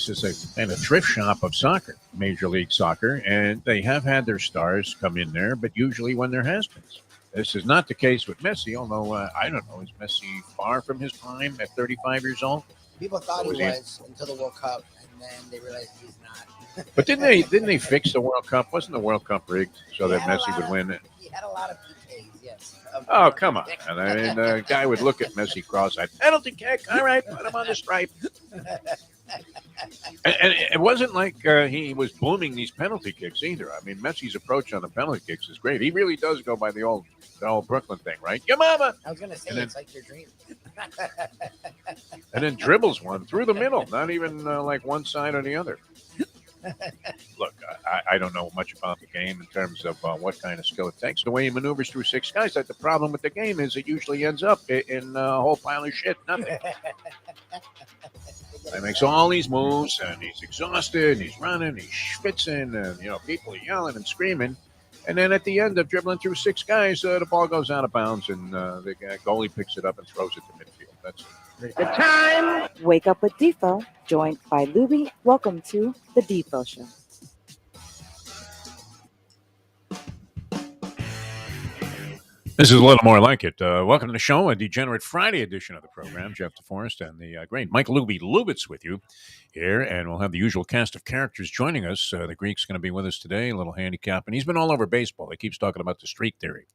is a kind of thrift shop of soccer, Major League Soccer, and they have had their stars come in there, but usually when there has been. This is not the case with Messi, although I don't know, is Messi far from his prime at 35 years old? People thought he was until the World Cup, and then they realized he's not. But didn't they fix the World Cup? Wasn't the World Cup rigged so that Messi would win it? He had a lot of PKs, yes. Oh, come on. I mean, the guy would look at Messi cross-eyed. Penalty kick. All right, put him on the stripe. And it wasn't like he was blooming these penalty kicks either. I mean, Messi's approach on the penalty kicks is great. He really does go by the old Brooklyn thing, right? Your mama. I was going to say, it's like your dream. And then dribbles one through the middle, not even like one side or the other. Look, I don't know much about the game in terms of what kind of skill it takes. The way he maneuvers through six guys, that the problem with the game is it usually ends up in a whole pile of shit, nothing. He makes all these moves, and he's exhausted, and he's running, he's schwitzing, and, people are yelling and screaming. And then at the end of dribbling through six guys, the ball goes out of bounds, and the goalie picks it up and throws it to midfield. That's it. The time! Wake up with Defo, joined by Lubie. Welcome to the Defo Show. This is a little more like it. Welcome to the show, a Degenerate Friday edition of the program. Jeff DeForest and the great Mike Lubitz with you here, and we'll have the usual cast of characters joining us. The Greek's going to be with us today, a little handicap, and he's been all over baseball. He keeps talking about the streak theory,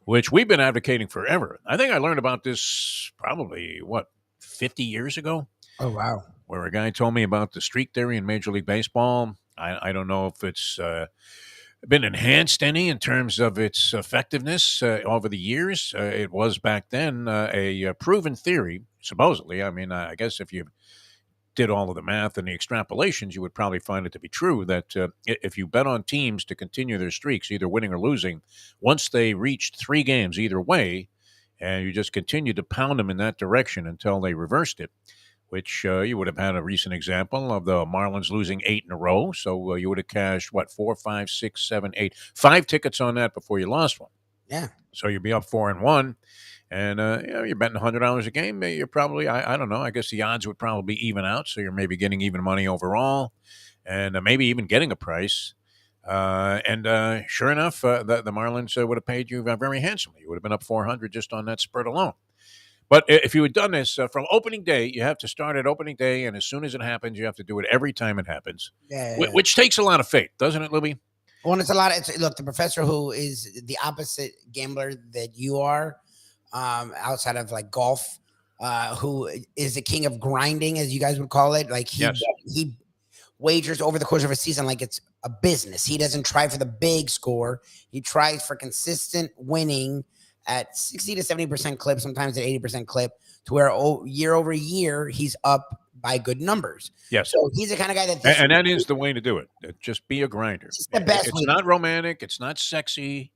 which we've been advocating forever. I think I learned about this probably, 50 years ago? Oh, wow. Where a guy told me about the streak theory in Major League Baseball. I don't know if it's been enhanced any in terms of its effectiveness over the years. It was back then a proven theory, supposedly. I mean, I guess if you did all of the math and the extrapolations, you would probably find it to be true that if you bet on teams to continue their streaks, either winning or losing, once they reached 3 games either way, and you just continued to pound them in that direction until they reversed it, which you would have had a recent example of the Marlins losing 8 in a row. So you would have cashed, 4, 5, 6, 7, 8, 5 tickets on that before you lost one. Yeah. So you'd be up 4-1. And you're betting $100 a game. You're probably, I don't know, I guess the odds would probably even out. So you're maybe getting even money overall and maybe even getting a price. And sure enough, the Marlins would have paid you very handsomely. You would have been up 400 just on that spurt alone. But if you had done this from opening day, you have to start at opening day, and as soon as it happens, you have to do it every time it happens, which takes a lot of faith, doesn't it, Lubie? Well, it's a lot. Look, the professor who is the opposite gambler that you are, outside of like golf, who is the king of grinding, as you guys would call it. Like he wagers over the course of a season like it's a business. He doesn't try for the big score. He tries for consistent winning at 60 to 70% clip, sometimes at 80% clip, to where year over year, he's up by good numbers. Yes. So he's the kind of guy that... And that is the way to do it. Just be a grinder. It's the best It's not romantic. It's not sexy.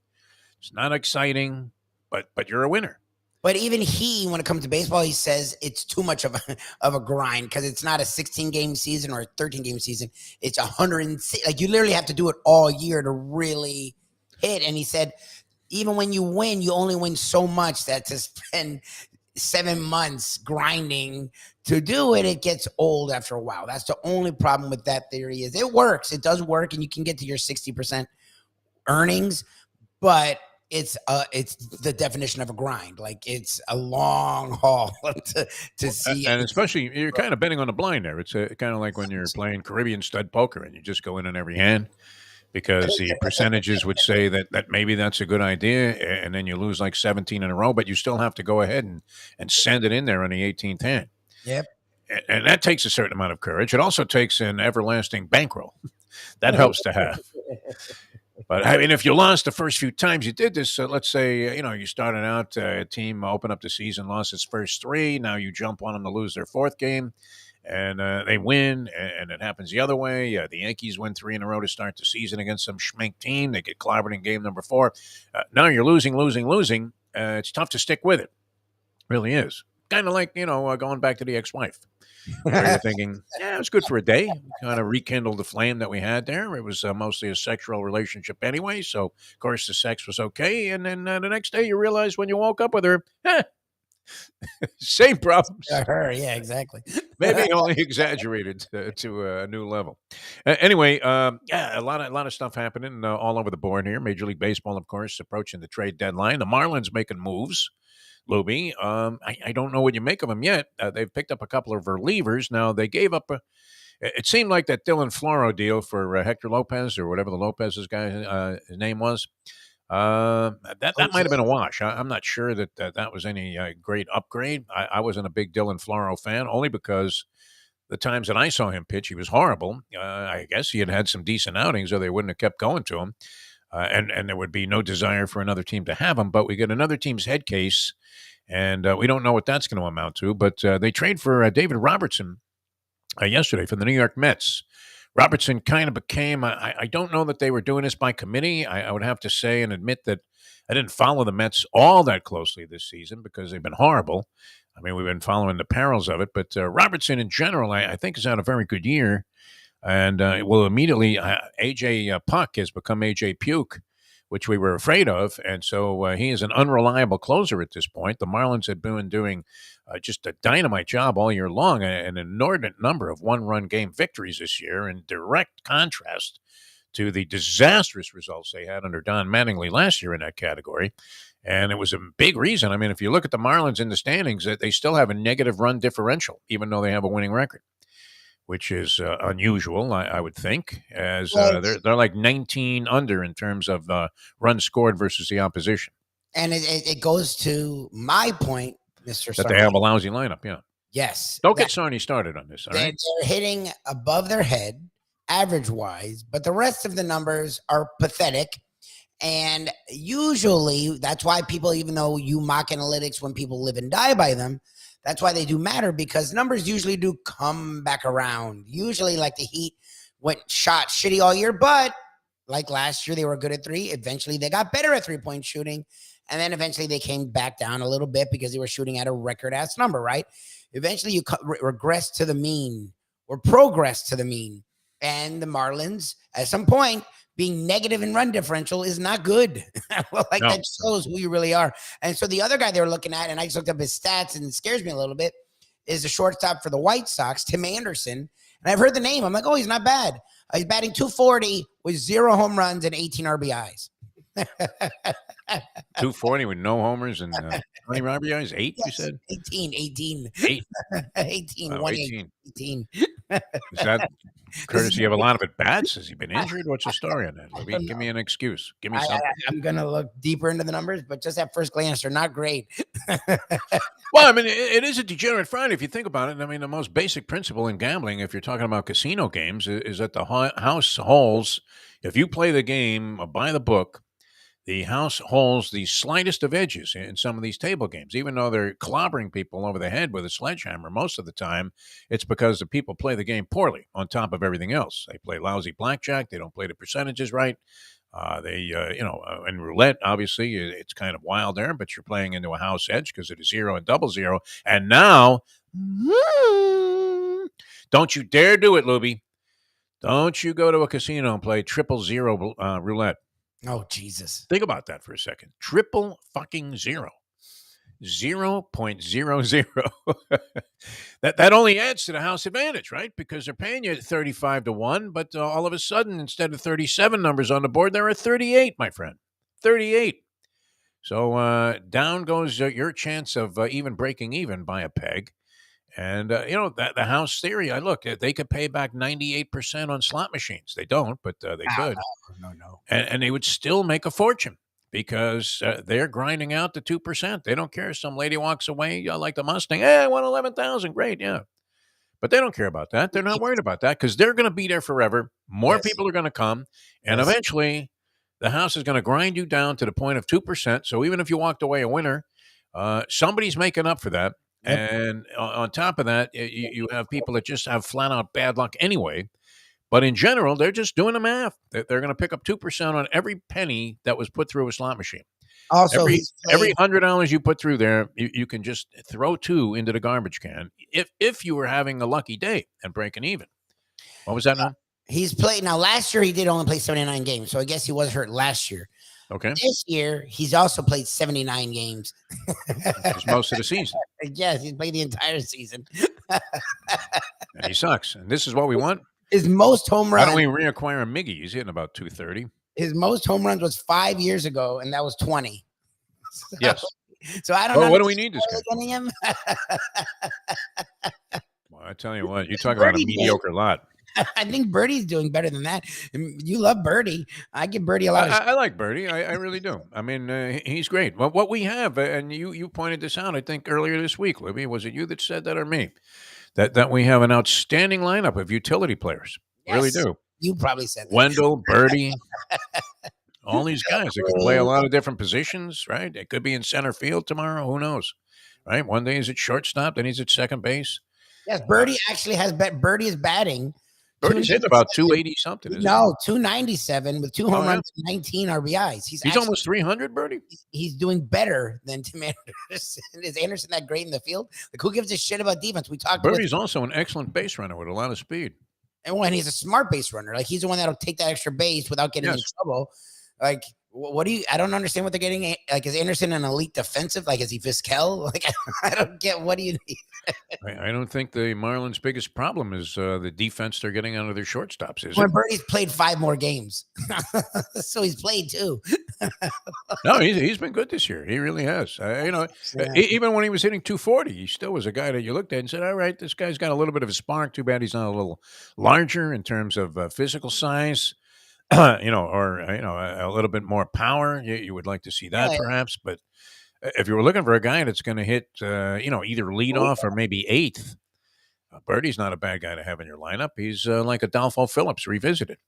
It's not exciting, but you're a winner. But even when it comes to baseball, he says it's too much of a grind because it's not a 16-game season or a 13-game season. It's 106. Like, you literally have to do it all year to really hit. And he said, even when you win, you only win so much that to spend 7 months grinding to do it, it gets old after a while. That's the only problem with that theory. Is it works. It does work, and you can get to your 60% earnings, but it's the definition of a grind. Like, it's a long haul to see. And especially, you're kind of betting on the blind there. It's kind of like when you're playing Caribbean stud poker and you just go in every hand, because the percentages would say that maybe that's a good idea, and then you lose like 17 in a row, but you still have to go ahead and send it in there on the 18th hand. Yep. And that takes a certain amount of courage. It also takes an everlasting bankroll. That helps to have. But, I mean, if you lost the first few times you did this, let's say, you started out, a team opened up the season, lost its first 3. Now you jump on them to lose their 4th game. And they win, and it happens the other way. The Yankees win 3 in a row to start the season against some schmink team. They get clobbered in game number 4. Now you're losing. It's tough to stick with it. Really is. Kind of like, going back to the ex-wife. Where you're thinking, it's good for a day. Kind of rekindled the flame that we had there. It was mostly a sexual relationship anyway. So, of course, the sex was okay. And then the next day you realize when you woke up with her, Same problems. Her, yeah, exactly. Maybe only exaggerated to a new level. Anyway, yeah, a lot of stuff happening all over the board here. Major League Baseball, of course, approaching the trade deadline. The Marlins making moves. Lubie, I don't know what you make of them yet. They've picked up a couple of relievers. Now they gave up a. It seemed like that Dylan Floro deal for Hector Lopez or whatever the Lopez's guy his name was. That might have been a wash. I'm not sure that was any great upgrade. I wasn't a big Dylan Floro fan, only because the times that I saw him pitch, he was horrible. I guess he had some decent outings, or they wouldn't have kept going to him. And there would be no desire for another team to have him. But we get another team's head case, and we don't know what that's going to amount to. But they trade for David Robertson yesterday from the New York Mets. Robertson kind of became, I don't know that they were doing this by committee. I would have to say and admit that I didn't follow the Mets all that closely this season because they've been horrible. I mean, we've been following the perils of it. But Robertson in general, I think, has had a very good year. And well, immediately, AJ Puck has become AJ Puke, which we were afraid of. And so he is an unreliable closer at this point. The Marlins had been doing just a dynamite job all year long, an inordinate number of one-run game victories this year, in direct contrast to the disastrous results they had under Don Mattingly last year in that category. And it was a big reason. I mean, if you look at the Marlins in the standings, they still have a negative run differential, even though they have a winning record, which is unusual, I would think, as they're like 19 under in terms of runs scored versus the opposition. And it goes to my point, Mr. That Sarney. they have a lousy lineup, yeah. Yes. Don't get Sarney started on this, all right? They're hitting above their head, average-wise, but the rest of the numbers are pathetic. And usually, that's why people, even though you mock analytics when people live and die by them, that's why they do matter, because numbers usually do come back around. Usually, like the Heat shot shitty all year, but like last year, they were good at three. Eventually, they got better at three-point shooting. And then eventually they came back down a little bit because they were shooting at a record-ass number, right? Eventually you regress to the mean or progress to the mean. And the Marlins, at some point, being negative in run differential is not good. Well, like no. That shows who you really are. And so the other guy they were looking at, and I just looked up his stats and it scares me a little bit, is the shortstop for the White Sox, Tim Anderson. And I've heard the name. I'm like, oh, he's not bad. He's batting .240 with 0 home runs and 18 RBIs. 240 with no homers and how many RBIs? 8, yes, you said? 18. 8. 18. Oh, 18. Is that courtesy of a lot of at bats? Has he been injured? What's the story on that, Lubie? Give me an excuse. Give me something. I'm going to look deeper into the numbers, but just at first glance, they're not great. Well, I mean, it is a degenerate Friday if you think about it. I mean, the most basic principle in gambling, if you're talking about casino games, is that the house holds, if you play the game by the book, the house holds the slightest of edges in some of these table games. Even though they're clobbering people over the head with a sledgehammer, most of the time, it's because the people play the game poorly on top of everything else. They play lousy blackjack. They don't play the percentages right. In roulette, obviously, it's kind of wild there, but you're playing into a house edge because it is 0 and 00. And now, don't you dare do it, Lubie. Don't you go to a casino and play 000 roulette. Oh, Jesus. Think about that for a second. 000. 0.00. that only adds to the house advantage, right? Because they're paying you 35 to 1, but all of a sudden, instead of 37 numbers on the board, there are 38, my friend. 38. So down goes your chance of even breaking even by a peg. And, the house theory, look, they could pay back 98% on slot machines. They don't, but they could. No. And they would still make a fortune because they're grinding out the 2%. They don't care if some lady walks away like the Mustang. Hey, I won 11,000. Great, yeah. But they don't care about that. They're not worried about that because they're going to be there forever. More people are going to come. And eventually, the house is going to grind you down to the point of 2%. So even if you walked away a winner, somebody's making up for that. Yep. And on top of that, you have people that just have flat out bad luck anyway. But in general, they're just doing the math. They're going to pick up 2% on every penny that was put through a slot machine. Also, every $100 you put through there, you can just throw 2 into the garbage can if you were having a lucky day and breaking even. What was that now? He's played now. Last year he did only play 79 games, so I guess he was hurt last year. Okay. This year he's also played 79 games. Which is most of the season. Yes, he's played the entire season. And he sucks. And this is what we want. His most home Why don't runs. we reacquire Miggy? He's hitting about 230. His most home runs was 5 years ago, and that was 20. So, Yes. So I don't know. Well, what do we need this guy? Getting him. Well, I tell you what, you talk about a mediocre lot. I think Birdie's doing better than that. You love Birdie. I give Birdie a lot of. I like Birdie. I really do. I mean, he's great. Well, what we have, and you pointed this out, I think earlier this week, Libby, was it you that said that or me? That we have an outstanding lineup of utility players. Yes, Really do. You probably said that. Wendell, Birdie, all these guys that can play a lot of different positions, right? It could be in center field tomorrow. Who knows? Right? One day he's at shortstop, then he's at second base. Yes, Birdie actually has bet. Birdie is batting. Birdie's hitting about 280 something. Isn't No, 297 with 2 home yeah? runs and 19 RBIs. He's He's actually, almost 300, Birdie. he's doing better than Tim Anderson. Is Anderson that great in the field? Like, who gives a shit about defense? We talked about Birdie's also an excellent base runner with a lot of speed. and when he's a smart base runner, like he's the one that'll take that extra base without getting in Yes. trouble. Like, what do you? I don't understand what they're getting. Like, is Anderson an elite defensive? Like, is he Vizquel? Like, I don't get. What do you need? I don't think the Marlins' biggest problem is the defense they're getting out of their shortstops. Is When it? Birdie's played 5 more games, so he's played too. No, he's been good this year. He really has. Even when he was hitting 240, he still was a guy that you looked at and said, "All right, this guy's got a little bit of a spark. Too bad he's not a little larger in terms of physical size." or a little bit more power. You would like to see that, Yeah. perhaps. But if you were looking for a guy that's going to hit, either lead off or maybe eighth, Birdie's not a bad guy to have in your lineup. He's like Adolfo Phillips revisited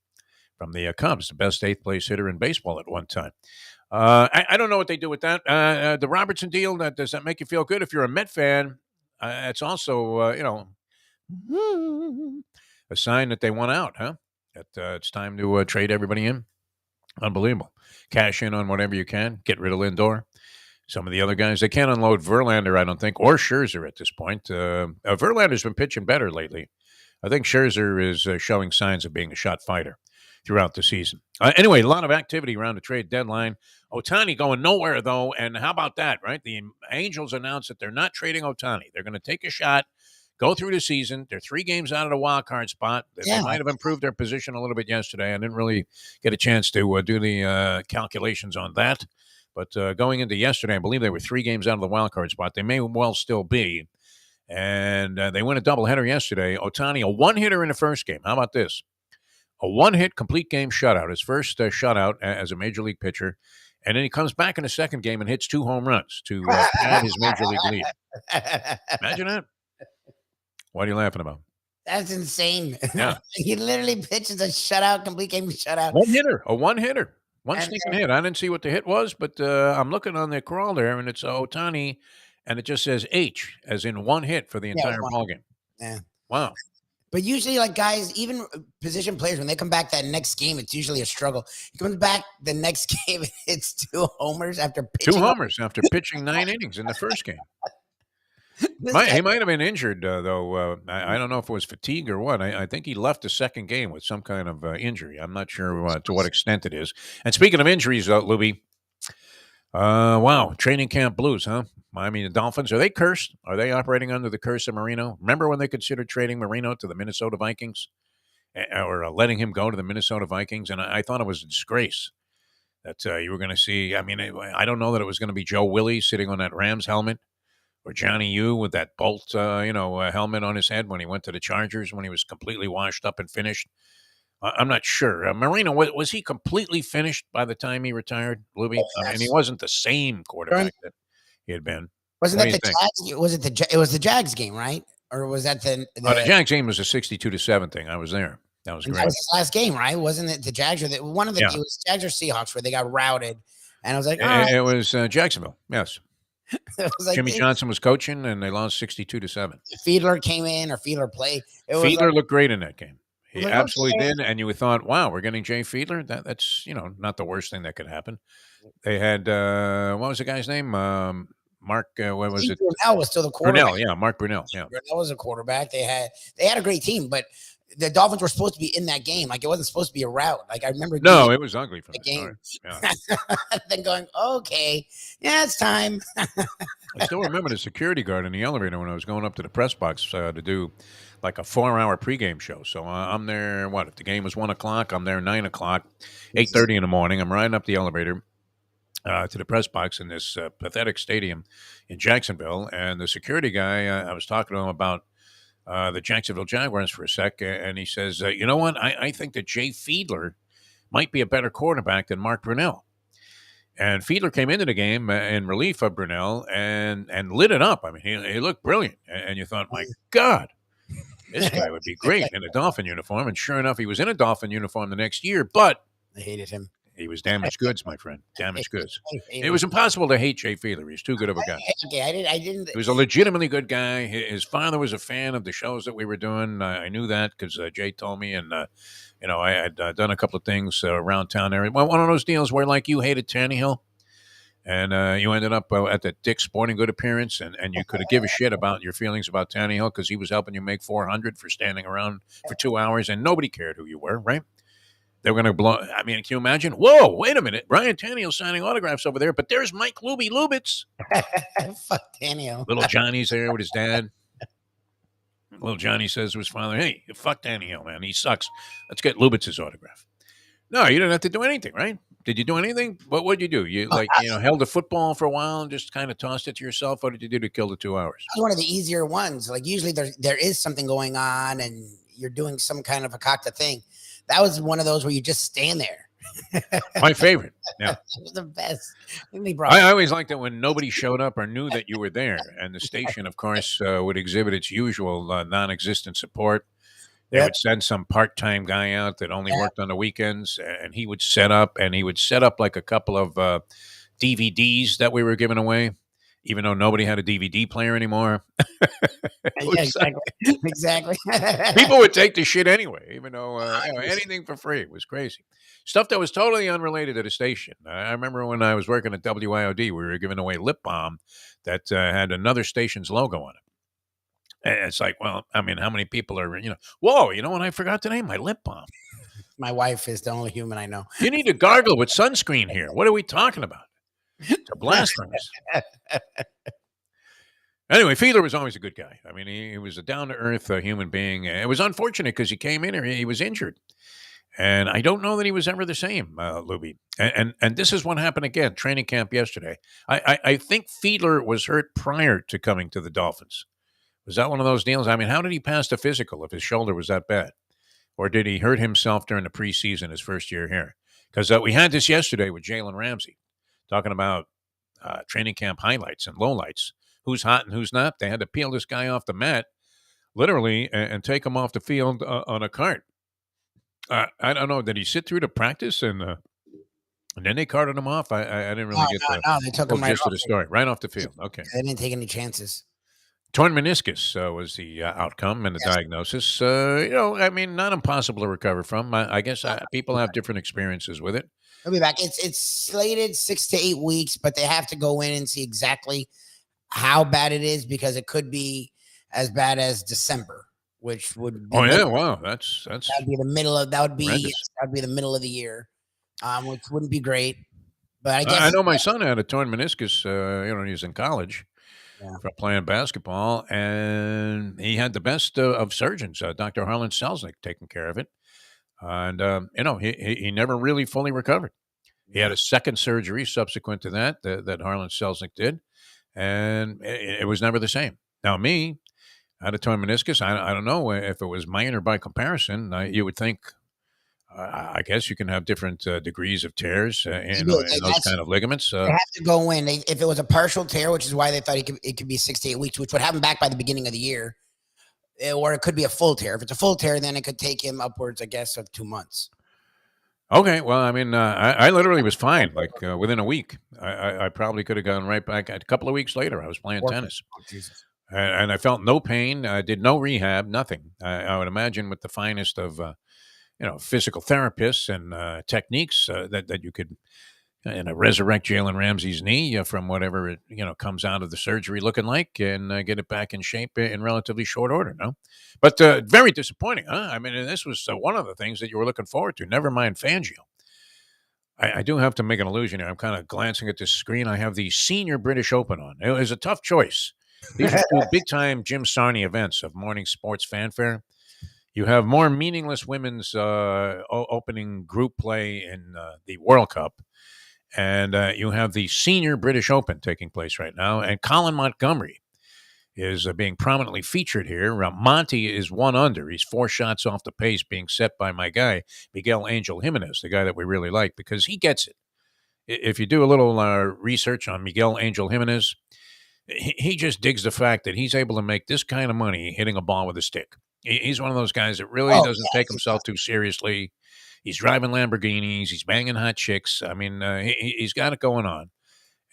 from the Cubs, the best eighth place hitter in baseball at one time. I don't know what they do with that. The Robertson deal, does that make you feel good? If you're a Met fan, it's also, a sign that they want out, huh? That it's time to trade everybody in. Unbelievable. Cash in on whatever you can. Get rid of Lindor. Some of the other guys, they can't unload Verlander, I don't think, or Scherzer at this point. Verlander's been pitching better lately. I think Scherzer is showing signs of being a shot fighter throughout the season. Anyway, a lot of activity around the trade deadline. Ohtani going nowhere, though. And how about that, right? The Angels announced that they're not trading Ohtani. They're going to take a shot, go through the season. They're 3 games out of the wild card spot. They might have improved their position a little bit yesterday. I didn't really get a chance to do the calculations on that. But going into yesterday, I believe they were 3 games out of the wild card spot. They may well still be. And they win a doubleheader yesterday. Ohtani, a one-hitter in the first game. How about this? A one-hit complete game shutout, his first shutout as a major league pitcher. And then he comes back in the second game and hits 2 home runs to pad his major league lead. Imagine that. What are you laughing about? That's insane. Yeah. He literally pitches a shutout, complete game shutout. A one-hitter. One sneaking hit. I didn't see what the hit was, but I'm looking on the crawl there, and it's Ohtani, and it just says H, as in one hit for the entire ballgame. Yeah. Wow. But usually, like, guys, even position players, when they come back that next game, it's usually a struggle. He comes back the next game, and hits 2 homers after pitching. 2 homers after pitching 9 innings in the first game. He might have been injured, though. I don't know if it was fatigue or what. I think he left the second game with some kind of injury. I'm not sure to what extent it is. And speaking of injuries, Lubie, wow, training camp blues, huh? I mean, the Dolphins, are they cursed? Are they operating under the curse of Marino? Remember when they considered trading Marino to the Minnesota Vikings or letting him go to the Minnesota Vikings? And I thought it was a disgrace that you were going to see. I mean, I don't know that it was going to be Joe Willie sitting on that Rams helmet or Johnny Yu with that Bolt, helmet on his head when he went to the Chargers when he was completely washed up and finished. I'm not sure. Marino, was he completely finished by the time he retired, Lubie? Yes. I mean, he wasn't the same quarterback that he had been. Wasn't What that do the you Jags? Was it it was the Jags game, right? Or was that the Jags game was a 62-7 thing. I was there. That was great. That was his last game, right? Wasn't it the Jags or one of the it was Jags or Seahawks where they got routed? And I was like, it was Jacksonville. Yes. It was like, Jimmy Johnson was coaching, and they lost 62-7. Fiedler came in, or Fiedler played. Fiedler looked great in that game. He absolutely did. And you thought, wow, we're getting Jay Fiedler. That's not the worst thing that could happen. They had what was the guy's name? Mark. What was it? Brunell was still the quarterback. Brunell, yeah, Mark Brunell. Yeah, Brunell was a quarterback. They had a great team, but the Dolphins were supposed to be in that game. Like it wasn't supposed to be a rout. Like I remember being No, it was ugly from the the game, start. Yeah. then going, okay, yeah, it's time. I still remember the security guard in the elevator when I was going up to the press box to do like a 4-hour pregame show. So I'm there. What if the game was 1 o'clock? I'm there 9 o'clock, 8:30 in the morning. I'm riding up the elevator to the press box in this pathetic stadium in Jacksonville, and the security guy. I was talking to him about the Jacksonville Jaguars for a sec, and he says, "You know what? I think that Jay Fiedler might be a better quarterback than Mark Brunell." And Fiedler came into the game in relief of Brunell and lit it up. I mean, he looked brilliant. And you thought, my God, this guy would be great in a Dolphin uniform. And sure enough, he was in a Dolphin uniform the next year, but I hated him. he was damaged goods, my friend. Damaged goods. I hated It was impossible to hate Jay Fiedler. He's too good of a guy. Okay, I didn't. He was a legitimately good guy. His father was a fan of the shows that we were doing. I knew that because Jay told me, and I had done a couple of things around town area. Well, one of those deals where like you hated Tannehill, and you ended up at the Dick's Sporting Good appearance, and you could give a shit about your feelings about Tannehill because he was helping you make 400 for standing around for 2 hours, and nobody cared who you were, right? They were going to blow. I mean, can you imagine? Whoa, wait a minute. Ryan Tannehill signing autographs over there, but there's Mike Lubie Lubitz. Fuck Daniel. Little Johnny's there with his dad. Little Johnny says to his father, hey, fuck Tannehill, man. He sucks. Let's get Lubitz's autograph. No, you didn't have to do anything, right? Did you do anything? What would you do? You held the football for a while and just kind of tossed it to yourself? What did you do to kill the 2 hours? That was one of the easier ones. Like usually there is something going on and you're doing some kind of a cockta thing. That was one of those where you just stand there. My favorite. Yeah. It was the best. I always liked it when nobody showed up or knew that you were there. And the station, of course, would exhibit its usual non-existent support. They would send some part-time guy out that only worked on the weekends, and he would set up like a couple of DVDs that we were giving away, even though nobody had a DVD player anymore. Exactly. People would take the shit anyway, even though anything for free was crazy. Stuff that was totally unrelated to the station. I remember when I was working at WIOD, we were giving away lip balm that had another station's logo on it. And it's like, well, I mean, how many people are, whoa, you know what I forgot today? My lip balm. My wife is the only human I know. You need to gargle with sunscreen here. What are we talking about? It's a blasphemous. Anyway, Fiedler was always a good guy. I mean, he was a down-to-earth human being. It was unfortunate because he came in here, he was injured. And I don't know that he was ever the same, Lubie. And this is what happened again, training camp yesterday. I think Fiedler was hurt prior to coming to the Dolphins. Was that one of those deals? I mean, how did he pass the physical if his shoulder was that bad? Or did he hurt himself during the preseason his first year here? Because we had this yesterday with Jalen Ramsey, talking about training camp highlights and lowlights. Who's hot and who's not? They had to peel this guy off the mat, literally, and take him off the field on a cart. I don't know. Did he sit through the practice and then they carted him off? I didn't really get the they took him right gist of the story. Right off the field. Okay. They didn't take any chances. Torn meniscus was the outcome and the diagnosis. I mean, not impossible to recover from. I guess people have different experiences with it. He'll be back. It's slated 6 to 8 weeks, but they have to go in and see exactly how bad it is because it could be as bad as December, which would be wow, that'd be the middle of horrendous. that would be the middle of the year, which wouldn't be great. But I guess I know my son had a torn meniscus. He was in college. For playing basketball, and he had the best of surgeons, Dr. Harlan Selznick, taking care of it. And, he never really fully recovered. He had a second surgery subsequent to that Harlan Selznick did, and it was never the same. Now, me, I had a torn meniscus. I don't know if it was minor by comparison. You would think, I guess you can have different degrees of tears in those kind of ligaments. They have to go in. If it was a partial tear, which is why they thought it could be 6 to 8 weeks, which would happen back by the beginning of the year, or it could be a full tear. If it's a full tear, then it could take him upwards, I guess, of 2 months. Okay, well, I mean, I literally was fine. Like within a week, I probably could have gone right back. A couple of weeks later, I was playing tennis. Oh, Jesus. And I felt no pain. I did no rehab, nothing. I would imagine with the finest of physical therapists and techniques that you could and resurrect Jalen Ramsey's knee from whatever it comes out of the surgery looking like, and get it back in shape in relatively short order. No, but very disappointing, huh? I mean, this was one of the things that you were looking forward to. Never mind Fangio. I do have to make an illusion here. I'm kind of glancing at this screen. I have the Senior British Open on. It was a tough choice. These are two big-time Jim Sarney events of morning sports fanfare. You have more meaningless women's opening group play in the World Cup. And you have the Senior British Open taking place right now. And Colin Montgomery is being prominently featured here. Monty is 1 under. He's 4 shots off the pace, being set by my guy, Miguel Angel Jimenez, the guy that we really like, because he gets it. If you do a little research on Miguel Angel Jimenez, he just digs the fact that he's able to make this kind of money hitting a ball with a stick. He's one of those guys that really doesn't take himself too seriously. He's driving Lamborghinis. He's banging hot chicks. I mean, he's got it going on.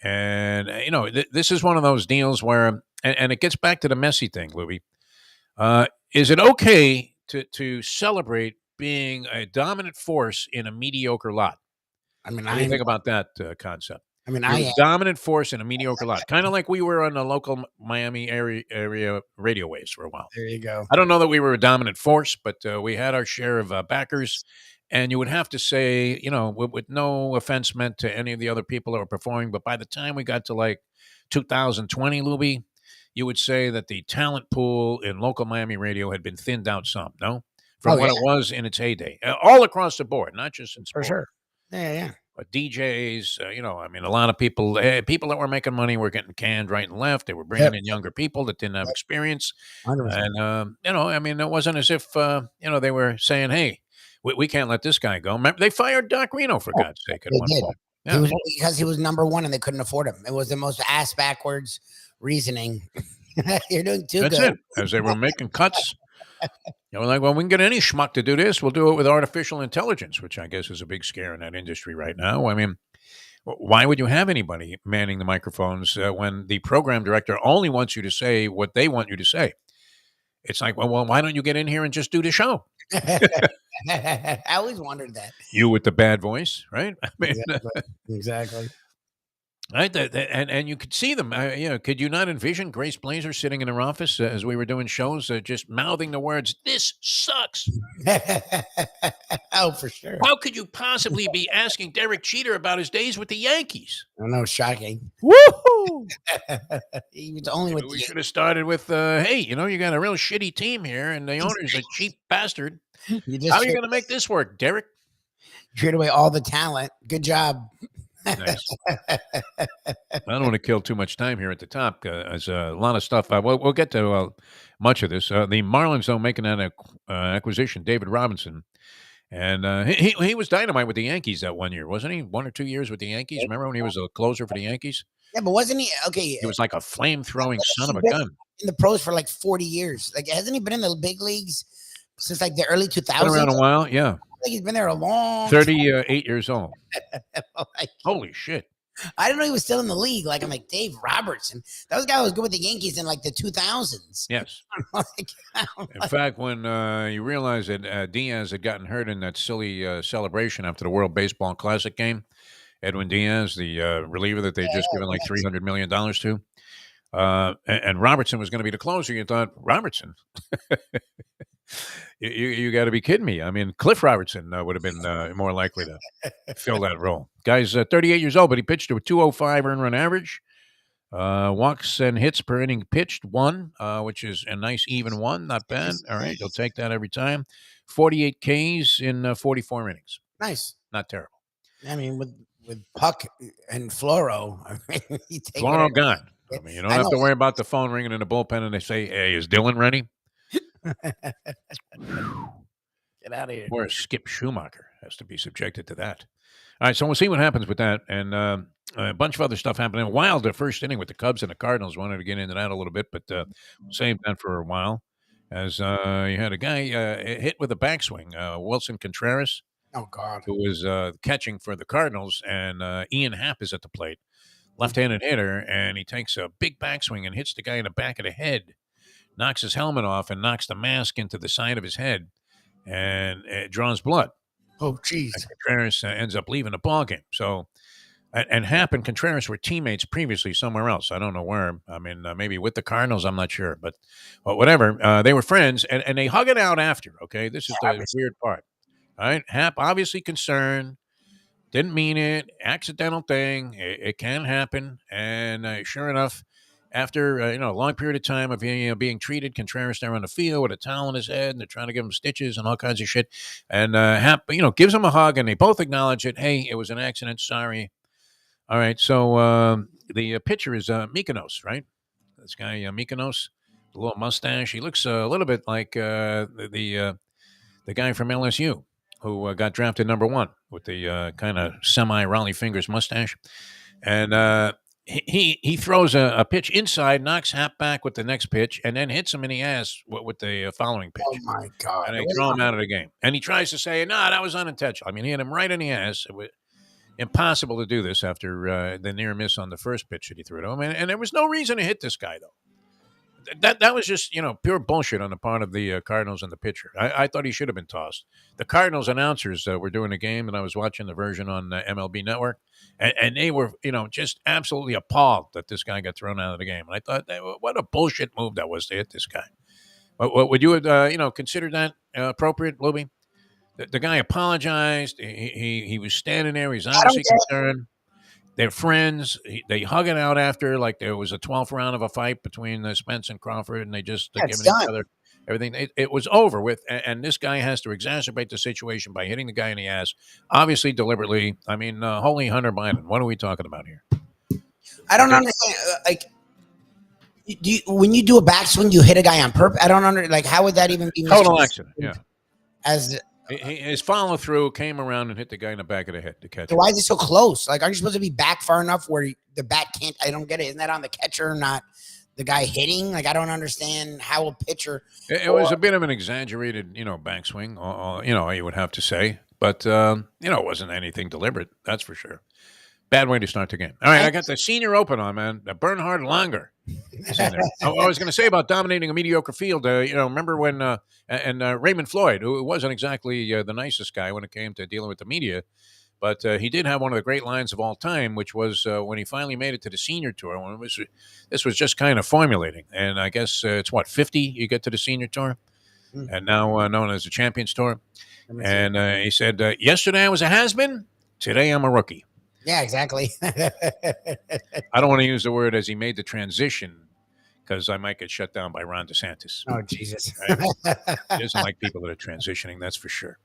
And, this is one of those deals where, and it gets back to the Messi thing, Lubie. Is it okay to celebrate being a dominant force in a mediocre lot? I mean, what do you think about that concept? I mean, You're a dominant force in a mediocre lot, kind of like we were on the local Miami area radio waves for a while. There you go. I don't know that we were a dominant force, but we had our share of backers. And you would have to say, with no offense meant to any of the other people that were performing, but by the time we got to like 2020, Lubie, you would say that the talent pool in local Miami radio had been thinned out some, no? From what it was in its heyday. All across the board, not just in sport. For sure. Yeah. But DJs, a lot of people that were making money were getting canned right and left. They were bringing in younger people that didn't have experience. 100%. And, it wasn't as if, they were saying, hey, we can't let this guy go. Remember, they fired Doc Reno, for God's sake, at one point. Yeah. Because he was number 1 and they couldn't afford him. It was the most ass-backwards reasoning. You're doing too good. That's it. As they were making cuts, like, well, we can get any schmuck to do this. We'll do it with artificial intelligence, which I guess is a big scare in that industry right now. I mean, why would you have anybody manning the microphones when the program director only wants you to say what they want you to say? It's like, well, why don't you get in here and just do the show? I always wondered that. You with the bad voice, right? I mean, exactly. Right, and you could see them. Could you not envision Grace Blazer sitting in her office as we were doing shows, just mouthing the words, "This sucks." Oh, for sure. How could you possibly be asking Derek Jeter about his days with the Yankees? I know, shocking. Woohoo! He was only with. We should have started with, "Hey, you got a real shitty team here, and the owner's a cheap bastard. How are you going to make this work, Derek?" Trade away all the talent. Good job. Nice. I don't want to kill too much time here at the top. There's a lot of stuff. We'll get to much of this. The Marlins, though, making that acquisition, David Robinson. And he was dynamite with the Yankees that 1 year, wasn't he? 1 or 2 years with the Yankees. Remember when he was a closer for the Yankees? Yeah, but wasn't he? Okay. He was like a flame-throwing son of a gun. In the pros for like 40 years. Like, hasn't he been in the big leagues since like the early 2000s? Been around a while, yeah. I think he's been there a long 38 years old. Like, holy shit. I didn't know he was still in the league. Like, I'm like, Dave Robertson. That was a guy who was good with the Yankees in like the 2000s. Yes. In fact, when you realize that Diaz had gotten hurt in that silly celebration after the World Baseball Classic game, Edwin Diaz, the reliever that they just given like $300 million to, and Robertson was going to be the closer, you thought, Robertson? You got to be kidding me. I mean, Cliff Robertson would have been more likely to fill that role. Guy's 38 years old, but he pitched to a 205 earned run average. Walks and hits per inning pitched, 1, which is a nice even 1. Not bad. All right, he'll take that every time. 48 Ks in 44 innings. Nice. Not terrible. I mean, with Puck and Floro, Floro gone. I mean, you don't have to worry about the phone ringing in the bullpen and they say, "Hey, is Dylan ready?" Get out of here. Or Skip Schumacher has to be subjected to that. All right, so we'll see what happens with that. And a bunch of other stuff happening. Wild, the first inning with the Cubs and the Cardinals. Wanted to get into that a little bit, but saved that for a while. As you had a guy hit with a backswing, Wilson Contreras. Oh, God. Who was catching for the Cardinals, and Ian Happ is at the plate. Left-handed hitter, and he takes a big backswing and hits the guy in the back of the head. Knocks his helmet off and knocks the mask into the side of his head, and it draws blood. Oh, jeez. Contreras ends up leaving the ball game. So And Happ and Contreras were teammates previously somewhere else. I don't know where. I mean, maybe with the Cardinals. I'm not sure, but whatever. They were friends, and they hug it out after. Okay, this is the weird part. All right, Happ obviously concerned, didn't mean it, accidental thing. It can happen, and sure enough, after a long period of time of being treated, Contreras there on the field with a towel on his head, and they're trying to give him stitches and all kinds of shit. And Happ, gives him a hug, and they both acknowledge it. Hey, it was an accident. Sorry. All right, so the pitcher is Mykonos, right? This guy Mykonos, the little mustache. He looks a little bit like the guy from LSU who got drafted #1 with the kind of semi Raleigh fingers mustache, and he throws a pitch inside, knocks Hap back with the next pitch, and then hits him in the ass with the following pitch. Oh my God! And they throw him out of the game. And he tries to say, "No, that was unintentional." I mean, he hit him right in the ass. It was impossible to do this after the near miss on the first pitch that he threw to him, and there was no reason to hit this guy though. That was just pure bullshit on the part of the Cardinals and the pitcher. I thought he should have been tossed. The Cardinals announcers were doing a game, and I was watching the version on MLB Network, and they were just absolutely appalled that this guy got thrown out of the game. And I thought, what a bullshit move that was to hit this guy. What would you consider that appropriate, Lubie? The guy apologized. He was standing there. He's obviously concerned. They're friends. They hug it out after, like there was a 12th round of a fight between Spence and Crawford, and they just giving each other everything. It was over with, and this guy has to exacerbate the situation by hitting the guy in the ass, obviously deliberately. I mean, holy Hunter Biden, what are we talking about here? I don't understand. Like, when you do a backswing, you hit a guy on purpose. I don't understand. Like, how would that even be total accident? Yeah. As his follow through came around and hit the guy in the back of the head to catch. So why is it so close? Like, aren't you supposed to be back far enough where the bat can't? I don't get it. Isn't that on the catcher, not the guy hitting? Like, I don't understand how a pitcher. It was a bit of an exaggerated, backswing. You would have to say, but it wasn't anything deliberate. That's for sure. Bad way to start the game. All right, I got the Senior Open on, man. The Bernhard Langer is in there. I was going to say about dominating a mediocre field. Remember when Raymond Floyd, who wasn't exactly the nicest guy when it came to dealing with the media, but he did have one of the great lines of all time, which was when he finally made it to the Senior Tour. When this was just kind of formulating, and I guess it's 50 you get to the Senior Tour, and now known as the Champions Tour. And he said, "Yesterday I was a has-been. Today I'm a rookie." Yeah, exactly. I don't want to use the word as he made the transition because I might get shut down by Ron DeSantis. Oh, Jesus. Right? He doesn't like people that are transitioning, that's for sure.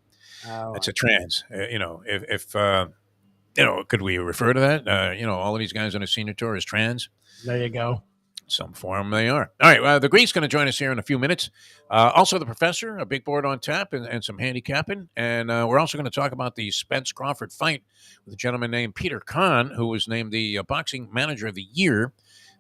It's a trans. If could we refer to that? All of these guys on the Senior Tour is trans. There you go. Some form they are. All right, the Greek's going to join us here in a few minutes. Also, the Professor, a big board on tap, and some handicapping. And we're also going to talk about the Spence Crawford fight with a gentleman named Peter Kahn, who was named the Boxing Manager of the Year.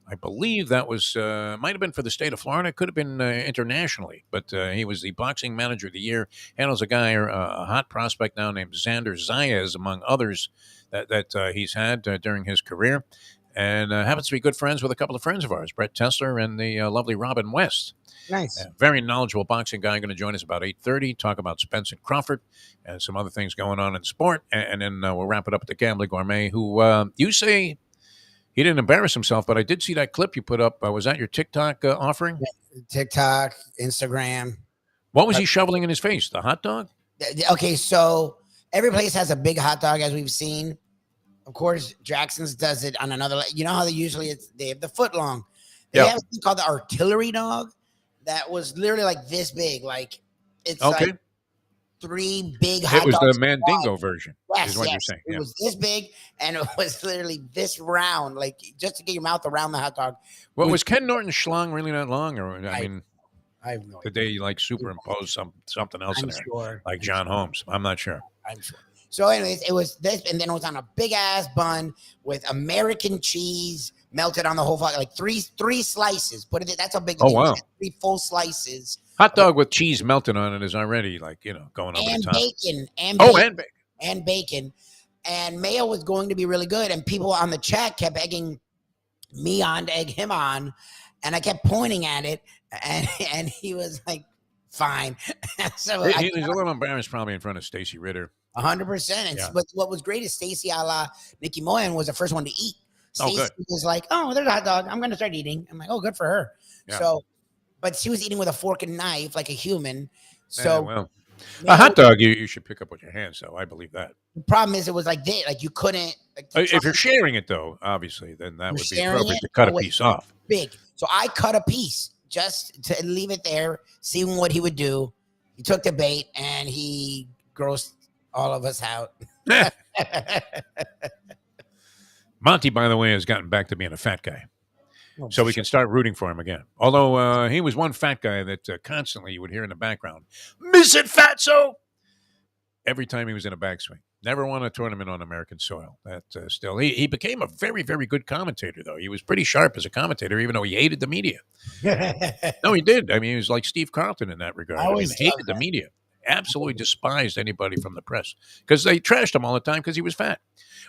I believe that was might have been for the state of Florida. It could have been internationally, but he was the Boxing Manager of the Year. Handles a guy, a hot prospect now named Xander Zayas, among others that he's had during his career. And happens to be good friends with a couple of friends of ours, Brett Tessler and the lovely Robin West. Nice. Very knowledgeable boxing guy, going to join us about 8:30, talk about Spence and Crawford and some other things going on in sport. And then we'll wrap it up with the Gambling Gourmet, who you say he didn't embarrass himself, but I did see that clip you put up. Was that your TikTok offering? TikTok, Instagram. What was he shoveling in his face? The hot dog? Okay, so every place has a big hot dog, as we've seen. Of course, Jackson's does it on another. You know how they have the foot long. They have something called the artillery dog that was literally like this big. Like it's like 3 big hot dogs. It was the Mandingo version. Yes, is what you're saying. It was this big, and it was literally this round, like just to get your mouth around the hot dog. Well, was Ken Norton's schlong really that long? Or I have no idea. Did they like superimpose something else in there? Like John Holmes. I'm not sure. I'm sure. So anyways, it was this, and then it was on a big-ass bun with American cheese melted on the whole fuck, like three slices. That's how big it is. Wow. 3 full slices. Hot dog with cheese melted on it is already like, going over the top. And bacon. And Mayo was going to be really good, and people on the chat kept egging me on to egg him on, and I kept pointing at it, and he was like, fine. So he's a little embarrassed probably in front of Stacy Ritter. 100%. Yeah. But what was great is Stacy, a la Nikki Moyen, was the first one to eat. Oh, Stacy good. was like, "Oh, there's a hot dog. I'm going to start eating." I'm like, "Oh, good for her." Yeah. So, but she was eating with a fork and knife like a human. Yeah, So, well, a Mayo, hot dog you should pick up with your hands, though. I believe that. the problem is it was like this, like you couldn't. Like, If you're sharing it, though, obviously, then that you're would be sharing appropriate it, to cut a but piece off. big. So I cut a piece just to leave it there, seeing what he would do. He took the bait and he grossed all of us out. Monty, by the way, has gotten back to being a fat guy. Oh, So for we sure. can start rooting for him again. Although he was one fat guy that constantly you would hear in the background, "Miss it, Fatso!" every time he was in a backswing. Never won a tournament on American soil. That still, he became a very, very good commentator, though. He was pretty sharp as a commentator, even though he hated the media. No, he did. I mean, he was like Steve Carlton in that regard. I I mean, always hated loved the that. media. Absolutely despised anybody from the press because they trashed him all the time because he was fat.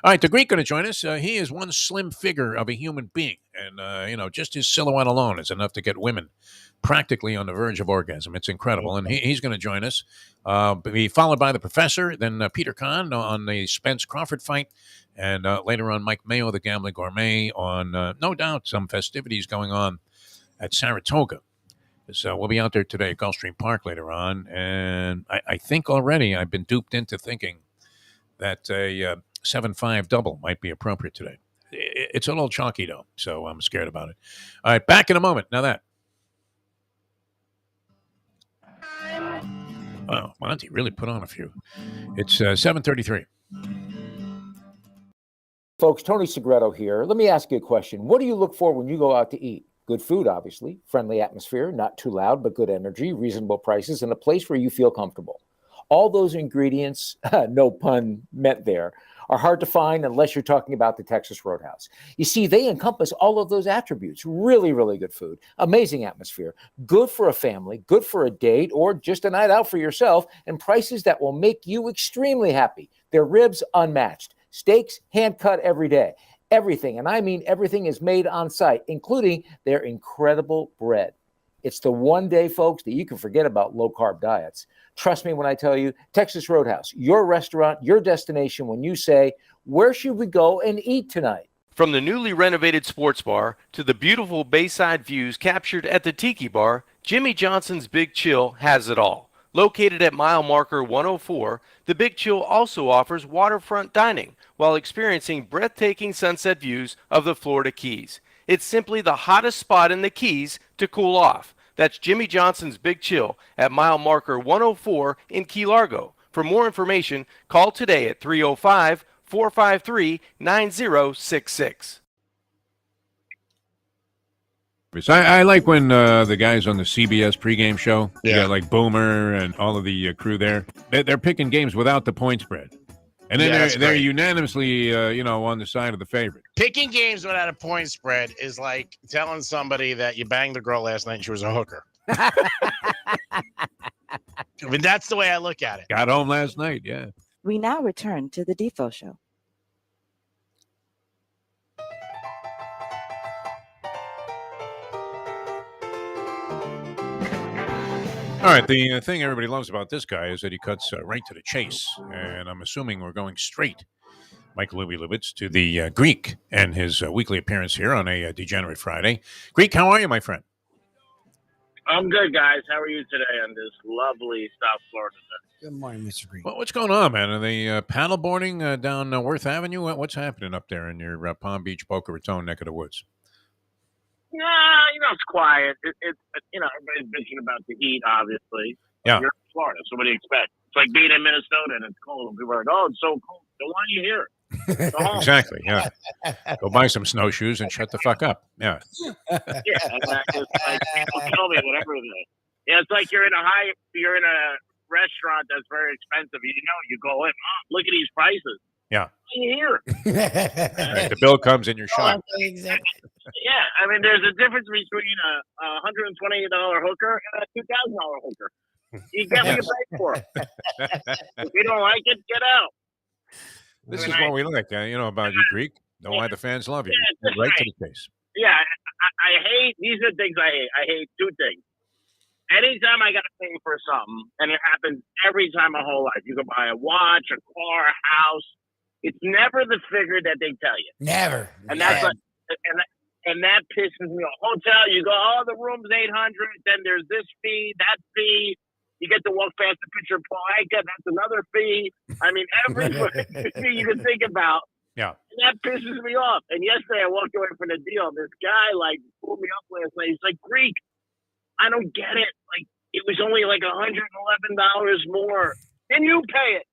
All right, the Greek going to join us. He is one slim figure of a human being, and just his silhouette alone is enough to get women practically on the verge of orgasm. It's incredible, and he's going to join us. Be followed by the professor, then Peter Kahn on the Spence Crawford fight, and later on Mike Mayo, the gambling gourmet, on no doubt some festivities going on at Saratoga. So we'll be out there today at Gulfstream Park later on, and I think already I've been duped into thinking that a 7-5 double might be appropriate today. It's a little chalky though, so I'm scared about it. All right, back in a moment. Now that. Wow, Monty really put on a few. It's 7:33. Folks, Tony Segreto here. Let me ask you a question. What do you look for when you go out to eat? Good food, obviously, friendly atmosphere, not too loud, but good energy, reasonable prices, and a place where you feel comfortable. All those ingredients, no pun meant there, are hard to find unless you're talking about the Texas Roadhouse. You see, they encompass all of those attributes. Really, really good food, amazing atmosphere, good for a family, good for a date, or just a night out for yourself, and prices that will make you extremely happy. Their ribs unmatched. Steaks hand cut every day. Everything, and I mean everything, is made on site, including their incredible bread. It's the one day, folks, that you can forget about low-carb diets. Trust me when I tell you, Texas Roadhouse, your restaurant, your destination when you say, where should we go and eat tonight? From the newly renovated sports bar to the beautiful bayside views captured at the Tiki Bar, Jimmy Johnson's Big Chill has it all. Located at mile marker 104, the Big Chill also offers waterfront dining while experiencing breathtaking sunset views of the Florida Keys. It's simply the hottest spot in the Keys to cool off. That's Jimmy Johnson's Big Chill at mile marker 104 in Key Largo. For more information, call today at 305-453-9066. I like when the guys on the CBS pregame show, like Boomer and all of the crew there, they're picking games without the point spread. And then they're unanimously, on the side of the favorite. Picking games without a point spread is like telling somebody that you banged the girl last night and she was a hooker. I mean, that's the way I look at it. Got home last night, yeah. We now return to the Defo Show. All right, the thing everybody loves about this guy is that he cuts right to the chase, and I'm assuming we're going straight, Michael Lubie to the Greek and his weekly appearance here on a Degenerate Friday. Greek, how are you, my friend? I'm good, guys. How are you today on this lovely South Florida day? Good morning, Mr. Green. Well, what's going on, man? Are they paddle boarding down Worth Avenue? What's happening up there in your Palm Beach, Boca Raton neck of the woods? Yeah, it's quiet. It's everybody's bitching about the heat, obviously. Yeah. You're in Florida, so what do you expect? It's like being in Minnesota and it's cold. And people are like, oh, it's so cold. So why are you here? Go home. Exactly, yeah. Go buy some snowshoes and shut the fuck up. Yeah. Yeah, it's like people kill me, whatever it is. Yeah, it's like you're in a restaurant that's very expensive. You go in, look at these prices. Yeah. Why are you here? Right, the bill comes in your shop. Exactly. Yeah, I mean, there's a difference between a $128 hooker and a $2,000 hooker. You get what you pay for. If you don't like it, get out. This is what we like, about you, Greek. Know why the fans love you. Yeah, Right to the case. Yeah, I hate, these are things I hate. I hate two things. anytime I got to pay for something, and it happens every time my whole life, you can buy a watch, a car, a house. It's never the figure that they tell you. Never. And that's like, and that pisses me off. Hotel, you go, oh, the room's $800. Then there's this fee, that fee. You get to walk past the picture of Paul Anka. That's another fee. I mean, every fee you can think about. Yeah. And that pisses me off. And yesterday I walked away from the deal. This guy like pulled me up last night. He's like, Greek, I don't get it. Like, it was only like $111 more. Then you pay it.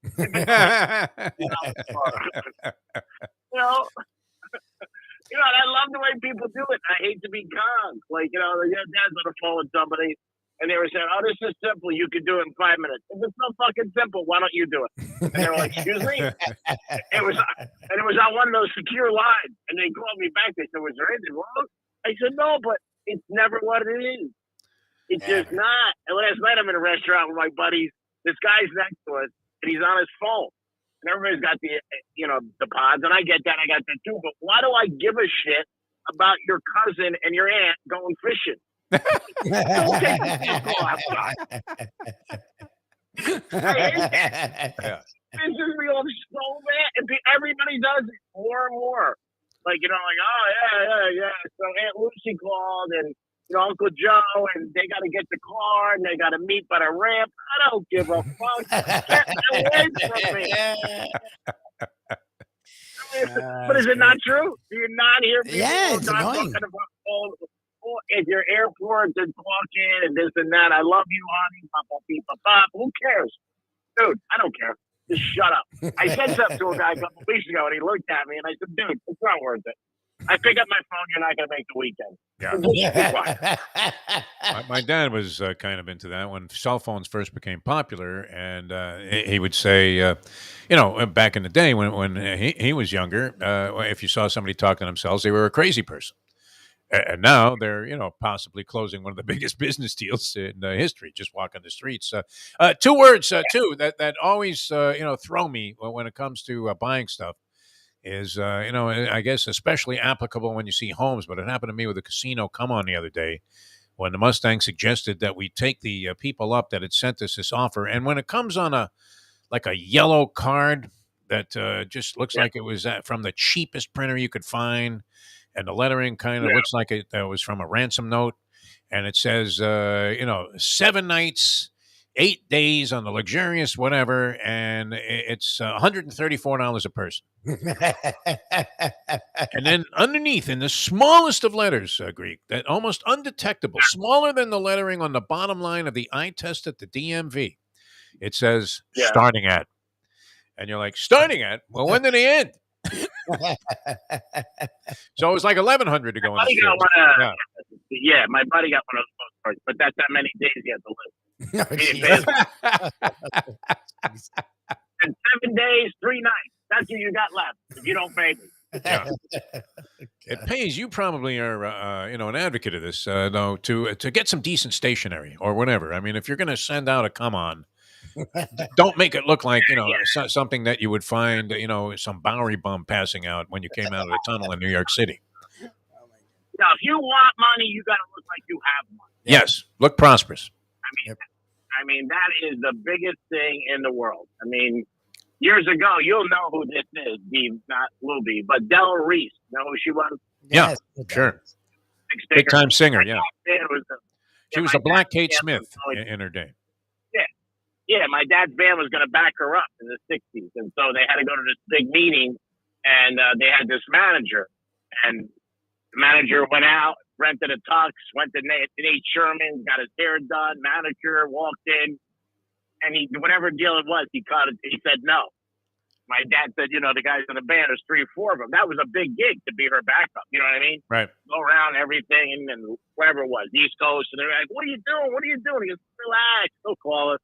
You know, and I love the way people do it. I hate to be cons. Like, your dad's on the phone with somebody, and they were saying, "Oh, this is simple. You could do it in 5 minutes." If it's so fucking simple, why don't you do it? And they were like, "Excuse me." It was on one of those secure lines, and they called me back. They said, "Was there anything wrong?" I said, "No, but it's never what it is. It's just not." And last night I'm in a restaurant with my buddies. This guy's next to us, and he's on his phone. And everybody's got the pods, and I get that. I got that too. But why do I give a shit about your cousin and your aunt going fishing? We'll take the call outside. This is me off so bad. And everybody does it more and more. Like, oh, yeah. So Aunt Lucy called, and Uncle Joe, and they got to get the car, and they got to meet by the ramp. I don't give a fuck. Get away from me. But is it not true? Do you not hear people it's annoying. talking about at your airport and talking and this and that? I love you, honey. Pop. Who cares? Dude, I don't care. Just shut up. I said something to a guy a couple weeks ago, and he looked at me, and I said, dude, it's not worth it. I pick up my phone, you're not going to make the weekend. Yeah. My dad was kind of into that when cell phones first became popular, and he would say, back in the day when he was younger, if you saw somebody talking to themselves, they were a crazy person. And now they're, possibly closing one of the biggest business deals in history, just walking the streets. Two words, too, that always, throw me when it comes to buying stuff. Is, I guess especially applicable when you see homes, but it happened to me with a casino come on the other day when the Mustang suggested that we take the people up that had sent us this offer. And when it comes on a yellow card that just looks like it was from the cheapest printer you could find, and the lettering kind of looks like it was from a ransom note, and it says, 7 nights, 8 days on the luxurious whatever, and it's $134 a person. And then underneath, in the smallest of letters, Greek, that almost undetectable, smaller than the lettering on the bottom line of the eye test at the DMV, it says starting at. And you're like, starting at? Well, when did they end? So it was like 1,100 to go in the field. My buddy got one of those postcards, but that's how many days he had to live. And 7 days, 3 nights. That's what you got left if you don't pay me. Yeah. It pays. You probably are, an advocate of this, though, to get some decent stationery or whatever. I mean, if you're going to send out a come on, don't make it look like something that you would find, some Bowery bum passing out when you came out of the tunnel in New York City. Now, if you want money, you got to look like you have money. Yes, look prosperous. I mean, that is the biggest thing in the world. I mean, years ago, you'll know who this is, not Lubie, but Della Reese. Know who she was? Yeah, sure. Big time singer, yeah. She was a Black Kate Smith in her day. Yeah, my dad's band was going to back her up in the 60s. And so they had to go to this big meeting, and they had this manager. And the manager went out, rented a tux, went to Nate Sherman, got his hair done. Manager walked in, and whatever deal it was, he said no. My dad said, the guys in the band, there's 3 or 4 of them. That was a big gig to be her backup. You know what I mean? Right. Go around everything and wherever it was, East Coast. And they're like, what are you doing? What are you doing? He goes, relax, don't call us.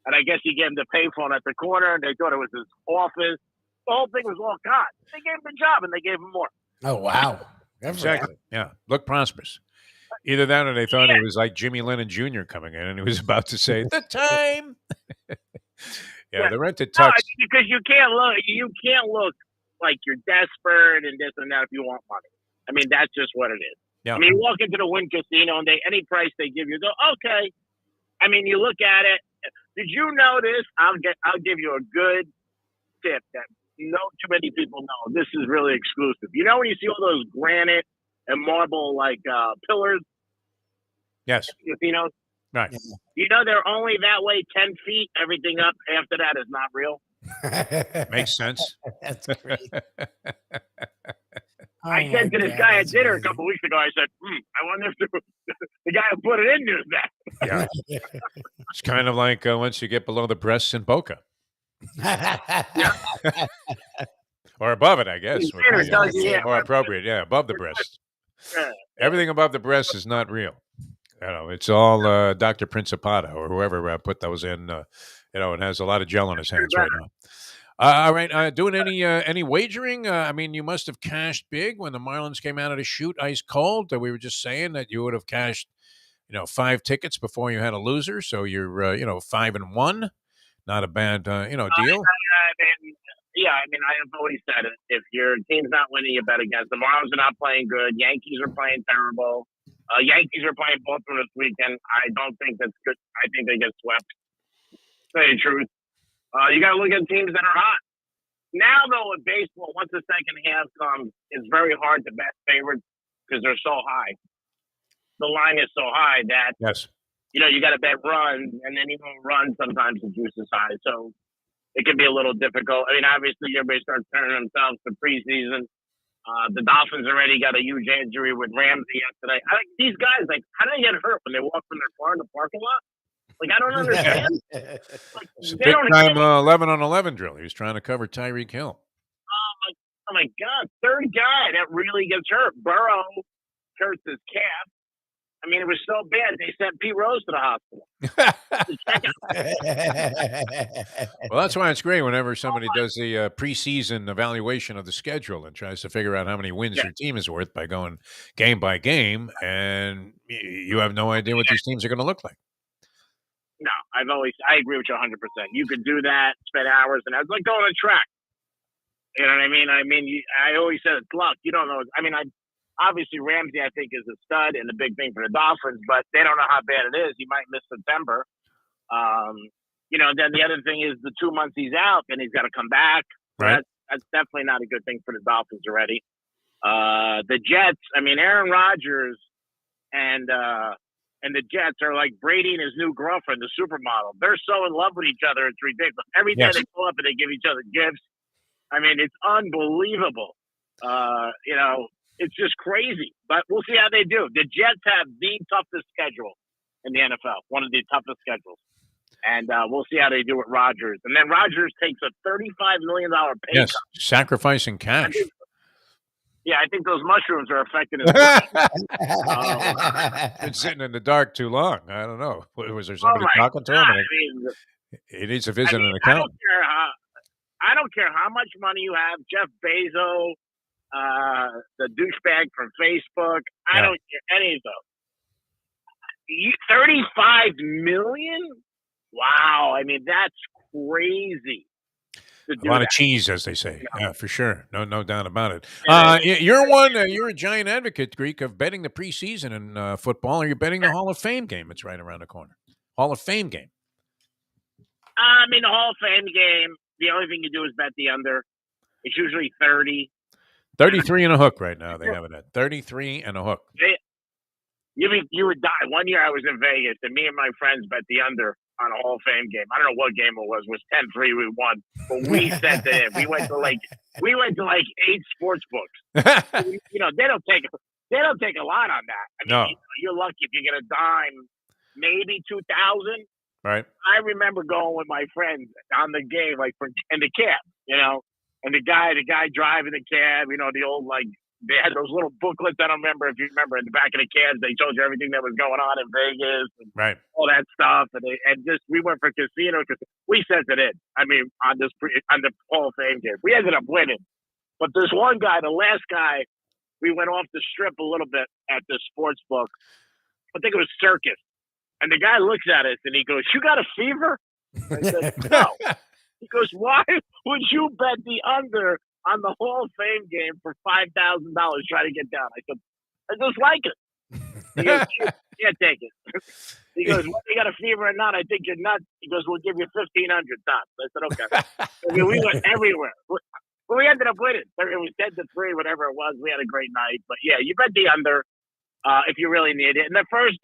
And I guess he gave him the payphone at the corner, and they thought it was his office. The whole thing was all gone. They gave him the job, and they gave him more. Oh, wow. Exactly. Yeah. Look prosperous. Either that or they thought it was like Jimmy Lennon Jr. coming in, and he was about to say, the time. The rented tux. No, because you can't look like you're desperate and this and that if you want money. I mean, that's just what it is. Yeah. I mean, you walk into the Wynn Casino, and any price they give you, go, okay. I mean, you look at it. Did you notice? I'll give you a good tip that no too many people know. This is really exclusive. You know when you see all those granite and marble pillars, Yes. casinos? Right. You know they're only that way 10 feet. Everything up after that is not real. Makes sense. That's great. Oh I said to this guy at dinner a couple weeks ago, I said, I wonder if the guy who put it in knew that. Yeah. It's kind of like once you get below the breasts in Boca. Or above it, I guess. Would Dinner be, tells you, yeah. more appropriate. Yeah, above the breast. Everything above the breast is not real. You know, it's all Dr. Principato or whoever put those in. And has a lot of gel on his hands right now. All right. Doing any wagering? I mean, you must have cashed big when the Marlins came out of the chute ice cold. We were just saying that you would have cashed, 5 tickets before you had a loser. So you're, 5-1. Not a bad, deal. I mean, I have always said it. If your team's not winning, you bet against them. Marlins are not playing good. Yankees are playing terrible. Yankees are playing Baltimore this weekend. I don't think that's good. I think they get swept. Tell you the truth. You got to look at teams that are hot. Now, though, with baseball, once the second half comes, it's very hard to bet favorites because they're so high. The line is so high that Yes. you got to bet runs, and then even runs sometimes the juice is high. So it can be a little difficult. I mean, obviously, everybody starts turning themselves to preseason. The Dolphins already got a huge injury with Ramsey yesterday. These guys, how do they get hurt when they walk from their car in the parking lot? I don't understand. It's a big time 11-on-11 drill. He was trying to cover Tyreek Hill. Oh my God! Third guy that really gets hurt. Burrow hurts his calf. I mean, it was so bad they sent Pete Rose to the hospital. Well, that's why it's great whenever somebody does the preseason evaluation of the schedule and tries to figure out how many wins your team is worth by going game by game, and you have no idea what these teams are going to look like. No, I agree with you 100%. You could do that, spend hours, and it's like going on a track. You know what I mean? I always said it's luck. You don't know. Obviously Ramsey, I think, is a stud and a big thing for the Dolphins, but they don't know how bad it is. He might miss September. Then the other thing is the 2 months he's out, then he's got to come back. Right. That's definitely not a good thing for the Dolphins already. The Jets, Aaron Rodgers and the Jets are like Brady and his new girlfriend, the supermodel. They're so in love with each other, it's ridiculous. Every day they pull up and they give each other gifts. It's unbelievable. It's just crazy. But we'll see how they do. The Jets have the toughest schedule in the NFL, one of the toughest schedules. And we'll see how they do with Rodgers. And then Rodgers takes a $35 million pay cut. Sacrificing cash. I think those mushrooms are affecting his brain. Been sitting in the dark too long. I don't know. Was there somebody talking to him? He needs to visit an accountant. I don't care how much money you have, Jeff Bezos, the douchebag from Facebook. I don't care any of those. $35 million? Wow. That's crazy. A lot of cheese, as they say. Yeah, for sure. No doubt about it. You're a giant advocate, Greek, of betting the preseason in football. Are you betting the Hall of Fame game? It's right around the corner. Hall of Fame game. The Hall of Fame game, the only thing you do is bet the under. It's usually 30. 33 and a hook right now. They have it at 33 and a hook. You would die. One year I was in Vegas, and me and my friends bet the under on a Hall of Fame game. I don't know what game it was. It was 10-3. We won, but we sent it in. We went to like 8 sports books. They don't take a lot on that. No. You're lucky if you get a dime, maybe 2,000. Right. I remember going with my friends on the game, in the cab, and the guy driving the cab, the old they had those little booklets. I don't remember if you remember in the back of the cabs, they told you everything that was going on in Vegas and all that stuff. And we went for casino because we sent it in. On the Hall of Fame game, we ended up winning. But there's one guy, the last guy, we went off the strip a little bit at the sports book. I think it was Circus. And the guy looks at us and he goes, "You got a fever?" I said, "No." He goes, "Why would you bet the under on the Hall of Fame game for $5,000 trying to get down?" I said, "I just like it." He goes, "You can't take it." He goes, "Whether you got a fever or not, I think you're nuts." He goes, "We'll give you 1,500 tops." I said, "Okay." I mean, we went everywhere. But we ended up winning. It was 10-3, whatever it was. We had a great night. But yeah, you bet the under if you really need it. And the first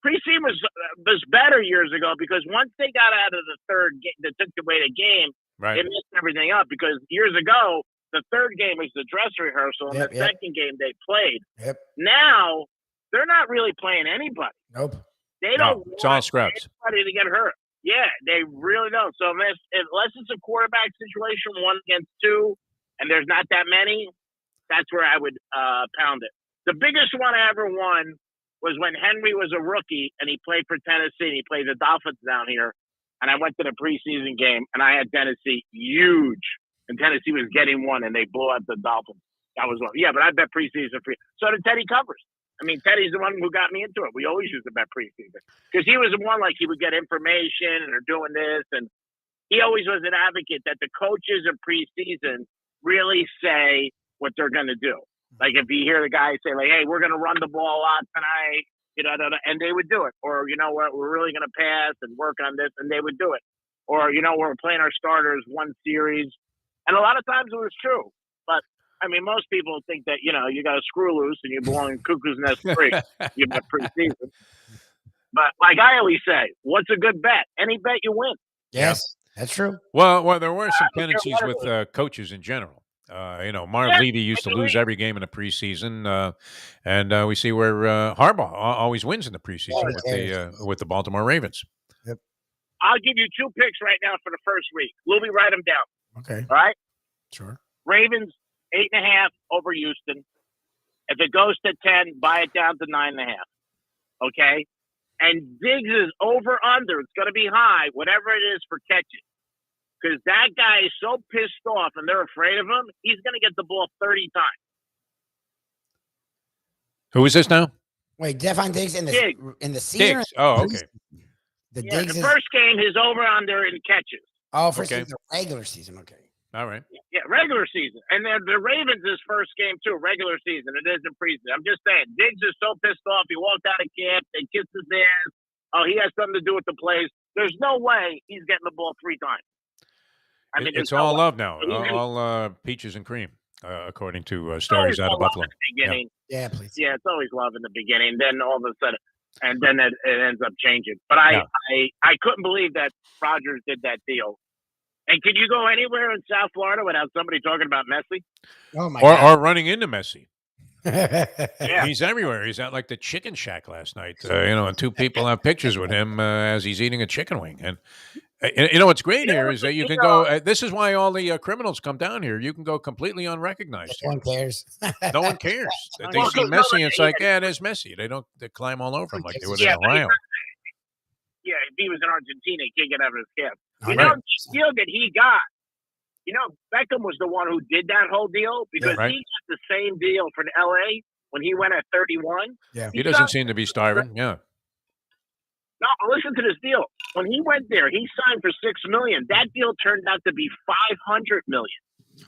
preseason was better years ago because once they got out of the third game, that took away the game, Right. it messed everything up. Because years ago, the third game was the dress rehearsal, and the second game they played. Yep. Now they're not really playing anybody. Nope. They don't. It's all scrubs. Anybody to get hurt. Yeah, they really don't. So unless it's a quarterback situation, 1 against 2, and there's not that many, that's where I would pound it. The biggest one I ever won was when Henry was a rookie and he played for Tennessee. And he played the Dolphins down here, and I went to the preseason game and I had Tennessee huge, and Tennessee was getting one, and they blew out the Dolphins. That was one. Yeah, but I bet preseason free. So did Teddy Covers. I mean, Teddy's the one who got me into it. We always used to bet preseason because he was the one like he would get information and they're doing this, and he always was an advocate that the coaches in preseason really say what they're going to do. Like if you hear the guy say like, "Hey, we're going to run the ball a lot tonight," and they would do it. Or we're really going to pass and work on this, and they would do it. Or we're playing our starters one series, and a lot of times it was true, but. I mean, most people think that, you got a screw loose and you belong in Cuckoo's Nest 3. You bet preseason. But like I always say, what's a good bet? Any bet you win. Yes, that's true. Well, there were some tendencies with coaches in general. Marv Levy used to lose every game in the preseason, and we see where Harbaugh always wins in the preseason with the Baltimore Ravens. Yep. I'll give you 2 picks right now for the first week. Lubie, write them down. Okay. All right? Sure. Ravens, 8.5 over Houston. If it goes to 10, buy it down to 9.5. Okay? And Diggs is over under. It's going to be high, whatever it is for catches. Because that guy is so pissed off and they're afraid of him, he's going to get the ball 30 times. Who is this now? Wait, Defon Diggs in the season? Diggs. Oh, okay. The first game, his over under in catches. Oh, first season, regular season. Okay. All right. Yeah, regular season. And then the Ravens' first game, too, regular season. It isn't preseason. I'm just saying, Diggs is so pissed off. He walked out of camp. They kissed his ass. Oh, he has something to do with the plays. There's no way he's getting the ball 3 times. I mean, it's all love now. All peaches and cream, according to stories out of Buffalo. Yeah, please. Yeah, it's always love in the beginning. Then all of a sudden, and then it ends up changing. But I couldn't believe that Rodgers did that deal. And can you go anywhere in South Florida without somebody talking about Messi? Oh my God! Or running into Messi. Yeah. He's everywhere. He's at like the chicken shack last night. And 2 people have pictures with him as he's eating a chicken wing. And what's great here is that you can go. This is why all the criminals come down here. You can go completely unrecognized. No one cares. No one cares. They see Messi, and it's like, yeah, there's Messi. They climb all over him like they would in Ohio. Yeah, if he was in Argentina, he can't get out of his camp. The deal that he got, Beckham was the one who did that whole deal because he got the same deal for the LA when he went at 31. Yeah. He doesn't seem to be starving. Yeah. No, listen to this deal. When he went there, he signed for $6 million. That deal turned out to be $500 million.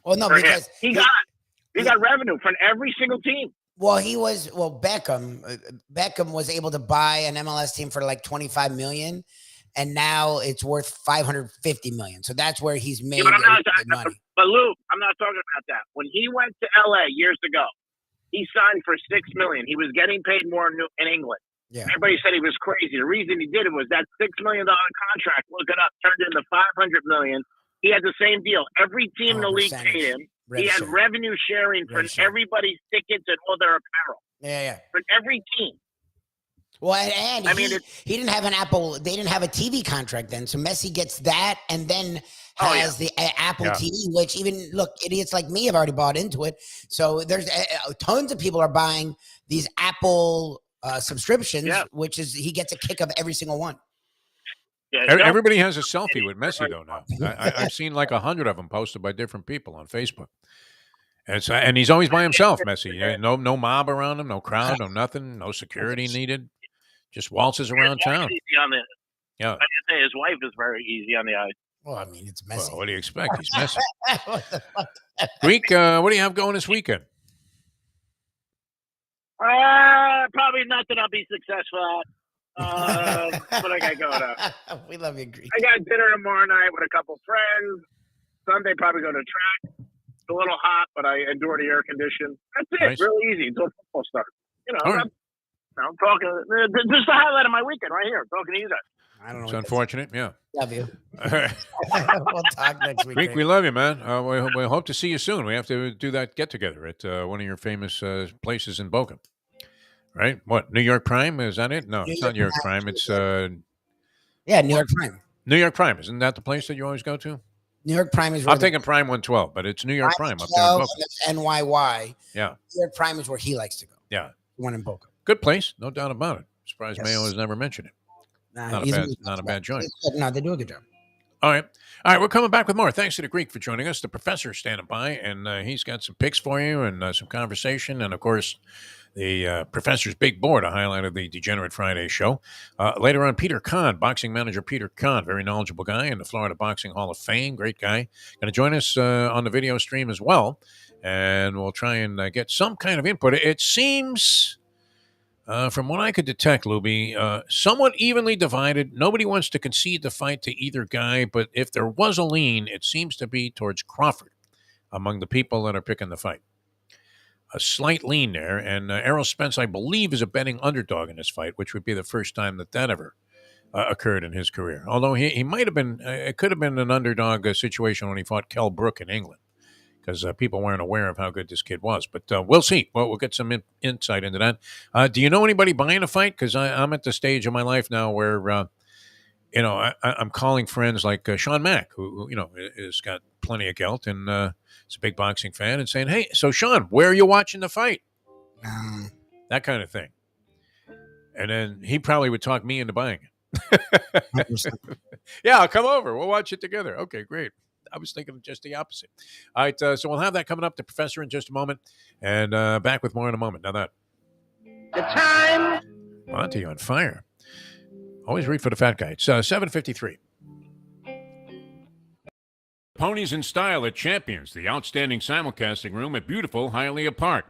Well, no, because he got revenue from every single team. Well, Beckham was able to buy an MLS team for like $25 million, and now it's worth $550 million. So that's where he's made money. But Lou, I'm not talking about that. When he went to LA years ago, he signed for $6 million. He was getting paid more in England. Yeah. Everybody said he was crazy. The reason he did it was that $6 million contract, look it up, turned into $500 million. He had the same deal. Every team in the league paid him. He had revenue sharing for everybody's tickets and all their apparel. Yeah. For every team. Well, and he didn't have an Apple. They didn't have a TV contract then. So Messi gets that and then has the Apple TV, which idiots like me have already bought into it. So there's tons of people are buying these Apple subscriptions, which is he gets a kick of every single one. Yeah, everybody has a selfie with Messi, though, now. I've seen like 100 of them posted by different people on Facebook. And he's always by himself, Messi. No mob around him, no crowd, no nothing, no security needed. Just waltzes around town. I can say his wife is very easy on the eyes. Well, I mean, it's Messi. Well, what do you expect? He's Messi. Greek, what do you have going this weekend? Probably nothing I'll be successful at. What I got going on? We love you, Greek. I got dinner tomorrow night with a couple friends. Sunday, probably go to track. It's a little hot, but I endure the air condition. That's it. Nice. Really easy until football starts. You know, All right. I'm talking. Just the highlight of my weekend right here. Talking to you guys. I don't know. It's unfortunate. Yeah. Love you. All right. We'll talk next week. Greek, we love you, man. We hope to see you soon. We have to do that get together at one of your famous places in Boca. Right? What? New York Prime? Is that it? No, it's not New York Prime. It's Yeah, New York Prime. New York Prime. Isn't that the place that you always go to? New York Prime is. I'm thinking Prime 112, but it's New York Prime up there in Boca. NYY. Yeah. New York Prime is where he likes to go. Yeah. The one in Boca. Good place, no doubt about it. Surprised Yes. Mayo has never mentioned it. Nah, Not a bad joint. No, they do a good job. All right. We're coming back with more. Thanks to the Greek for joining us. The professor's standing by, and he's got some picks for you and some conversation. And, of course, the professor's big board, a highlight of the Degenerate Friday show. Later on, Peter Kahn, boxing manager Peter Kahn, very knowledgeable guy in the Florida Boxing Hall of Fame. Great guy. Going to join us on the video stream as well. And we'll try and get some kind of input. It seems... from what I could detect, Lubie, somewhat evenly divided. Nobody wants to concede the fight to either guy, but if there was a lean, it seems to be towards Crawford among the people that are picking the fight. A slight lean there, and Errol Spence, I believe, is a betting underdog in this fight, which would be the first time that ever occurred in his career. Although he might have been, it could have been an underdog situation when he fought Kell Brook in England, because people weren't aware of how good this kid was. But we'll see. We'll get some insight into that. Do you know anybody buying a fight? Because I'm at the stage of my life now where, I'm calling friends like Sean Mack, who has got plenty of gelt and is a big boxing fan, and saying, hey, so Sean, where are you watching the fight? That kind of thing. And then he probably would talk me into buying it. Yeah, I'll come over. We'll watch it together. Okay, great. I was thinking of just the opposite. All right, so we'll have that coming up, the professor, in just a moment, and back with more in a moment. Now that The time. Monty on fire. Always read for the fat guy. It's 7:53. Ponies in Style at Champions, the outstanding simulcasting room at beautiful Hialeah Park.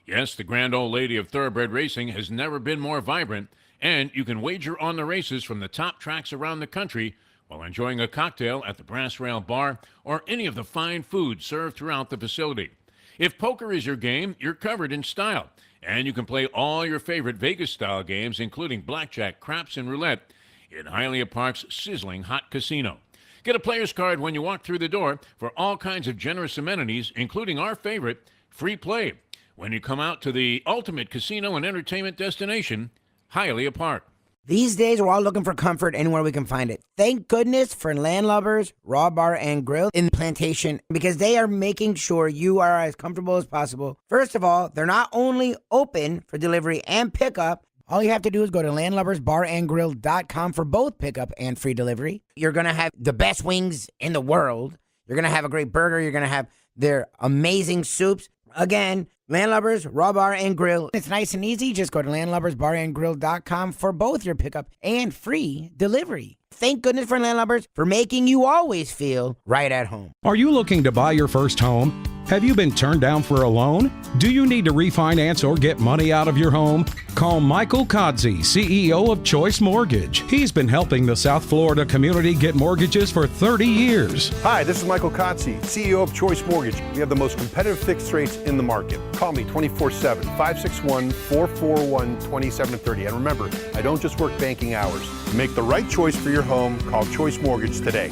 Yes, the grand old lady of thoroughbred racing has never been more vibrant, and you can wager on the races from the top tracks around the country while enjoying a cocktail at the Brass Rail Bar or any of the fine food served throughout the facility. If poker is your game, you're covered in Style, and you can play all your favorite Vegas-style games, including blackjack, craps, and roulette, in Hialeah Park's sizzling hot casino. Get a player's card when you walk through the door for all kinds of generous amenities, including our favorite, free play, when you come out to the ultimate casino and entertainment destination, Hialeah Park. These days, we're all looking for comfort anywhere we can find it. Thank goodness for Landlubbers Raw Bar and Grill in Plantation, because they are making sure you are as comfortable as possible. First of all, they're not only open for delivery and pickup. All you have to do is go to landlubbersbarandgrill.com for both pickup and free delivery. You're going to have the best wings in the world. You're going to have a great burger. You're going to have their amazing soups. Again, Landlubbers, Raw Bar, and Grill. It's nice and easy. Just go to landlubbersbarandgrill.com for both your pickup and free delivery. Thank goodness for Landlubbers for making you always feel right at home. Are you looking to buy your first home? Have you been turned down for a loan? Do you need to refinance or get money out of your home? Call Michael Kodsey, CEO of Choice Mortgage. He's been helping the South Florida community get mortgages for 30 years. Hi, this is Michael Kodsey, CEO of Choice Mortgage. We have the most competitive fixed rates in the market. Call me 24/7, 561-441-2730. And remember, I don't just work banking hours. To make the right choice for your home, call Choice Mortgage today.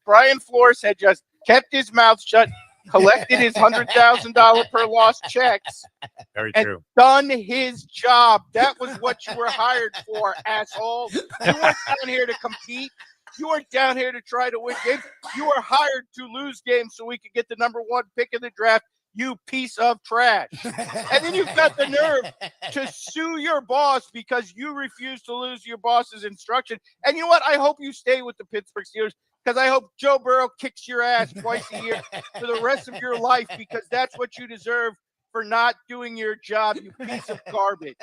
Brian Flores had just kept his mouth shut, collected his $100,000 per loss checks, Very and true. done his job. That was what you were hired for, asshole. You weren't down here to compete. You weren't down here to try to win games. You were hired to lose games so we could get the #1 pick in the draft, you piece of trash. And then you've got the nerve to sue your boss because you refuse to lose your boss's instruction. And you know what? I hope you stay with the Pittsburgh Steelers, because I hope Joe Burrow kicks your ass twice a year for the rest of your life, because that's what you deserve for not doing your job, you piece of garbage.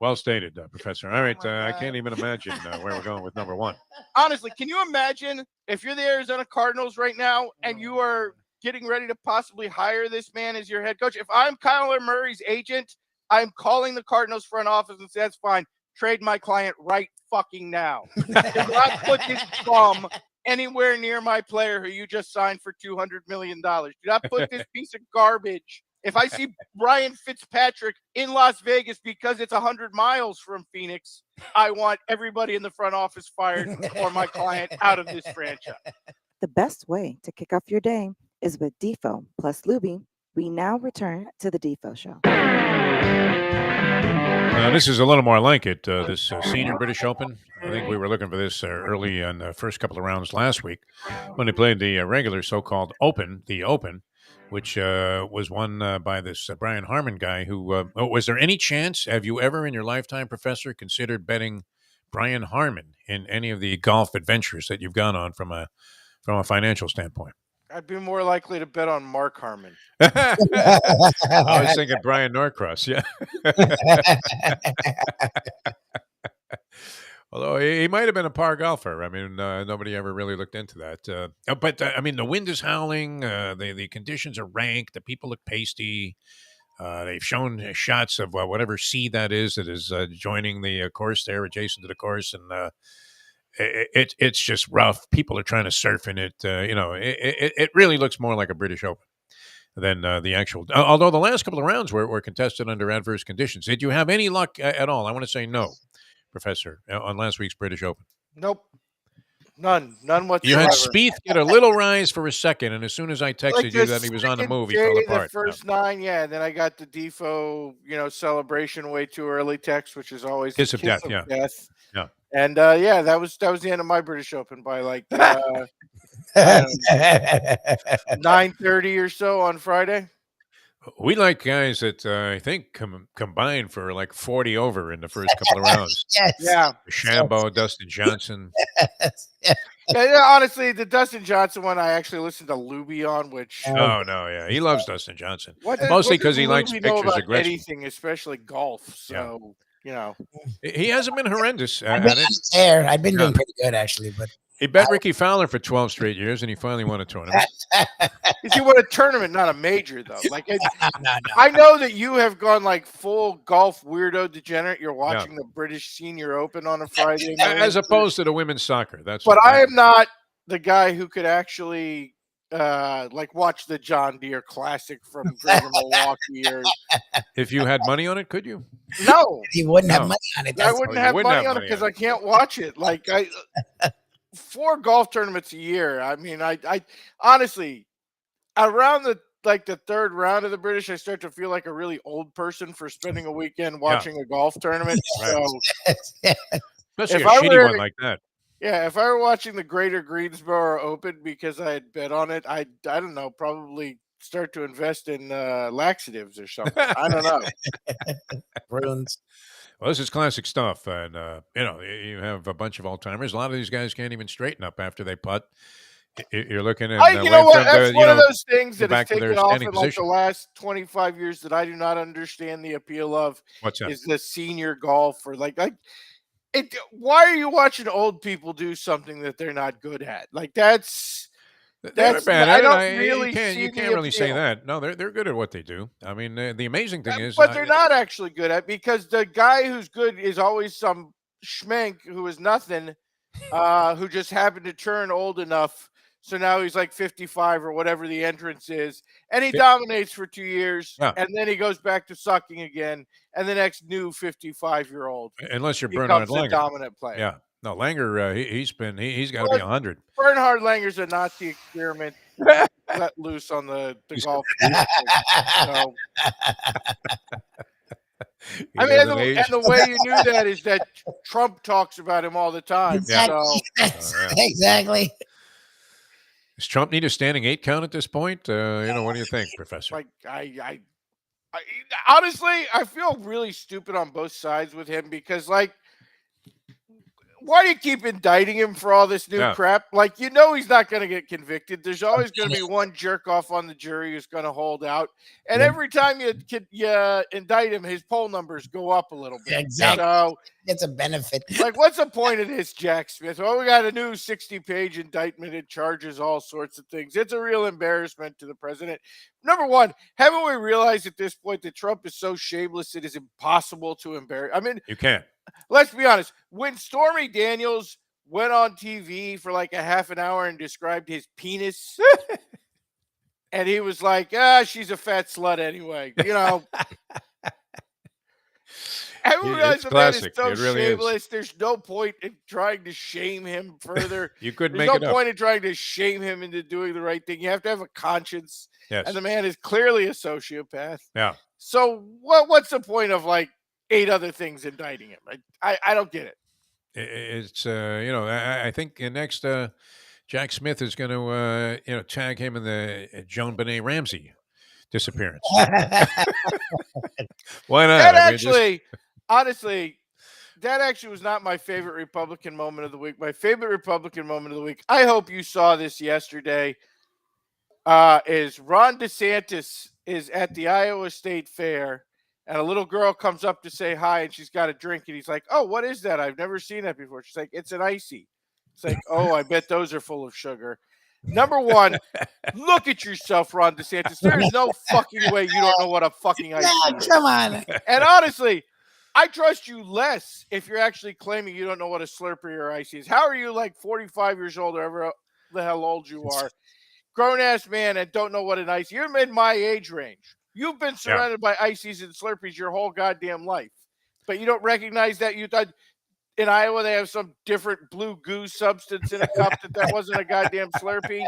Well stated, Professor. All right, I can't even imagine where we're going with #1. Honestly, can you imagine if you're the Arizona Cardinals right now and you are getting ready to possibly hire this man as your head coach? If I'm Kyler Murray's agent, I'm calling the Cardinals front office and say, that's fine. Trade my client right fucking now. Do not put this bum anywhere near my player who you just signed for $200 million. Do not put this piece of garbage. If I see Ryan Fitzpatrick in Las Vegas because it's 100 miles from Phoenix, I want everybody in the front office fired or my client out of this franchise. The best way to kick off your day is with Defo plus Lubie. We now return to the Defo Show. This is a little more like it, this senior British Open. I think we were looking for this early in the first couple of rounds last week when they played the regular so-called Open, the Open, which was won by this Brian Harmon guy who, was there any chance, have you ever in your lifetime, Professor, considered betting Brian Harmon in any of the golf adventures that you've gone on from a financial standpoint? I'd be more likely to bet on Mark Harmon. I was thinking Brian Norcross, yeah. Although he might have been a par golfer. I mean, nobody ever really looked into that. But I mean, the wind is howling. The conditions are rank. The people look pasty. They've shown shots of whatever sea that is joining the course there, adjacent to the course, and it's just rough. People are trying to surf in it. It really looks more like a British Open than the actual. Although the last couple of rounds were contested under adverse conditions. Did you have any luck at all? I want to say no, Professor, on last week's British Open. Nope. None whatsoever. You had Spieth get a little rise for a second, and as soon as I texted you that he was on the move, he fell apart. The first 9, yeah. And then I got the Defo, celebration way too early text, which is always kiss of death. Yeah. Yeah. And that was the end of my British Open by 9:30 or so on Friday. We like guys that I think combined for like 40 over in the first couple of rounds. Yes. Yeah. Shambo, Dustin Johnson. Yeah, honestly, the Dustin Johnson one I actually listened to Lubie on, which Oh no, yeah, he loves Dustin Johnson. Mostly because he likes pictures of Gretzky. Anything, especially golf. So he hasn't been horrendous. I've been doing pretty good actually, but he bet Ricky Fowler for 12 straight years, and he finally won a tournament. He won a tournament, not a major, though. Like, no. I know that you have gone like full golf weirdo degenerate. You're watching the British Senior Open on a Friday night, as opposed to the women's soccer. But I am not the guy who could actually watch the John Deere Classic from Greater Milwaukee. Or if you had money on it, could you? No, you wouldn't have money on it. I wouldn't have money on it because I can't watch it. Like 4 golf tournaments a year. I mean, I honestly, around the third round of the British, I start to feel like a really old person for spending a weekend watching a golf tournament. Right. So, especially a shitty one like that. Yeah, if I were watching the Greater Greensboro Open because I had bet on it, I don't know, probably start to invest in laxatives or something. I don't know. Bruins. Well, this is classic stuff, and you have a bunch of old-timers. A lot of these guys can't even straighten up after they putt. You're looking at you know what? That's one of those things that has taken off in position. the last 25 years that I do not understand the appeal of. What's that? Is the senior golf or why are you watching old people do something that they're not good at? Like that's bad. I don't really you can't really say that. No, they're good at what they do. I mean, the amazing thing is, but they're not actually good at, because the guy who's good is always some schmenk who is nothing, who just happened to turn old enough. So now he's like 55 or whatever the entrance is, and he dominates for 2 years, and then he goes back to sucking again, and the next new 55-year-old, unless you're Bernhard Langer, dominant player. Yeah, no, Langer, he's got to be 100. Bernhard Langer's a Nazi experiment let loose on the golf. So, I mean, and the way you knew that is that Trump talks about him all the time. Exactly. So. Exactly. Does Trump need a standing 8 count at this point? What do you think, Professor? Like, I honestly, I feel really stupid on both sides with him, because, like, why do you keep indicting him for all this new Yeah. crap? Like, you know he's not going to get convicted. There's always going to be one jerk off on the jury who's going to hold out. And every time you indict him, his poll numbers go up a little bit. Exactly. So It's a benefit. like, what's the point of this, Jack Smith? Well, we got a new 60-page indictment. It charges all sorts of things. It's a real embarrassment to the president. Number one, haven't we realized at this point that Trump is so shameless it is impossible to embarrass? I mean, You can't. let's be honest. When Stormy Daniels went on TV for like a half an hour and described his penis, and he was like, she's a fat slut anyway. You know, everyone realizes the man is classic. so It really is. shameless. There's no point in trying to shame him further. You couldn't There's make no it up. point in trying to shame him into doing the right thing. You have to have a conscience. Yes. And the man is clearly a sociopath. Yeah. So what's the point of like 8 other things indicting him? I don't get it. It's I think next Jack Smith is going to tag him in the Joan Benet Ramsey disappearance. Why not? That I mean, just- honestly, that actually was not my favorite Republican moment of the week. My favorite Republican moment of the week, I hope you saw this yesterday, is Ron DeSantis is at the Iowa State Fair, and a little girl comes up to say hi, and she's got a drink, and he's like, "Oh, what is that? I've never seen that before." She's like, "It's an icy." It's like, "Oh, I bet those are full of sugar." Number one, look at yourself, Ron DeSantis. There is no fucking way you don't know what a fucking icy is. Come on. And honestly, I trust you less if you're actually claiming you don't know what a Slurpee or icy is. How are you like 45 years old or ever the hell old you are? Grown-ass man and don't know what an icy. You're in my age range. You've been surrounded by ices and Slurpees your whole goddamn life. But you don't recognize that. You thought in Iowa they have some different blue goo substance in a cup that wasn't a goddamn Slurpee.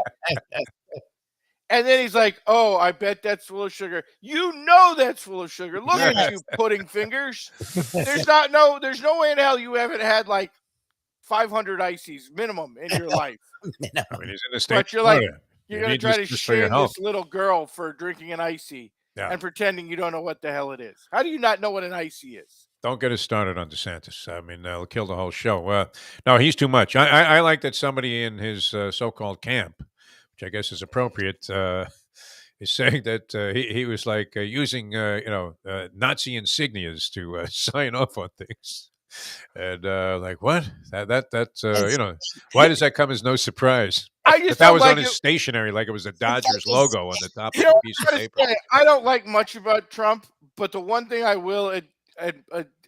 And then he's like, "Oh, I bet that's full of sugar." You know that's full of sugar. Look at you, pudding fingers. There's no way in hell you haven't had like 500 ices minimum in your life. I mean, he's in the state. But you're like, Florida. you're You going to need try this to just for your shame health. this little girl for drinking an icy and pretending you don't know what the hell it is. How do you not know what an icy is? Don't get us started on DeSantis. I mean, they'll kill the whole show. No, he's too much. I like that somebody in his so-called camp, which I guess is appropriate, is saying that he was like using Nazi insignias to sign off on things. And like what? That's why does that come as no surprise? I just But that don't was like on his it. stationery, like it was a Dodgers logo on the top You of know, the piece of I gotta paper. say, I don't like much about Trump, but the one thing I will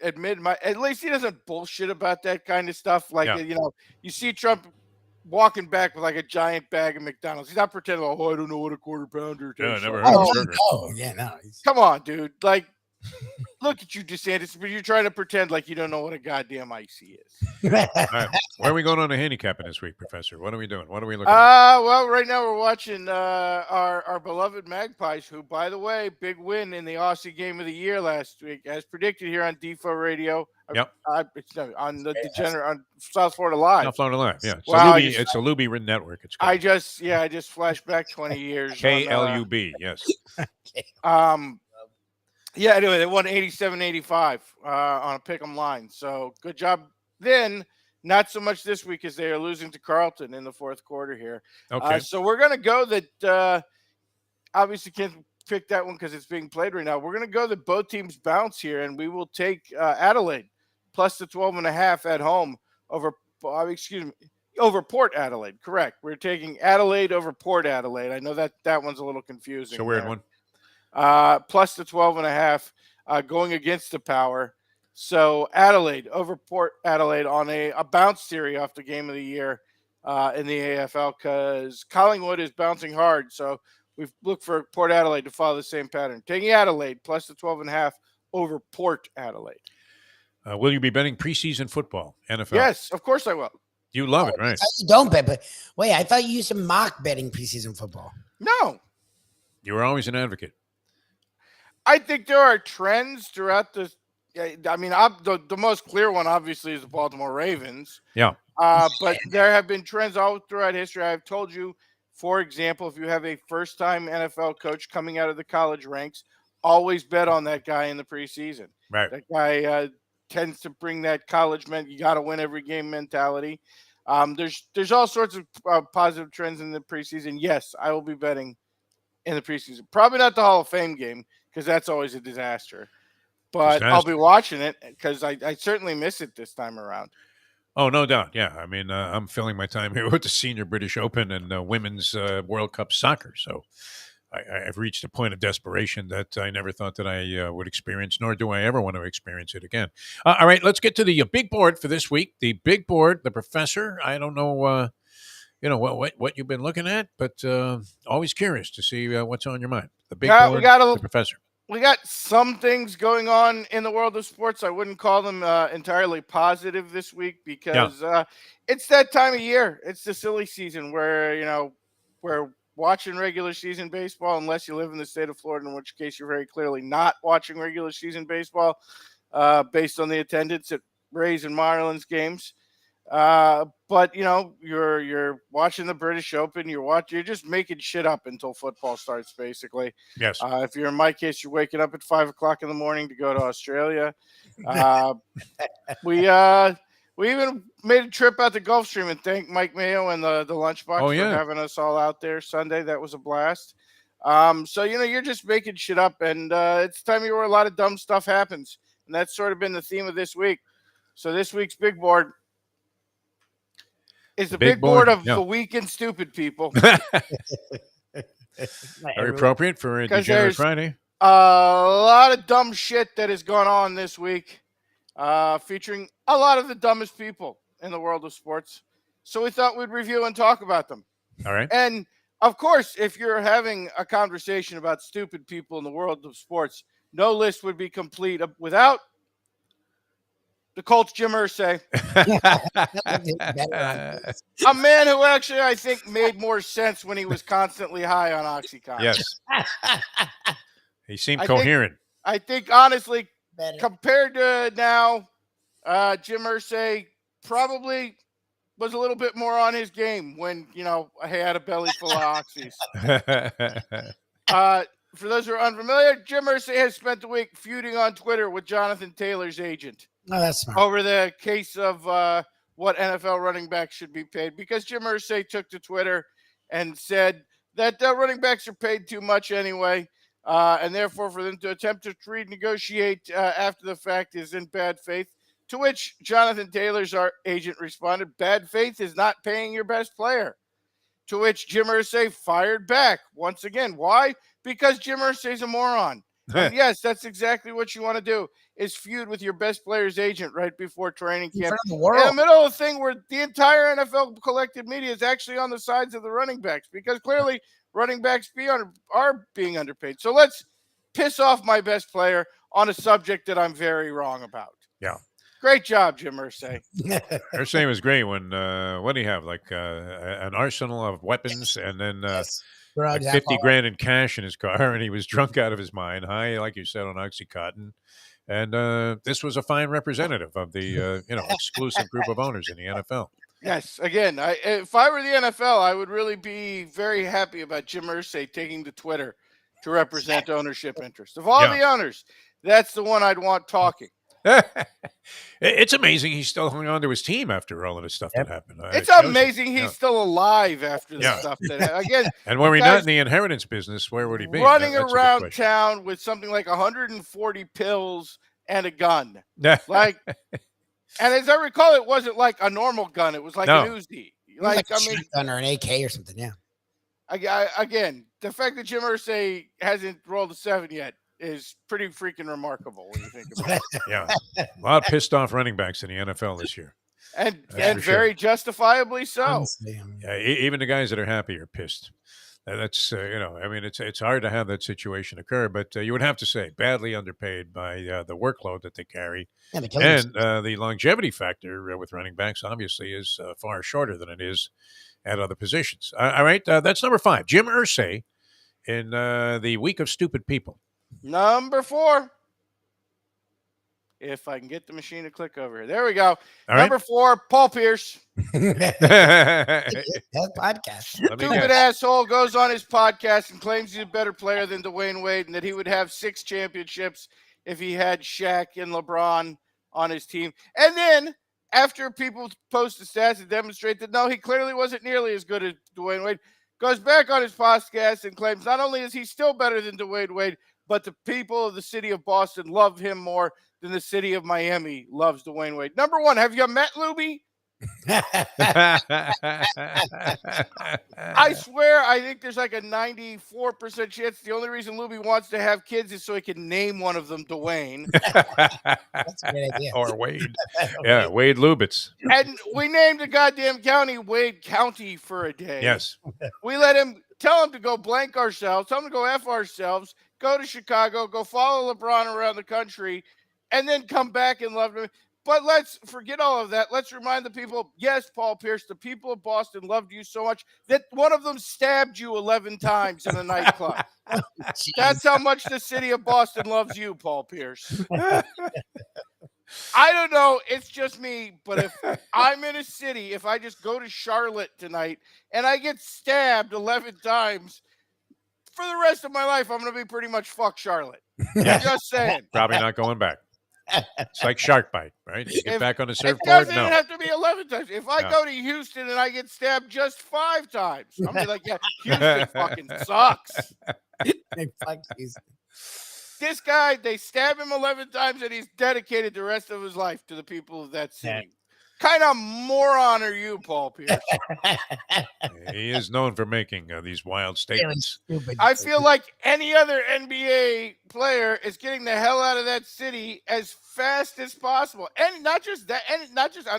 admit, at least he doesn't bullshit about that kind of stuff. Like, you see Trump walking back with like a giant bag of McDonald's. He's not pretending, "Oh, I don't know what a quarter pounder tastes never like." heard of sugar. Oh, yeah, no. Come on, dude. Like, look at you, DeSantis, but you're trying to pretend like you don't know what a goddamn icy is. All right. Where are we going on the handicapping this week, Professor? What are we doing? What are we looking at? Well, right now we're watching our beloved Magpies, who, by the way, big win in the Aussie Game of the Year last week, as predicted here on Defo Radio. Yep. On the Degenerate on South Florida Live. South Florida Live, yeah. Wow, It's a Lubie network. It's called. I just flashed back 20 years. KLUB, yes. Yeah, anyway, they won 87-85 on a pick'em line. So good job then. Not so much this week as they are losing to Carlton in the fourth quarter here. Okay. So we're going to go that obviously can't pick that one because it's being played right now. We're going to go that both teams bounce here, and we will take Adelaide plus the 12.5 at home over Port Adelaide. Correct. We're taking Adelaide over Port Adelaide. I know that one's a little confusing. It's a weird one. Plus the 12.5 going against the power. So Adelaide over Port Adelaide on a bounce theory off the game of the year in the AFL because Collingwood is bouncing hard. So we've looked for Port Adelaide to follow the same pattern. Taking Adelaide plus the 12.5 over Port Adelaide. Will you be betting preseason football, NFL? Yes, of course I will. You love it, right? You don't bet, but wait, I thought you used to mock betting preseason football. No. You were always an advocate. I think there are trends throughout the. I mean, the most clear one obviously is the Baltimore Ravens. Yeah. But there have been trends all throughout history. I've told you, for example, if you have a first-time NFL coach coming out of the college ranks, always bet on that guy in the preseason. Right. That guy tends to bring that college you got to win every game mentality. There's all sorts of positive trends in the preseason. Yes, I will be betting in the preseason. Probably not the Hall of Fame game because that's always a disaster. But I'll be watching it because I certainly miss it this time around. Oh, no doubt. Yeah. I mean, I'm filling my time here with the Senior British Open and Women's World Cup soccer. So I've reached a point of desperation that I never thought that I would experience, nor do I ever want to experience it again. All right, let's get to the big board for this week. The big board, the professor. I don't know, what you've been looking at, but always curious to see what's on your mind. The big board, the professor. We got some things going on in the world of sports. I wouldn't call them entirely positive this week because it's that time of year. It's the silly season where, we're watching regular season baseball, unless you live in the state of Florida, in which case you're very clearly not watching regular season baseball based on the attendance at Rays and Marlins games. But you're watching the British Open. You're just making shit up until football starts, basically. Yes. If you're in my case, you're waking up at 5:00 in the morning to go to Australia. We even made a trip out to Gulfstream and thank Mike Mayo and the Lunchbox for having us all out there Sunday. That was a blast. So you're just making shit up, and it's the time of year where a lot of dumb stuff happens, and that's sort of been the theme of this week. So this week's big board is the big board of the weak and stupid people. Very appropriate for a Degenerate Friday. A lot of dumb shit that has gone on this week, featuring a lot of the dumbest people in the world of sports. So we thought we'd review and talk about them. All right. And of course, if you're having a conversation about stupid people in the world of sports, no list would be complete without the Colts' Jim Irsay. A man who actually, I think, made more sense when he was constantly high on Oxycontin. Yes. He seemed coherent. I think, honestly, compared to now, Jim Irsay probably was a little bit more on his game when, he had a belly full of oxys. For those who are unfamiliar, Jim Irsay has spent the week feuding on Twitter with Jonathan Taylor's agent. Oh, that's smart. Over the case of what NFL running backs should be paid, because Jim Irsay took to Twitter and said that running backs are paid too much anyway, and therefore for them to attempt to renegotiate after the fact is in bad faith. To which Jonathan Taylor's our agent responded, "Bad faith is not paying your best player." To which Jim Irsay fired back once again. Why? Because Jim Irsay's a moron. And yes, that's exactly what you want to do, is feud with your best player's agent right before training camp. In the middle of the thing where the entire NFL collective media is actually on the sides of the running backs, because clearly running backs are being underpaid. So let's piss off my best player on a subject that I'm very wrong about. Yeah. Great job, Jim Irsay. Irsay was great when, what do you have, like an arsenal of weapons and then like 50 grand in cash in his car, and he was drunk out of his mind, high, like you said, on Oxycontin. And this was a fine representative of the, exclusive group of owners in the NFL. Yes. Again, if I were the NFL, I would really be very happy about Jim Irsay taking to Twitter to represent ownership interests. Of all the owners, that's the one I'd want talking. It's amazing he still hung on to his team after all of the stuff that happened. It's amazing he's still alive after the stuff that happened. Again, and were we not in the inheritance business, where would he be? Running around town with something like 140 pills and a gun. And as I recall, it wasn't like a normal gun. It was like an Uzi. Like a gun or an AK or something, yeah. Again, the fact that Jim Irsay hasn't rolled a 7 yet is pretty freaking remarkable when you think about it. Yeah. A lot of pissed off running backs in the NFL this year. And very justifiably so. Yeah, even the guys that are happy are pissed. That's, it's hard to have that situation occur, but you would have to say badly underpaid by the workload that they carry. And the longevity factor with running backs obviously is far shorter than it is at other positions. All right, that's number 5. Jim Irsay in the week of stupid people. Number 4. If I can get the machine to click over here. There we go. All Number 4, Paul Pierce. Podcast. Stupid asshole goes on his podcast and claims he's a better player than Dwayne Wade and that he would have 6 championships if he had Shaq and LeBron on his team. And then after people post the stats and demonstrate that, no, he clearly wasn't nearly as good as Dwayne Wade, goes back on his podcast and claims not only is he still better than Dwayne Wade, but the people of the city of Boston love him more than the city of Miami loves Dwayne Wade. Number one, have you met Lubie? I swear, I think there's like a 94% chance the only reason Lubie wants to have kids is so he can name one of them Dwayne. That's a great idea. Or Wade. Yeah, Wade Lubitz. And we named the goddamn county Wade County for a day. Yes. We tell him to go blank ourselves, tell him to go F ourselves, go to Chicago, go follow LeBron around the country, and then come back and love him. But let's forget all of that. Let's remind the people, yes, Paul Pierce, the people of Boston loved you so much that one of them stabbed you 11 times in a nightclub. That's how much the city of Boston loves you, Paul Pierce. I don't know. It's just me. But if I'm in a city, if I just go to Charlotte tonight and I get stabbed 11 times, for the rest of my life, I'm going to be pretty much fuck Charlotte. Just saying. Probably not going back. It's like shark bite, right? You get back on the It surfboard. doesn't No. have to be 11 times. If I No. go to Houston and I get stabbed just 5 times, I'm gonna be like, yeah, Houston fucking sucks. Fuck Houston. This guy, they stab him 11 times and he's dedicated the rest of his life to the people of that city. Kind of moron are you, Paul Pierce? He is known for making these wild statements. Stupid. I feel like any other NBA player is getting the hell out of that city as fast as possible. And not just that, I'm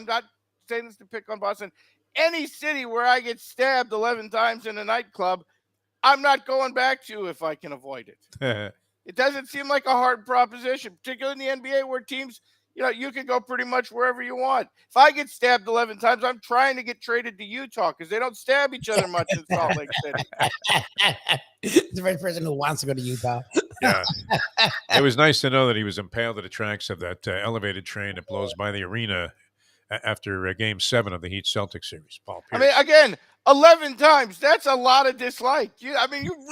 not saying this to pick on Boston. Any city where I get stabbed 11 times in a nightclub, I'm not going back to if I can avoid it. It doesn't seem like a hard proposition, particularly in the NBA where teams, you can go pretty much wherever you want. If I get stabbed 11 times, I'm trying to get traded to Utah because they don't stab each other much in Salt Lake City. The first person who wants to go to Utah. Yeah. It was nice to know that he was impaled at the tracks of that elevated train that blows by the arena after Game 7 of the Heat Celtics series. Paul Pierce. I mean, again, 11 times, that's a lot of dislike. You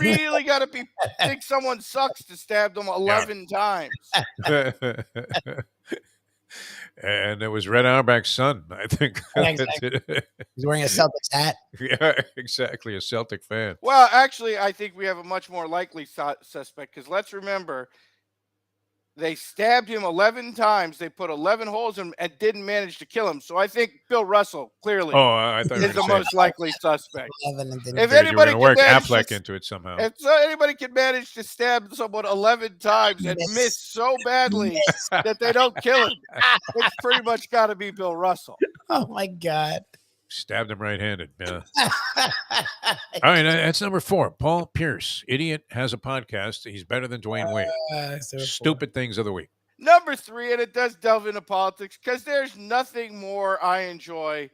really got to think someone sucks to stab them 11 times. And it was Red Auerbach's son, I think. Exactly. He's wearing a Celtics hat. Yeah, exactly. A Celtic fan. Well, actually, I think we have a much more likely suspect because let's remember, they stabbed him 11 times. They put 11 holes in him and didn't manage to kill him. So I think Bill Russell clearly I thought is the most likely suspect. If anybody can work manage Affleck into it somehow. If anybody can manage to stab someone 11 times and miss so badly that they don't kill him, it's pretty much got to be Bill Russell. Oh, my God. Stabbed him right-handed. Yeah. All right, that's number 4. Paul Pierce, idiot, has a podcast. He's better than Dwayne Wade. Stupid things of the week. Number 3, and it does delve into politics because there's nothing more I enjoy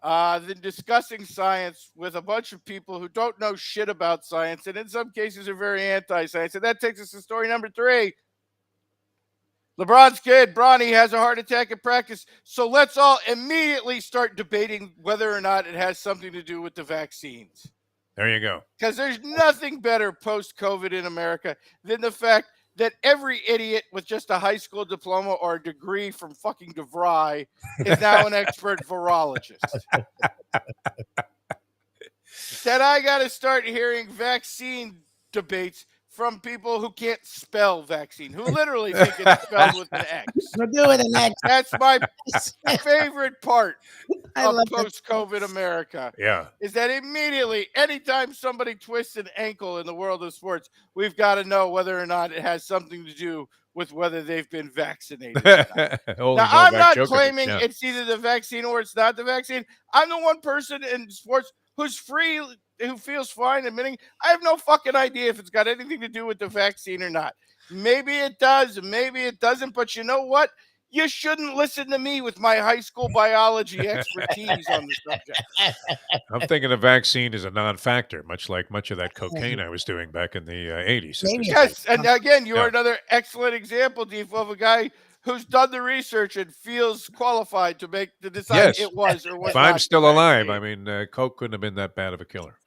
than discussing science with a bunch of people who don't know shit about science and in some cases are very anti-science. And that takes us to story number 3. LeBron's kid, Bronny, has a heart attack at practice. So let's all immediately start debating whether or not it has something to do with the vaccines. There you go. Because there's nothing better post-COVID in America than the fact that every idiot with just a high school diploma or a degree from fucking DeVry is now an expert virologist. That I got to start hearing vaccine debates from people who can't spell vaccine, who literally think it's spelled with an X. We'll do it an X. That's my favorite part I of love that. post-COVID America. Yeah. Is that immediately, anytime somebody twists an ankle in the world of sports, we've got to know whether or not it has something to do with whether they've been vaccinated. Now, I'm not claiming it's either the vaccine or it's not the vaccine. I'm the one person in sports who's free, who feels fine admitting I have no fucking idea if it's got anything to do with the vaccine or not. Maybe it does, maybe it doesn't, but you know what? You shouldn't listen to me with my high school biology expertise on the subject. I'm thinking the vaccine is a non-factor, much like much of that cocaine I was doing back in the 80s. Yes, and again, you are another excellent example, Defo, of a guy who's done the research and feels qualified to decide it was or was if not. I'm still alive, I mean, coke couldn't have been that bad of a killer.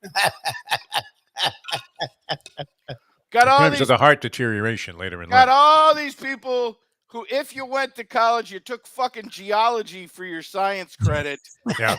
Got in all terms these, of the heart deterioration later in got life. all these people who, if you went to college, you took fucking geology for your science credit, Yeah.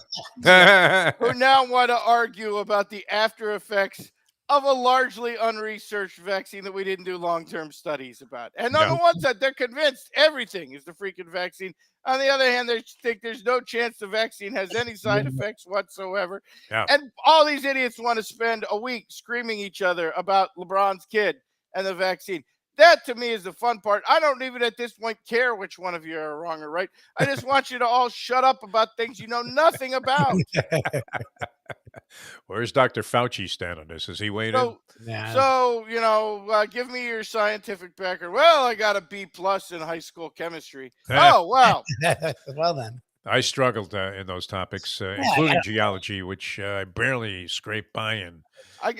who now want to argue about the after effects of a largely unresearched vaccine that we didn't do long-term studies about. And on Yeah. the one side, they're convinced everything is the freaking vaccine. On the other hand, they think there's no chance the vaccine has any side effects whatsoever. Yeah. And all these idiots want to spend a week screaming each other about LeBron's kid and the vaccine. That, to me, is the fun part. I don't even at this point care which one of you are wrong or right. I just want you to all shut up about things you know nothing about. Where's Dr. Fauci stand on this? Has he weighed in? So give me your scientific background. Well, I got a B+ in high school chemistry. Yeah. Oh, wow. Well then. I struggled in those topics, including geology, which I barely scraped by in.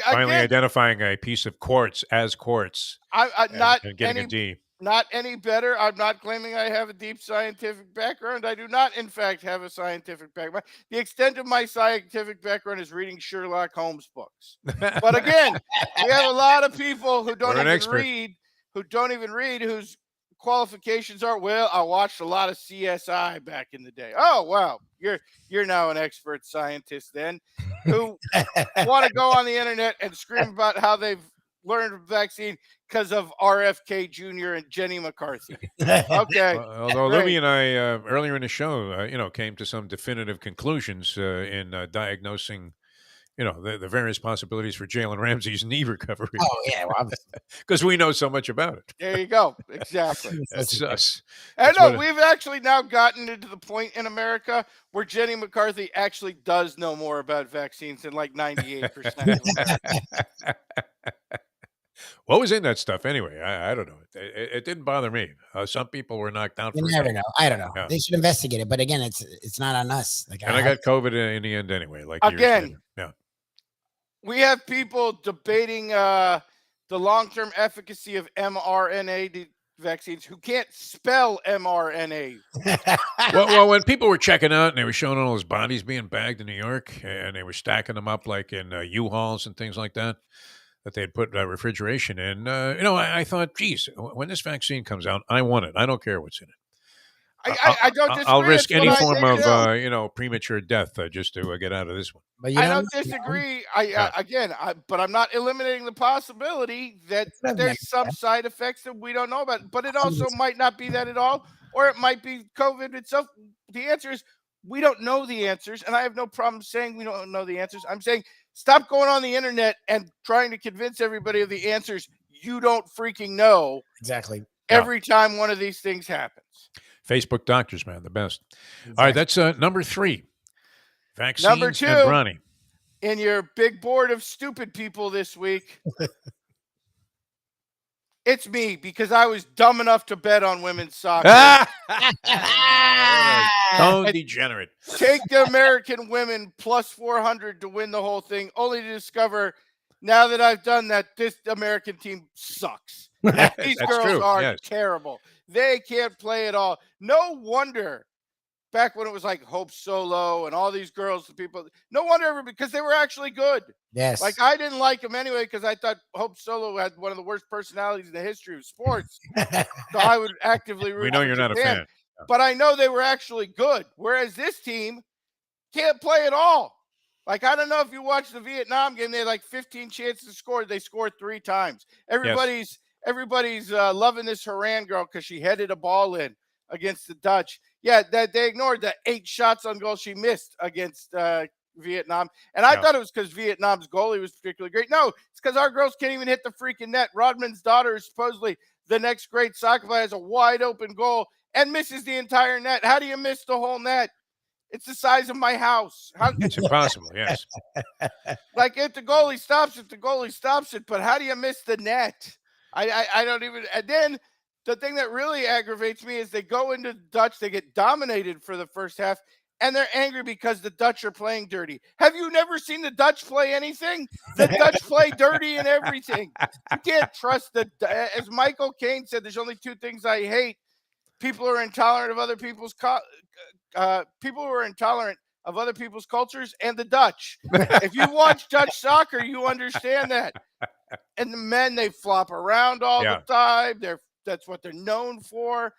Finally identifying a piece of quartz as quartz and getting a D. Not any better. I'm not claiming I have a deep scientific background. I do not, in fact, have a scientific background. The extent of my scientific background is reading Sherlock Holmes books. But again, we have a lot of people who don't even read, whose qualifications are, well, I watched a lot of CSI back in the day. Oh, wow. You're now an expert scientist then, who want to go on the internet and scream about how they've learned vaccine because of RFK Jr. and Jenny McCarthy. Okay. Although Lubie and I, earlier in the show, came to some definitive conclusions in diagnosing, the various possibilities for Jalen Ramsey's knee recovery. Oh, yeah. Well, because we know so much about it. There you go. Exactly. That's us. I know we've actually now gotten into the point in America where Jenny McCarthy actually does know more about vaccines than like 98%. What was in that stuff anyway? I don't know. It didn't bother me. Some people were knocked out. You never know. I don't know. Yeah. They should investigate it, but again, it's not on us. Like, and I got COVID in the end anyway. Like again, yeah. We have people debating the long-term efficacy of mRNA vaccines who can't spell mRNA. well, when people were checking out and they were showing all those bodies being bagged in New York and they were stacking them up like in U-Hauls and things like that they had put refrigeration in, I thought, geez, when this vaccine comes out, I want it. I don't care what's in it. I don't disagree. I'll risk any form of premature death just to get out of this one. But I don't disagree. But I'm not eliminating the possibility that there's some side effects that we don't know about. But it also might not be that at all, or it might be COVID itself. The answer is we don't know the answers, and I have no problem saying we don't know the answers. I'm saying stop going on the internet and trying to convince everybody of the answers you don't freaking know. Exactly. Every time one of these things happens. Facebook doctors, man, the best. Exactly. All right, that's number 3. Vaccines number 2, and Bronny. In your big board of stupid people this week, it's me, because I was dumb enough to bet on women's soccer. Don't degenerate. Take the American women plus 400 to win the whole thing, only to discover, now that I've done that, this American team sucks. These girls are terrible. They can't play at all. No wonder back when it was like Hope Solo and all these girls, no wonder, because they were actually good. Yes. Like, I didn't like them anyway because I thought Hope Solo had one of the worst personalities in the history of sports. So I would actively root. We know you're not a fan. But I know they were actually good. Whereas this team can't play at all. Like, I don't know if you watched the Vietnam game, they had like 15 chances to score. They scored 3 times. Everybody's loving this Haran girl because she headed a ball in against the Dutch. Yeah, that they ignored the 8 shots on goal she missed against Vietnam. And I thought it was because Vietnam's goalie was particularly great. No, it's because our girls can't even hit the freaking net. Rodman's daughter is supposedly the next great soccer player, has a wide open goal and misses the entire net. How do you miss the whole net? It's the size of my house. It's impossible, yes. Like, if the goalie stops it, the goalie stops it. But how do you miss the net? I don't even. And then the thing that really aggravates me is they go into the Dutch, they get dominated for the first half, and they're angry because the Dutch are playing dirty. Have you never seen the Dutch play anything? The Dutch play dirty in everything. You can't trust as Michael Caine said, there's only 2 things I hate. People who are intolerant of other people's cultures, and the Dutch. If you watch Dutch soccer, you understand that. And the men, they flop around all the time. That's what they're known for.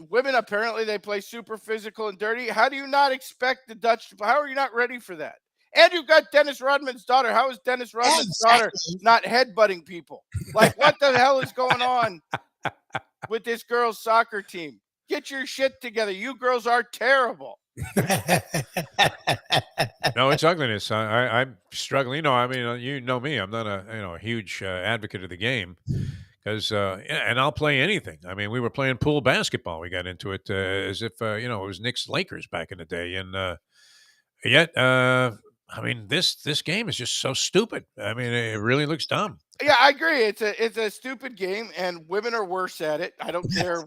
women, apparently they play super physical and dirty. How do you not expect the Dutch to? How are you not ready for that? And you've got Dennis Rodman's daughter. How is Dennis Rodman's daughter not headbutting people? Like, what the hell is going on with this girls' soccer team? Get your shit together. You girls are terrible. No, it's ugliness. I'm struggling. I mean, you know me. I'm not a huge advocate of the game because, and I'll play anything. I mean, we were playing pool basketball. We got into it as if it was Knicks Lakers back in the day, and yet, I mean, this game is just so stupid. I mean, it really looks dumb. Yeah, I agree. It's a stupid game, and women are worse at it. I don't care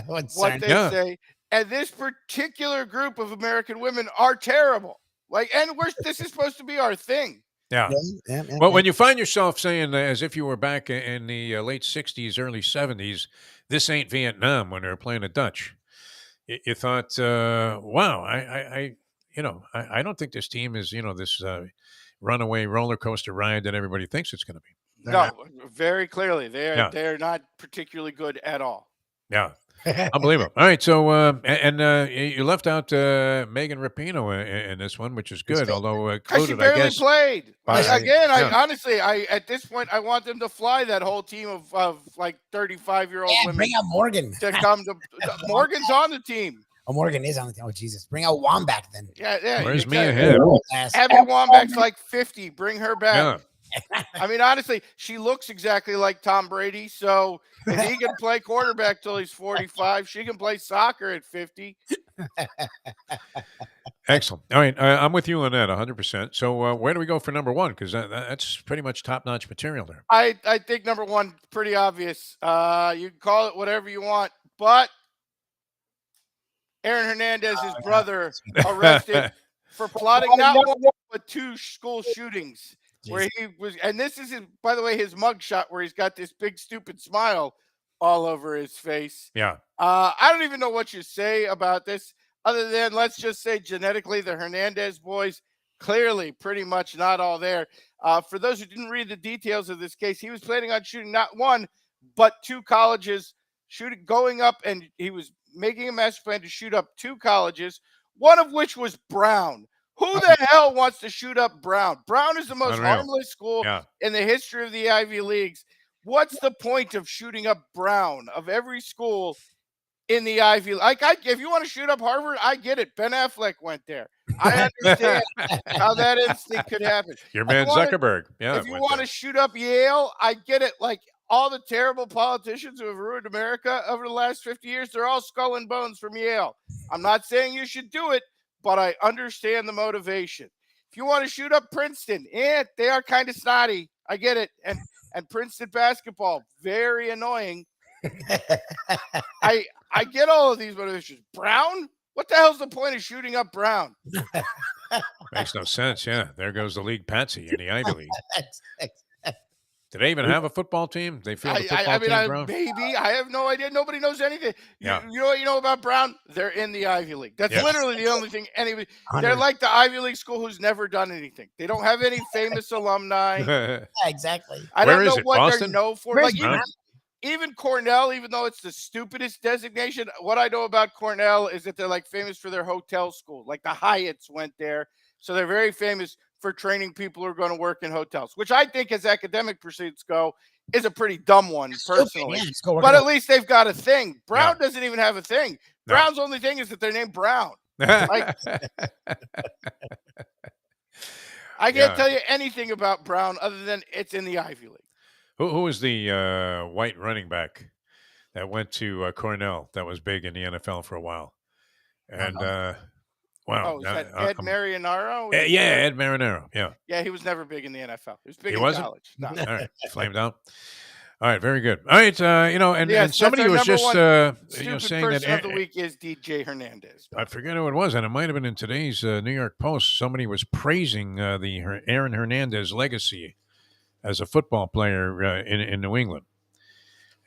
what they say. And this particular group of American women are terrible. Like, and this is supposed to be our thing. Yeah. Well, when you find yourself saying, as if you were back in the late 60s, early 70s, this ain't Vietnam when they were playing the Dutch, you thought, wow, I don't think this team is, this runaway roller coaster ride that everybody thinks it's going to be. No, very clearly. They're not particularly good at all. Yeah. Unbelievable. All right. So, you left out Megan Rapinoe in this one, which is good, although she barely played. Again, yeah. Honestly, at this point, I want them to fly that whole team of like 35-year-old women. Bring out Morgan. To come to Morgan's on the team. Oh, Morgan is on the team. Oh, Jesus. Bring out Wambach then. Yeah. Where's Mia Hibb? Abby Wambach's like 50. Bring her back. Yeah. I mean, honestly, she looks exactly like Tom Brady. So if he can play quarterback till he's 45, she can play soccer at 50. Excellent. All right. I'm with you on that 100%. So where do we go for number one? Because that's pretty much top-notch material there. I think number one, pretty obvious. You can call it whatever you want, but Aaron Hernandez's brother arrested for plotting not one but two school shootings. Where he was, and this is, by the way, his mugshot where he's got this big stupid smile all over his face. Yeah. I don't even know what you say about this, other than let's just say genetically the Hernandez boys clearly pretty much not all there. For those who didn't read the details of this case, he was planning on shooting not one but two colleges, going up, and he was making a master plan to shoot up two colleges, one of which was Brown. Who the hell wants to shoot up Brown? Brown is the most harmless school in the history of the Ivy Leagues. What's the point of shooting up Brown of every school in the Ivy League? If you want to shoot up Harvard, I get it. Ben Affleck went there. I understand how that instinct could happen. Your man Zuckerberg. If you want to shoot up Yale, I get it. Like all the terrible politicians who have ruined America over the last 50 years, they're all skull and bones from Yale. I'm not saying you should do it, but I understand the motivation. If you want to shoot up Princeton, they are kind of snotty. I get it. And Princeton basketball, very annoying. I get all of these motivations. Brown? What the hell's the point of shooting up Brown? Makes no sense. Yeah. There goes the league patsy in the Ivy League. Do they even have a football team? They feel the football team, Brown? Maybe. I have no idea. Nobody knows anything. Yeah. You know what you know about Brown? They're in the Ivy League. That's literally the only thing anybody. They're like the Ivy League school who's never done anything. They don't have any famous alumni. Yeah, exactly. I don't know what Boston? they're known for. Like even Cornell, even though it's the stupidest designation, what I know about Cornell is that they're like famous for their hotel school. Like the Hyatts went there. So they're very famous for training people who are going to work in hotels, which I think as academic pursuits go is a pretty dumb one personally. But at least they've got a thing. Brown doesn't even have a thing. No. Brown's only thing is that they're named Brown. Like, I can't tell you anything about Brown other than it's in the Ivy League. Who was the white running back that went to Cornell that was big in the NFL for a while? And wow. Oh, is that Ed Marinaro? Yeah, Ed Marinaro. Yeah. Yeah, he was never big in the NFL. He was big in college. No. All right. Flamed out. All right, very good. All right, and somebody was just saying that of the week is DJ Hernandez. I forget who it was, and it might have been in today's New York Post. Somebody was praising the Aaron Hernandez legacy as a football player in New England,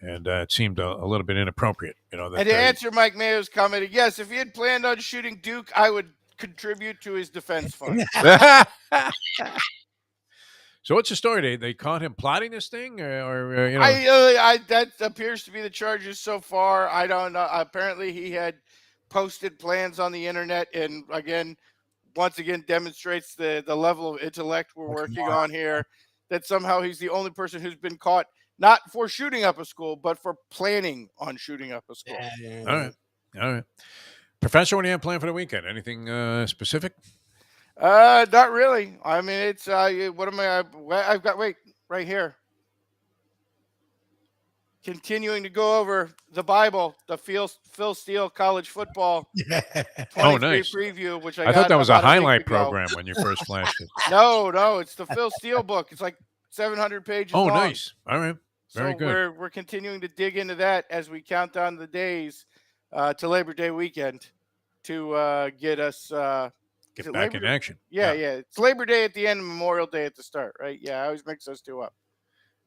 and it seemed a little bit inappropriate. And to answer Mike Mayo's comment, yes, if he had planned on shooting Duke, I would contribute to his defense fund. So what's the story? They caught him plotting this thing, or you know? That appears to be the charges so far. I don't know. Apparently, he had posted plans on the internet, and once again, demonstrates the level of intellect we're working on here. That somehow he's the only person who's been caught not for shooting up a school, but for planning on shooting up a school. All right. Professor, what do you have planned for the weekend? Anything specific? Not really. I mean, it's what am I? I've got right here. Continuing to go over the Bible, the Phil Steele college football 23 nice. preview, which I got thought that was a about week highlight ago. program when you first flashed it. No, it's the Phil Steele book. It's like 700 pages long. Nice. All right. Very good. We're continuing to dig into that as we count down the days to Labor Day weekend to get us Get back in action. Yeah. It's Labor Day at the end and Memorial Day at the start, right? Yeah, I always mix those two up.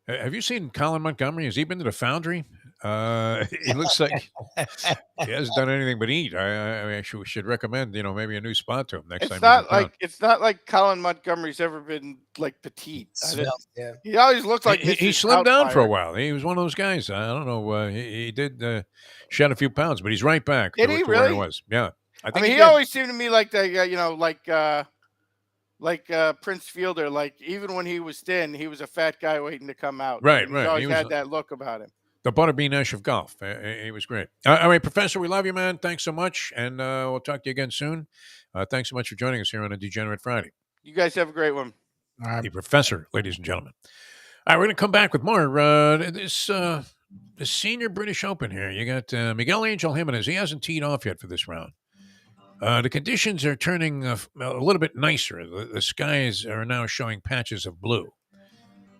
Have you seen Colin Montgomery? Has he been to the Foundry? He looks like he hasn't done anything but eat. I actually should recommend, maybe a new spot to him next time. It's not like Colin Montgomery's ever been like petite. Yeah. He always looked like he slimmed down for a while. He was one of those guys. I don't know. He did shed a few pounds, but he's right back. Did he to really? where he was. Yeah. I mean, he always seemed to me like like Prince Fielder. Like even when he was thin, he was a fat guy waiting to come out. Right. He always had that look about him. The Butterbean Ash of golf. He was great. All right, Professor, we love you, man. Thanks so much, and we'll talk to you again soon. Thanks so much for joining us here on a Degenerate Friday. You guys have a great one. All right. The Professor, ladies and gentlemen. All right, we're going to come back with more. This Senior British Open here. You got Miguel Angel Jimenez. He hasn't teed off yet for this round. The conditions are turning a little bit nicer. The skies are now showing patches of blue.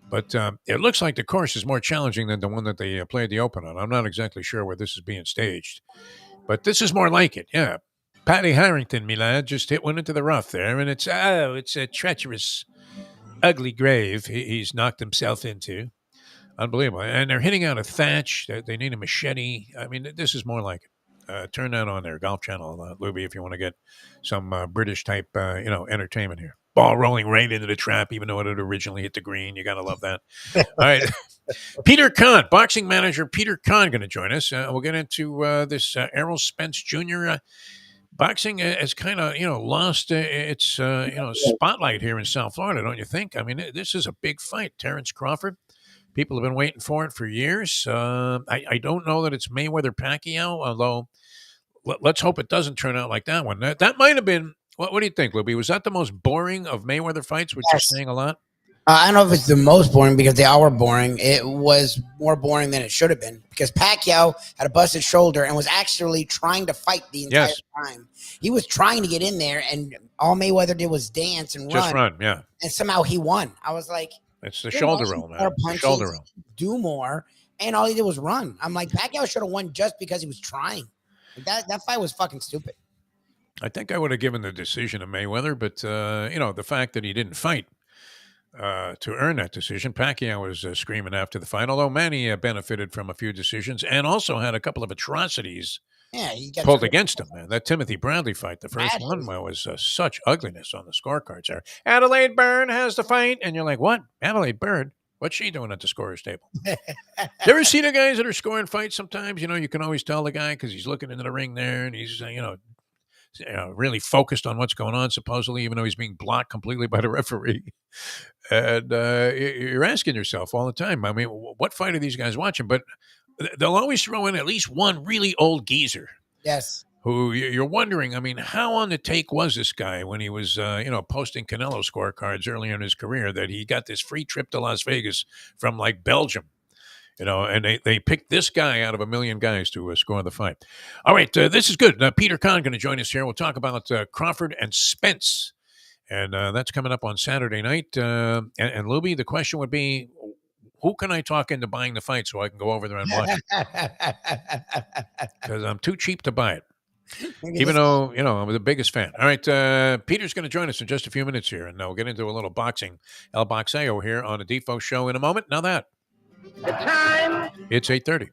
But it looks like the course is more challenging than the one that they played the Open on. I'm not exactly sure where this is being staged. But this is more like it, yeah. Paddy Harrington, me lad, just hit one into the rough there. And it's a treacherous, ugly grave he's knocked himself into. Unbelievable. And they're hitting out a thatch. They need a machete. I mean, this is more like it. Turn that on there, Golf Channel, Lubie, if you want to get some British-type, entertainment here. Ball rolling right into the trap, even though it had originally hit the green. You got to love that. All right. Peter Kahn, boxing manager Peter Kahn, going to join us. We'll get into this Errol Spence Jr. Boxing has kind of, lost its, spotlight here in South Florida, don't you think? I mean, this is a big fight. Terrence Crawford. People have been waiting for it for years. I don't know that it's Mayweather-Pacquiao, although let's hope it doesn't turn out like that one. That might have been. What do you think, Lubie? Was that the most boring of Mayweather fights, which you're saying a lot? I don't know if it's the most boring because they all were boring. It was more boring than it should have been because Pacquiao had a busted shoulder and was actually trying to fight the entire time. He was trying to get in there, and all Mayweather did was dance and Just run, yeah. And somehow he won. I was like, it's the shoulder roll, man. Shoulder roll. Do more, and all he did was run. I'm like, Pacquiao should have won just because he was trying. That fight was fucking stupid. I think I would have given the decision to Mayweather, but, the fact that he didn't fight to earn that decision, Pacquiao was screaming after the fight, although Manny benefited from a few decisions and also had a couple of atrocities pulled against him, man. That Timothy Bradley fight, the first one, was such ugliness on the scorecards there. Adelaide Byrne has the fight, and you're like, what? Adelaide Byrne? What's she doing at the scorer's table? You ever see the guys that are scoring fights sometimes? You can always tell the guy because he's looking into the ring there, and he's, really focused on what's going on, supposedly, even though he's being blocked completely by the referee. And you're asking yourself all the time, I mean, what fight are these guys watching? But they'll always throw in at least one really old geezer. Yes. Who you're wondering, I mean, how on the take was this guy when he was, posting Canelo scorecards earlier in his career that he got this free trip to Las Vegas from, like, Belgium? And they picked this guy out of a million guys to score the fight. All right, this is good. Peter Kahn going to join us here. We'll talk about Crawford and Spence. And that's coming up on Saturday night. And Lubie, the question would be, who can I talk into buying the fight so I can go over there and watch it? Because I'm too cheap to buy it. Even though, I'm the biggest fan. All right, Peter's going to join us in just a few minutes here. And we'll get into a little boxing. El Boxeo here on the Defo Show in a moment. Now that. The time. It's 8:30.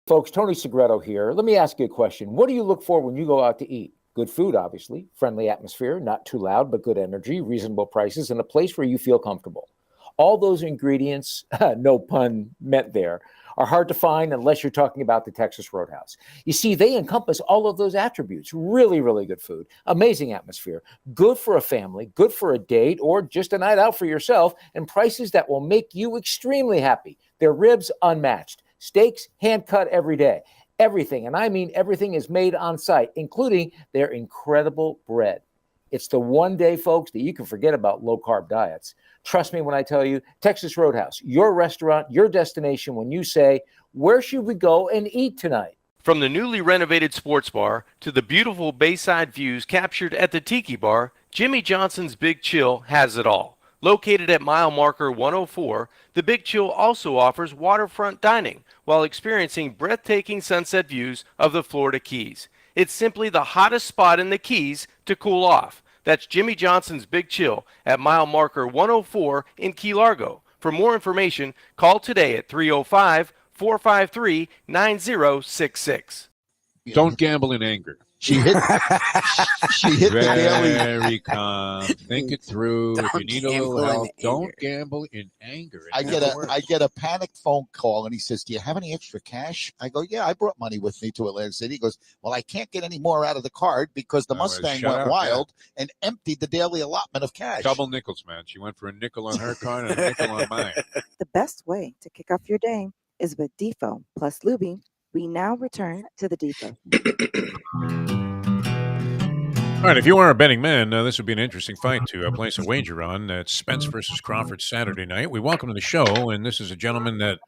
Folks, Tony Segreto here. Let me ask you a question. What do you look for when you go out to eat? Good food, obviously, friendly atmosphere, not too loud, but good energy, reasonable prices, and a place where you feel comfortable. All those ingredients, no pun meant there, are hard to find unless you're talking about the Texas Roadhouse. You see, they encompass all of those attributes. Really, really good food, amazing atmosphere, good for a family, good for a date, or just a night out for yourself, and prices that will make you extremely happy. Their ribs, unmatched. Steaks, hand-cut every day. Everything, and I mean everything, is made on site, including their incredible bread. It's the one day, folks, that you can forget about low-carb diets. Trust me when I tell you, Texas Roadhouse, your restaurant, your destination when you say, where should we go and eat tonight? From the newly renovated sports bar to the beautiful bayside views captured at the Tiki Bar, Jimmy Johnson's Big Chill has it all. Located at mile marker 104, the Big Chill also offers waterfront dining while experiencing breathtaking sunset views of the Florida Keys. It's simply the hottest spot in the Keys to cool off. That's Jimmy Johnson's Big Chill at mile marker 104 in Key Largo. For more information, call today at 305-453-9066. Don't gamble in anger. She hit the daily. Very calm. Think it through. If you need a little help, don't gamble in anger. I get a panicked phone call, and he says, "Do you have any extra cash?" I go, "Yeah, I brought money with me to Atlantic City." He goes, "Well, I can't get any more out of the card because the Mustang went wild and emptied the daily allotment of cash." Double nickels, man. She went for a nickel on her card and a nickel on mine. The best way to kick off your day is with Defo plus Lubie. We now return to the Defo. All right, if you are a betting man, this would be an interesting fight to place a wager on. It's Spence versus Crawford Saturday night. We welcome to the show, and this is a gentleman that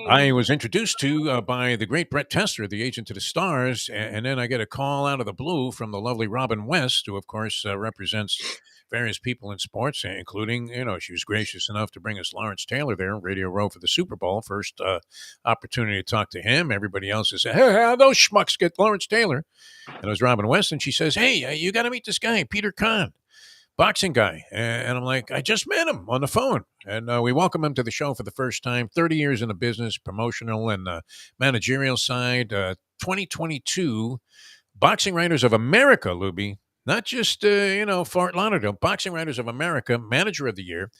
I was introduced to by the great Brett Tester, the agent to the stars, and then I get a call out of the blue from the lovely Robin West, who, of course, represents various people in sports, including, she was gracious enough to bring us Lawrence Taylor there on Radio Row for the Super Bowl. First opportunity to talk to him. Everybody else is, hey, those schmucks get Lawrence Taylor. And it was Robin West, and she says, hey, you got to meet this guy, Peter Kahn, boxing guy. And I'm like, I just met him on the phone. And we welcome him to the show for the first time. 30 years in the business, promotional and managerial side. 2022 Boxing Writers of America, Lubie. Not just, Fort Lauderdale, Boxing Writers of America, Manager of the Year,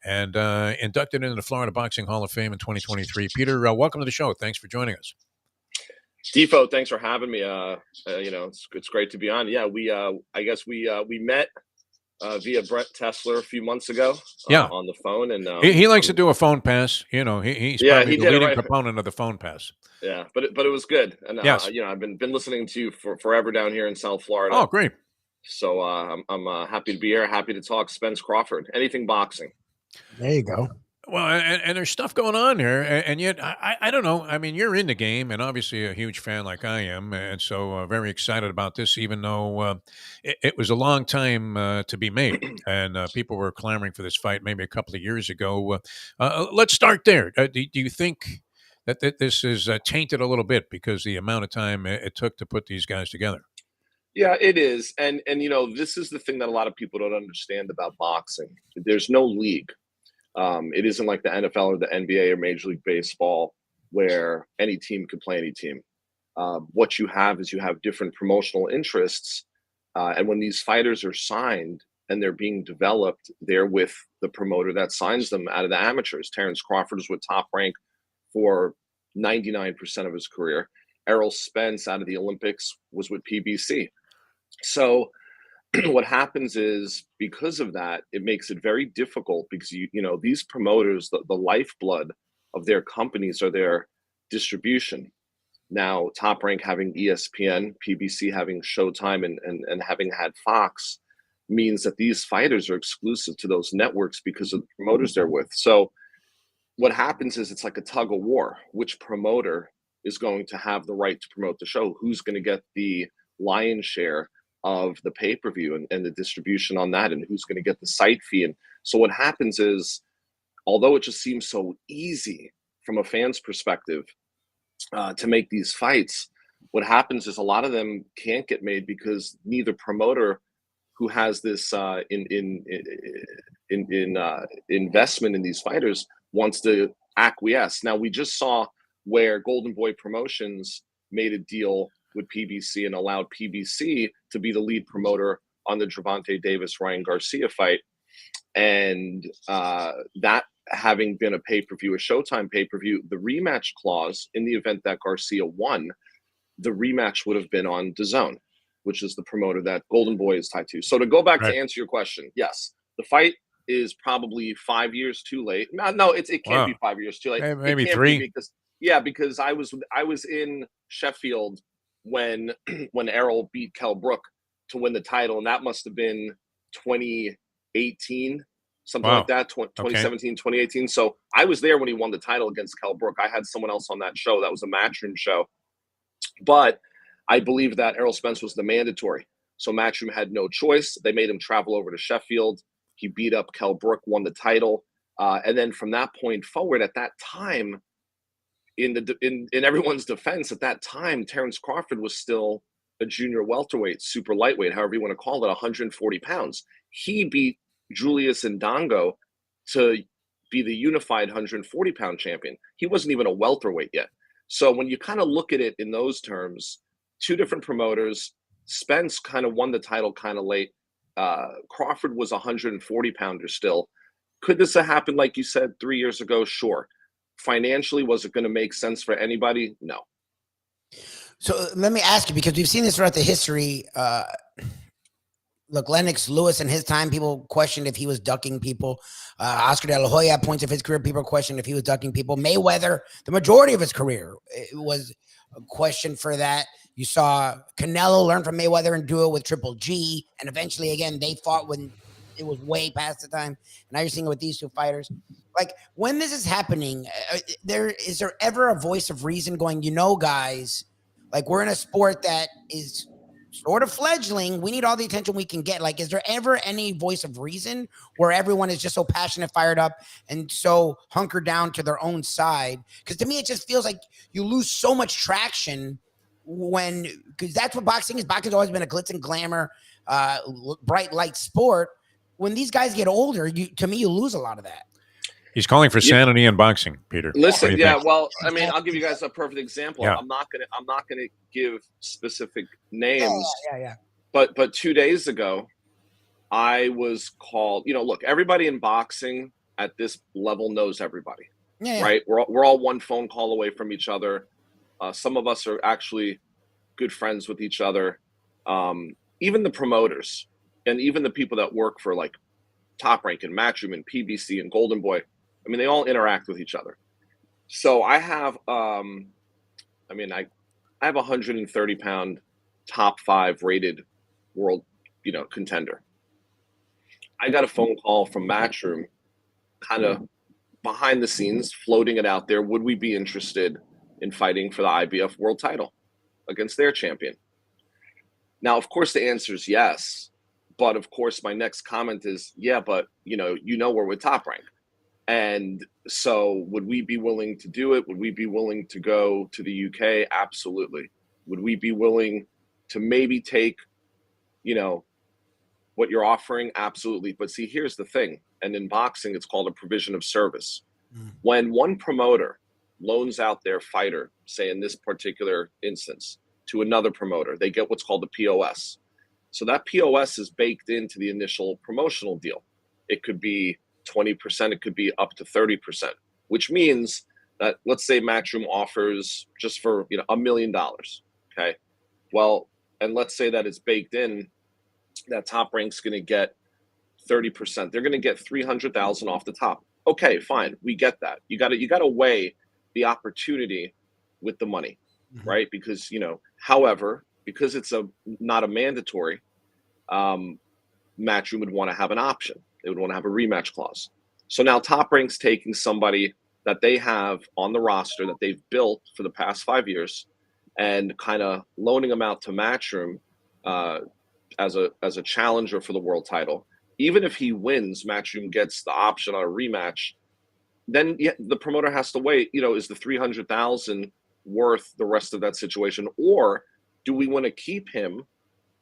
and inducted into the Florida Boxing Hall of Fame in 2023. Peter, welcome to the show. Thanks for joining us. Defo, thanks for having me. It's great to be on. Yeah, we met via Brett Tessler a few months ago. On the phone, and he likes to do a phone pass. He's probably the leading proponent of the phone pass. Yeah, but it was good, and yes. I've been listening to you for forever down here in South Florida. Oh, great. So I'm happy to be here. Happy to talk Spence Crawford. Anything boxing. There you go. Well, and there's stuff going on there, and yet I don't know. I mean, you're in the game, and obviously a huge fan like I am, and so very excited about this. Even though it was a long time to be made, and people were clamoring for this fight maybe a couple of years ago. Let's start there. Do you think that this is tainted a little bit because the amount of time it took to put these guys together? Yeah, it is, and this is the thing that a lot of people don't understand about boxing. There's no league. It isn't like the NFL or the NBA or Major League Baseball where any team could play any team. What you have is you have different promotional interests, and when these fighters are signed and they're being developed, they're with the promoter that signs them out of the amateurs. Terrence Crawford is with Top Rank for 99% of his career. Errol Spence out of the Olympics was with PBC. So what happens is, because of that, it makes it very difficult because these promoters, the lifeblood of their companies are their distribution. Now, Top Rank having ESPN, PBC having Showtime, and having had Fox means that these fighters are exclusive to those networks because of the promoters they're with. So what happens is it's like a tug of war. Which promoter is going to have the right to promote the show? Who's going to get the lion's share of the pay-per-view and the distribution on that, and who's going to get the site fee? And so what happens is, although it just seems so easy from a fan's perspective to make these fights, what happens is a lot of them can't get made because neither promoter who has this investment in these fighters wants to acquiesce. Now, we just saw where Golden Boy Promotions made a deal with PBC and allowed PBC to be the lead promoter on the Gervonta Davis-Ryan Garcia fight. And that having been a pay-per-view, a Showtime pay-per-view, the rematch clause in the event that Garcia won, the rematch would have been on DAZN, which is the promoter that Golden Boy is tied to. So to go back to answer your question, yes, the fight is probably 5 years too late. No, it can't be 5 years too late. Maybe it can't 3. Be because I was in Sheffield when Errol beat Kell Brook to win the title, and that must have been 2018, something like that, 2017, 2018. So I was there when he won the title against Kell Brook. I had someone else on that show. That was a Matchroom show. But I believe that Errol Spence was the mandatory. So Matchroom had no choice. They made him travel over to Sheffield. He beat up Kell Brook, won the title. And then from that point forward, at that time, in everyone's defense, at that time, Terrence Crawford was still a junior welterweight, super lightweight, however you want to call it, 140 pounds. He beat Julius Ndongo to be the unified 140-pound champion. He wasn't even a welterweight yet. So when you kind of look at it in those terms, two different promoters, Spence kind of won the title kind of late. Crawford was a 140-pounder still. Could this have happened, like you said, 3 years ago? Sure. Financially, was it going to make sense for anybody? No. So let me ask you, because we've seen this throughout the history. Look, Lennox Lewis in his time, people questioned if he was ducking people. Oscar De La Hoya, at points of his career, people questioned if he was ducking people. Mayweather, the majority of his career, it was a question for that. You saw Canelo learn from Mayweather and do it with Triple G. And eventually, again, they fought when it was way past the time. And now you're seeing it with these two fighters. Like, when this is happening, is there ever a voice of reason going, guys, like, we're in a sport that is sort of fledgling. We need all the attention we can get. Like, is there ever any voice of reason where everyone is just so passionate, fired up, and so hunkered down to their own side? Because to me, it just feels like you lose so much traction because that's what boxing is. Boxing's always been a glitz and glamour, bright light sport. When these guys get older, to me, you lose a lot of that. He's calling for sanity in boxing, Peter. Listen, well, I mean, I'll give you guys a perfect example. I'm not gonna give specific names. Yeah. But 2 days ago, I was called. Look, everybody in boxing at this level knows everybody. Yeah. Right? We're all one phone call away from each other. Some of us are actually good friends with each other. Even the promoters and even the people that work for like Top Rank and Matchroom and PBC and Golden Boy. I mean, they all interact with each other. So I have, I have a 130-pound top 5 rated world, contender. I got a phone call from Matchroom, kind of behind the scenes, floating it out there. Would we be interested in fighting for the IBF world title against their champion? Now, of course, the answer is yes. But of course, my next comment is, yeah, but we're with Top Rank. And so would we be willing to do it? Would we be willing to go to the UK? Absolutely. Would we be willing to maybe take, what you're offering? Absolutely. But see, here's the thing. And in boxing, it's called a provision of service. When one promoter loans out their fighter, say in this particular instance, to another promoter, they get what's called the POS. So that POS is baked into the initial promotional deal. It could be 20%, it could be up to 30%, which means that, let's say Matchroom offers just for $1 million. Okay. Well, and let's say that it's baked in that Top Rank's going to get 30%. They're going to get 300,000 off the top. Okay, fine. We get that. You got to weigh the opportunity with the money, right? Because, however, because it's not a mandatory, Matchroom would want to have an option. They would want to have a rematch clause. So now Top Rank's taking somebody that they have on the roster that they've built for the past 5 years and kind of loaning them out to Matchroom as a challenger for the world title. Even if he wins, Matchroom gets the option on a rematch. Then the promoter has to weigh, is the 300,000 worth the rest of that situation, or do we want to keep him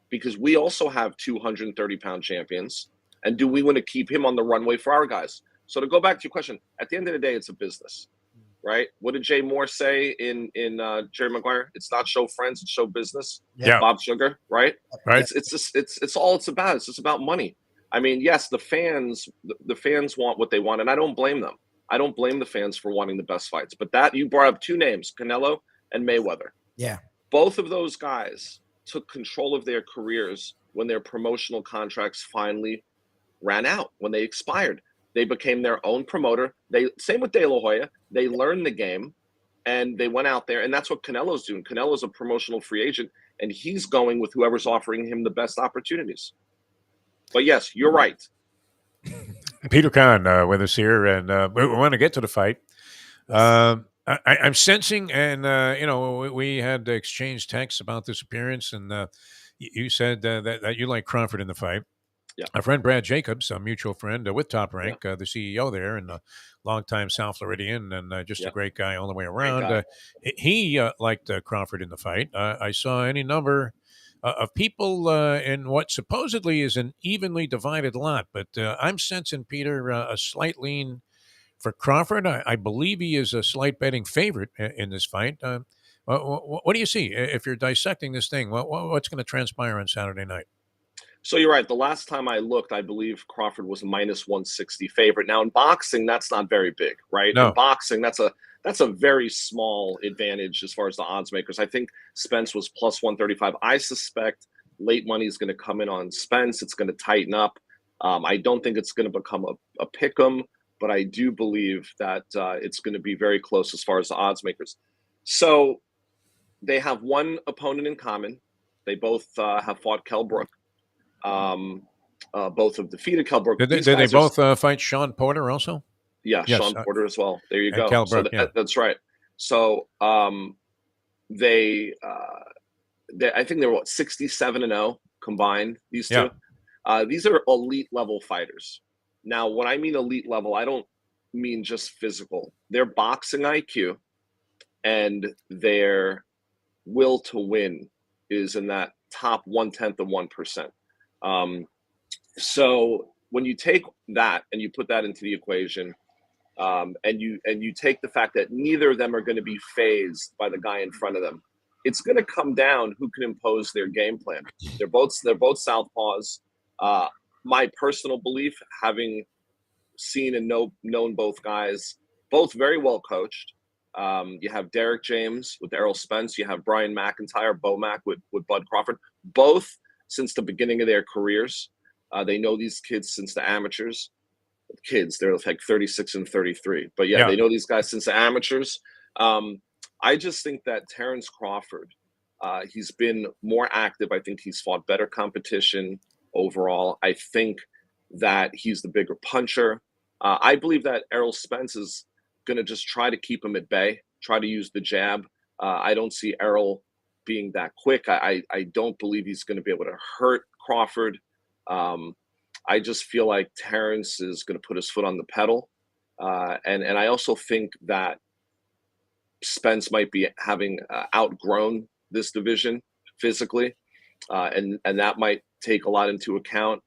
because we also have 230-pound champions? And do we want to keep him on the runway for our guys? So to go back to your question, at the end of the day, it's a business. right? What did Jay Moore say in Jerry Maguire? It's not show friends, it's show business. Yeah. Bob Sugar, right? Right. It's all it's about. It's just about money. I mean, yes, the fans want what they want, and I don't blame them. I don't blame the fans for wanting the best fights. But that you brought up two names, Canelo and Mayweather. Yeah. Both of those guys took control of their careers when their promotional contracts finally ran out, when they expired. They became their own promoter. Same with De La Hoya. They learned the game, and they went out there, and that's what Canelo's doing. Canelo's a promotional free agent, and he's going with whoever's offering him the best opportunities. But yes, you're right. Peter Kahn with us here, and we want to get to the fight. I'm sensing, and we had exchanged texts about this appearance, and you said that you like Crawford in the fight. Yeah. Our friend Brad Jacobs, a mutual friend with Top Rank, the CEO there, and a longtime South Floridian, and just a great guy all the way around. He liked Crawford in the fight. I saw any number of people in what supposedly is an evenly divided lot, but I'm sensing, Peter, a slight lean for Crawford. I believe he is a slight betting favorite in this fight. What do you see if you're dissecting this thing? What's going to transpire on Saturday night? So you're right. The last time I looked, I believe Crawford was a minus 160 favorite. Now in boxing, that's not very big, right? No. In boxing, that's a very small advantage as far as the odds makers. I think Spence was plus 135. I suspect late money is going to come in on Spence. It's going to tighten up. I don't think it's going to become a pick 'em, but I do believe that it's going to be very close as far as the odds makers. So they have one opponent in common. They both have fought Kell Brook. Both have defeated Kell Brook. Did they both fight Sean Porter also? Yeah, yes, Sean Porter as well. There you go. Kell Brook, That's right. So they I think they were 67-0 combined. These two. These are elite level fighters. Now, when I mean elite level, I don't mean just physical. Their boxing IQ and their will to win is in that top 1/10 of 1%. So when you take that and you put that into the equation, and you take the fact that neither of them are going to be phased by the guy in front of them, it's going to come down who can impose their game plan. They're both southpaws. My personal belief, having seen and known both guys, both very well coached. You have Derek James with Errol Spence. You have Brian McIntyre, Bomac with Bud Crawford. Both since the beginning of their careers. They know these kids since the amateurs. Kids, they're like 36 and 33. But they know these guys since the amateurs. I just think that Terrence Crawford, he's been more active. I think he's fought better competition overall. I think that he's the bigger puncher. I believe that Errol Spence is going to just try to keep him at bay, try to use the jab. I don't see Errol being that quick. I don't believe he's going to be able to hurt Crawford. I just feel like Terrence is going to put his foot on the pedal. And I also think that Spence might be having outgrown this division physically. And that might take a lot into account.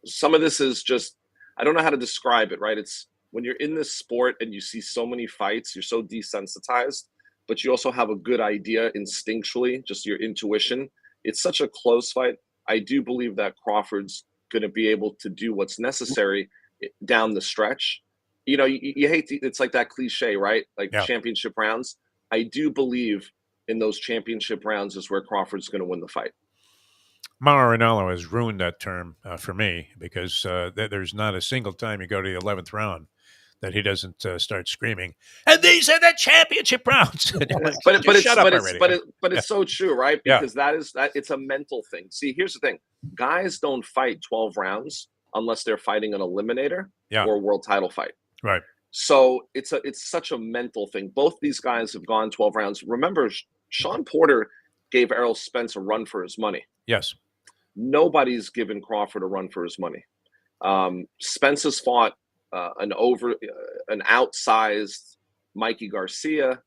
Some of this is just, I don't know how to describe it, right? It's when you're in this sport and you see so many fights, you're so desensitized, but you also have a good idea instinctually, just your intuition. It's such a close fight. I do believe that Crawford's going to be able to do what's necessary down the stretch. You know, you hate to, it's like that cliche, right? Like championship rounds. I do believe in those championship rounds is where Crawford's going to win the fight. Mauro Ranallo has ruined that term for me because there's not a single time you go to the 11th round that he doesn't start screaming, and these are the championship rounds. But it's so true, right? Because it's a mental thing. See, here's the thing. Guys don't fight 12 rounds unless they're fighting an eliminator or a world title fight. Right. So it's such a mental thing. Both these guys have gone 12 rounds. Remember, Sean Porter gave Errol Spence a run for his money. Yes. Nobody's given Crawford a run for his money. Spence has fought an outsized Mikey Garcia.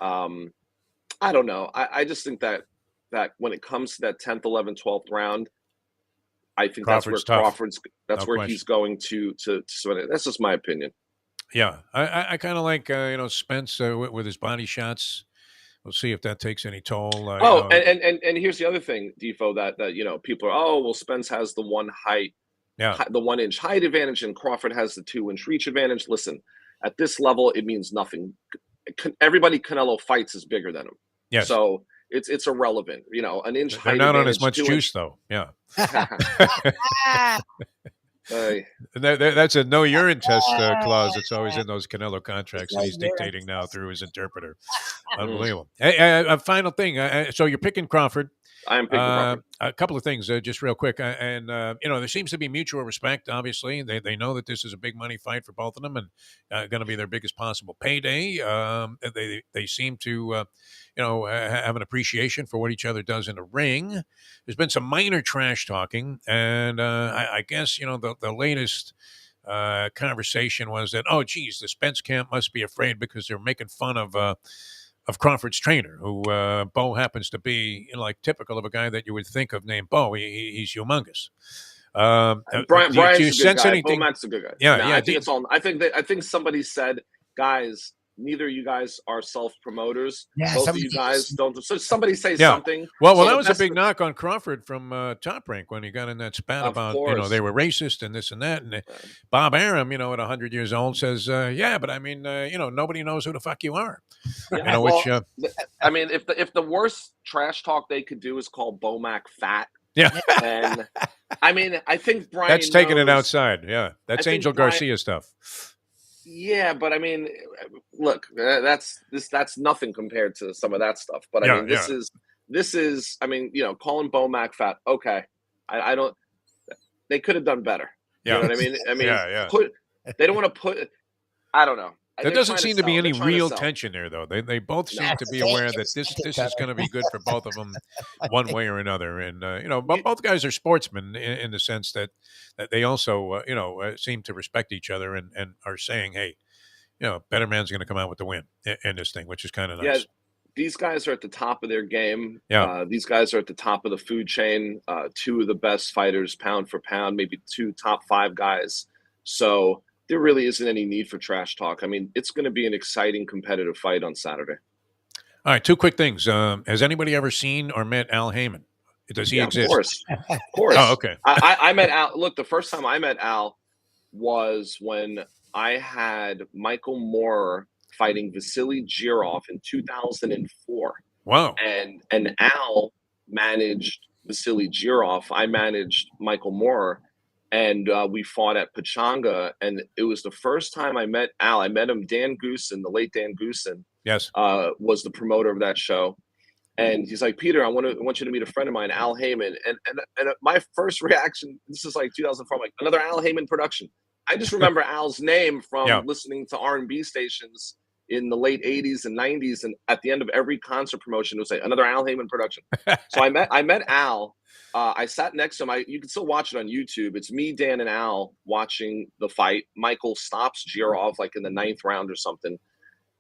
I don't know. I just think that when it comes to that 10th, 11th, 12th round, I think Crawford's that's where tough. Crawford's. That's where he's going to win it. That's just my opinion. Yeah, I kind of like Spence with his body shots. We'll see if that takes any toll. Oh, and here's the other thing, Defo, that people are, oh, well, Spence has the yeah, the 1 inch height advantage, and Crawford has the 2 inch reach advantage. Listen, at this level, it means nothing. Everybody Canelo fights is bigger than him. yes. So it's irrelevant. An inch They're height not advantage. on as much 2 juice inch. though. Yeah. Hey. That's a no urine test clause that's always in those Canelo contracts that he's dictating now through his interpreter. Unbelievable. Hey, a final thing. So you're picking Crawford. I am picking Crawford. A couple of things, just real quick, and there seems to be mutual respect. Obviously, they know that this is a big money fight for both of them, and going to be their biggest possible payday. They seem to, have an appreciation for what each other does in the ring. There's been some minor trash talking, and I guess the latest conversation was that, oh, geez, the Spence camp must be afraid because they're making fun of Crawford's trainer, who Bo happens to be, like typical of a guy that you would think of named Bo. He's humongous. Brian's do you a good sense guy. anything? Bo Mac's a good guy. Yeah, No, yeah. I think it's all. I think somebody said, guys, neither of you guys are self-promoters. Yeah, both of you guys don't. So somebody say Yeah. something. Well, So that the was a best- big knock on Crawford from Top Rank when he got in that spat Of about course. they were racist and this and that. And Bob Arum, at 100 years old, says, yeah, but I mean, nobody knows who the fuck you are. Yeah, Which I mean, if the worst trash talk they could do is call Bo Mac fat, yeah, then I mean, I think Brian. that's taking it knows- outside. Yeah, that's I think Angel Brian- Garcia stuff. Yeah, but I mean, look, that's nothing compared to some of that stuff. But I Yeah, mean, this is. I mean, calling Bo Mac fat. Okay, I don't. They could have done better. Yeah. You know what I mean? I mean, Yeah. they don't want to put. I don't know. There They're doesn't trying seem to be sell. any They're trying to real sell. tension there, though. They both seem No. to be aware that this is going to be good for both of them, one way or another. And both guys are sportsmen in the sense that they also seem to respect each other and are saying, hey, better man's going to come out with the win in this thing, which is kind of nice. Yeah, these guys are at the top of their game. Yeah. These guys are at the top of the food chain. Two of the best fighters, pound for pound, maybe 2 top 5 guys. So there really isn't any need for trash talk. I mean, it's going to be an exciting, competitive fight on Saturday. All right, 2 quick things. Has anybody ever seen or met Al Heyman? Does he exist? Of course. Of course. Oh, okay. I met Al. Look, the first time I met Al was when I had Michael Moore fighting Vasily Girov in 2004. Wow. And Al managed Vasily Girov. I managed Michael Moore. And we fought at Pachanga, and it was the first time I met Al. I met him. Dan Goosen, the late Dan Goosen, yes, was the promoter of that show. And he's like, Peter, I want you to meet a friend of mine, Al Heyman. And my first reaction, this is like 2004, I'm like, another Al Heyman production. I just remember Al's name from listening to R&B stations in the late 80s and 90s, and at the end of every concert promotion, it would say another Al Heyman production. So I met Al. I sat next to him. You can still watch it on YouTube. It's me, Dan, and Al watching the fight. Michael stops Girov like in the 9th round or something.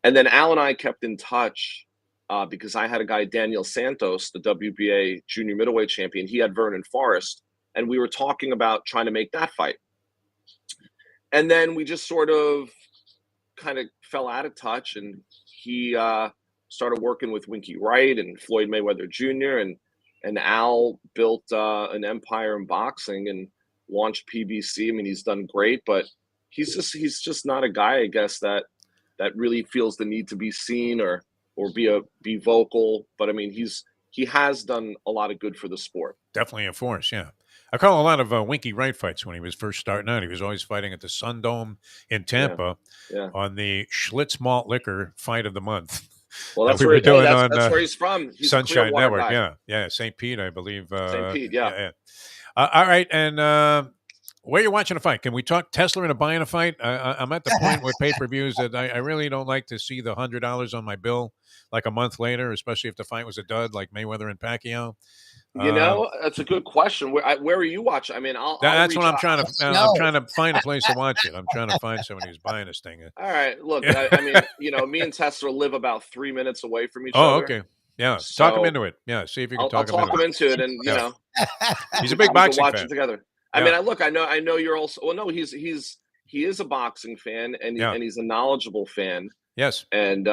And then Al and I kept in touch because I had a guy, Daniel Santos, the WBA junior middleweight champion. He had Vernon Forrest. And we were talking about trying to make that fight. And then we just sort of kind of fell out of touch. And he started working with Winky Wright and Floyd Mayweather Jr. And Al built an empire in boxing and launched PBC. I mean, he's done great, but he's just not a guy, I guess, that really feels the need to be seen or be vocal. But I mean, he has done a lot of good for the sport. Definitely a force, yeah. I call a lot of Winky Wright fights when he was first starting out. He was always fighting at the Sun Dome in Tampa on the Schlitz Malt Liquor Fight of the Month. Well, that's where he's from. He's Sunshine Network, guy. yeah, St. Pete, I believe. St. Pete, yeah. All right, and where you're watching a fight? Can we talk Tesla into buying a fight? I'm at the point with pay-per-views that I really don't like to see the $100 on my bill like a month later, especially if the fight was a dud, like Mayweather and Pacquiao. That's a good question. Where are you watching? I mean, that's what I'm trying to. I'm trying to find a place to watch it. I'm trying to find somebody who's buying this thing. All right, look. I mean, me and Tesla live about 3 minutes away from each other. Oh, okay. Yeah, talk him into it. Yeah, see if you can talk him into it, and he's a big boxing watch fan. it together. I mean, I know you're also. Well, no, he's he is a boxing fan, and Yeah. and he's a knowledgeable fan. Yes. And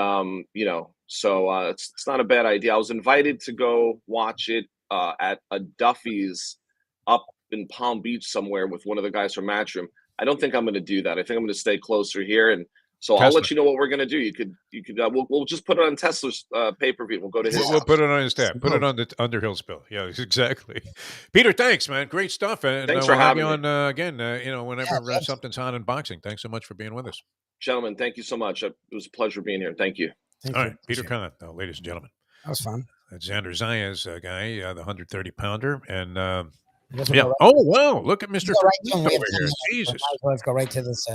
so it's not a bad idea. I was invited to go watch it at a Duffy's up in Palm Beach somewhere with one of the guys from Matchroom. I don't think I'm going to do that. I think I'm going to stay closer here, and so I'll let you know what we're going to do. You could we'll just put it on Tesla's pay-per-view. We'll go to his. We'll put it on his tab. Put it on the Underhill spill. Yeah, exactly. Peter, thanks, man. Great stuff. And Thanks for we'll have having you me. on again. Whenever something's on in boxing. Thanks so much for being with us, gentlemen. Thank you so much. It was a pleasure being here. Thank you. All right, Peter Kahn, ladies and gentlemen. That was fun. That's Xander Zaya's guy, the 130 pounder, and Yeah. Oh wow! Look at Mr. Right over here. Jesus. Let's go right to this.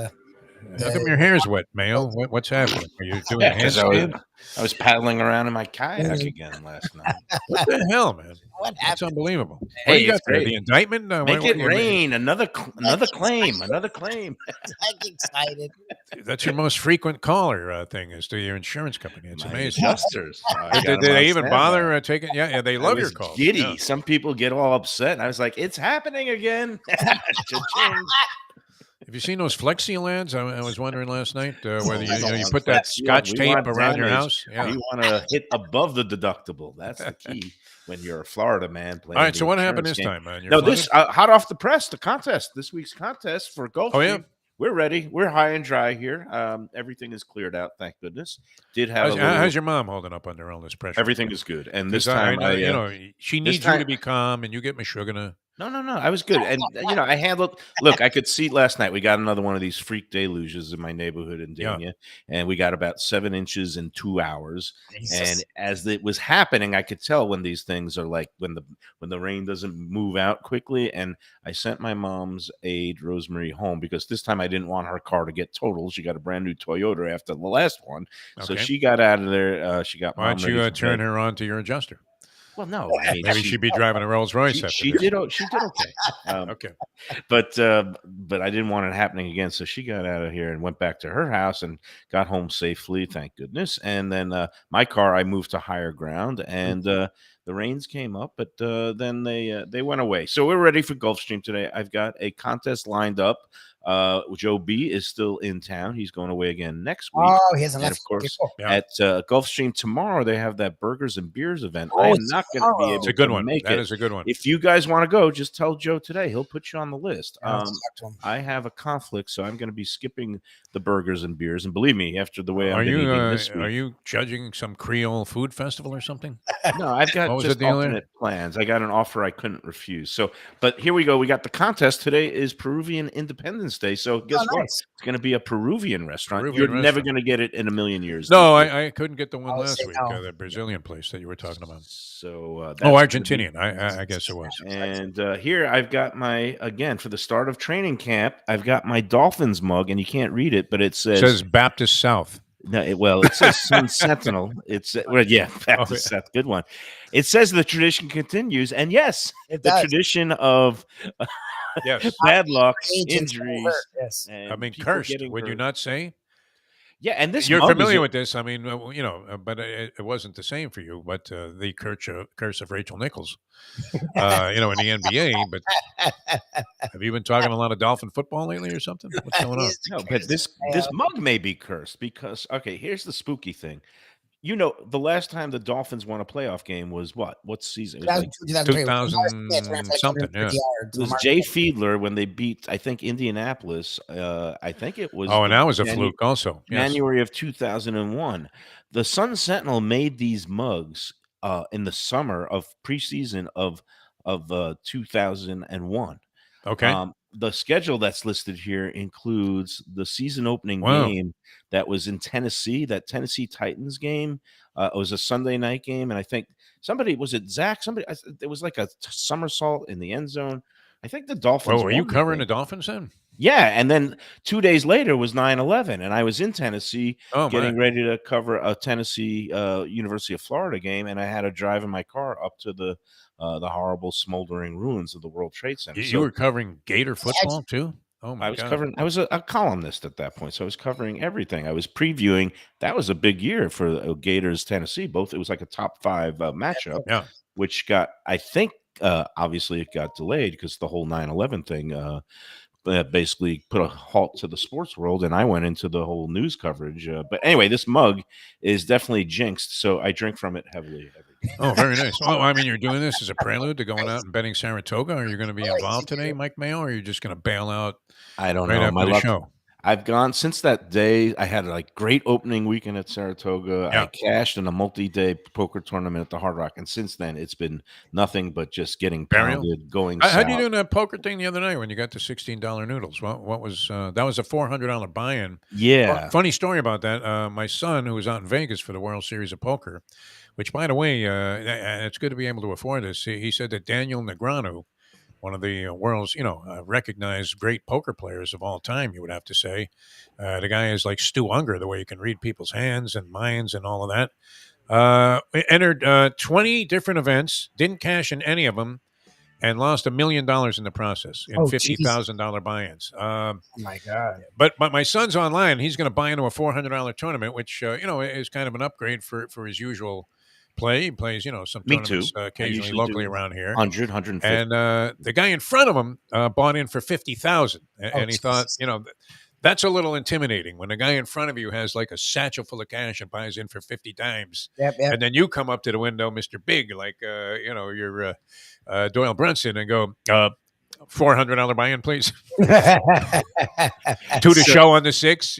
How come your hair's wet, Mayo? What's happening? Are you doing a handstand? I was paddling around in my kayak again last night. What the hell, man? What That's unbelievable. Hey, What do you it's got there? great. The indictment? Make it rain. Another claim. Another claim. I'm excited. That's your most frequent caller thing is to your insurance company. It's amazing. Adjusters. Did they even bother taking? Yeah, they love your calls. Giddy. Yeah. Some people get all upset, and I was like, "It's happening again." Cha-ching. Have you seen those Flexi ads? I was wondering last night whether you put Flex, that Scotch we tape want around your damage. house. Yeah. We want to hit above the deductible. That's the key when you're a Florida man playing. All right. the So what happened insurance this game. time, man? No, this hot off the press. The contest. This week's contest for Gulf. Oh, yeah? Stream. We're ready. We're high and dry here. Everything is cleared out. Thank goodness. Did have how's your mom holding up under all this pressure? Everything is good. And this 'Cause time, she needs you to be calm, and you get Meshuggah. No. I was good. And, I handled – look, I could see last night we got another one of these freak deluges in my neighborhood in Dania, and we got about 7 inches in 2 hours. Jesus. And as it was happening, I could tell when these things are like when the rain doesn't move out quickly. And I sent my mom's aide, Rosemary, home because this time I didn't want her car to get totaled. She got a brand new Toyota after the last one. So she got out of there. She got – Why don't you turn her on to your adjuster? Well, no, I mean, maybe she'd be driving a Rolls Royce. She did okay. Okay, but I didn't want it happening again, so she got out of here and went back to her house and got home safely, thank goodness. And then my car, I moved to higher ground, and the rains came up, but then they went away. So we're ready for Gulfstream today. I've got a contest lined up. Joe B is still in town. He's going away again next week. Oh, he hasn't and left. of course, at Gulfstream tomorrow, they have that burgers and beers event. I am not going to be able to to make it. That is a good one. If you guys want to go, just tell Joe today. He'll put you on the list. Yeah, I have a conflict, so I'm going to be skipping the burgers and beers. And believe me, after the way I'm eating this week, are you judging some Creole food festival or something? No, I've got just alternate plans. I got an offer I couldn't refuse. So, but here we go. We got the contest. Today is Peruvian Independence Day. So guess what? It's going to be a Peruvian restaurant. You're never going to get it in a million years. No, I couldn't get the one last week, the Brazilian place that you were talking about. So Argentinian. I guess it was. And here I've got again, for the start of training camp, I've got my Dolphins mug, and you can't read it, but it says Baptist South. No, it says Sun Sentinel. It's Baptist South. Good one. It says the tradition continues, and yes, the tradition of bad luck, injuries. Yes. I mean, cursed. Would you not say? Yeah, and this you're familiar with this. I mean, but it wasn't the same for you. But the curse of Rachel Nichols, in the NBA. But have you been talking a lot of Dolphin football lately, or something? What's going on? No, but this mug may be cursed because here's the spooky thing. The last time the Dolphins won a playoff game was what? What season? It was like 2000 something. Yeah. It was Jay Fiedler when they beat, I think, Indianapolis. I think it was. Oh, and that was a fluke also. January of 2001. The Sun Sentinel made these mugs in the summer of preseason of 2001. Okay. The schedule that's listed here includes the season opening game that was in Tennessee, that Tennessee Titans game. It was a Sunday night game, and I think Zach? It was like a somersault in the end zone. I think the Dolphins. Oh, were you covering the Dolphins then? Yeah, and then 2 days later was 9/11, and I was in Tennessee getting ready to cover a Tennessee University of Florida game, and I had to drive in my car up to the horrible smoldering ruins of the World Trade Center. You were covering Gator football too? Oh my God! I was a columnist at that point, so I was covering everything. I was previewing. That was a big year for Gators Tennessee. It was like a top 5 matchup, which got, I think, obviously it got delayed because the whole 9/11 thing basically put a halt to the sports world, and I went into the whole news coverage. But anyway, this mug is definitely jinxed, so I drink from it heavily every day. Oh, very nice. Well, I mean, you're doing this as a prelude to going out and betting Saratoga. Are you going to be involved today, Mike Mayo, or are you just going to bail out I don't right know. after My the luck. show? I've gone since that day. I had a great opening weekend at Saratoga. Yeah. I cashed in a multi-day poker tournament at the Hard Rock, and since then it's been nothing but just getting Burial? pounded, going How'd you south. do in that poker thing the other night when you got the $16 noodles? What was that? Was a $400 buy-in. Yeah. Funny story about that. My son, who was out in Vegas for the World Series of Poker, which, by the way, it's good to be able to afford this. He said that Daniel Negreanu, one of the world's, recognized great poker players of all time, you would have to say. The guy is like Stu Unger, the way you can read people's hands and minds and all of that. Entered 20 different events, didn't cash in any of them, and lost $1 million in the process in $50,000 buy-ins. Oh my God! But my son's online. He's going to buy into a $400 tournament, which is kind of an upgrade for his usual play. He plays some Me tournaments too. I occasionally usually locally do around here. 100, 150. And the guy in front of him bought in for 50,000, and he thought that's a little intimidating when the guy in front of you has like a satchel full of cash and buys in for 50 times. Yep. And then you come up to the window, Mr. Big, like you're Doyle Brunson, and go $400 buy-in, please. To the show on the 6th,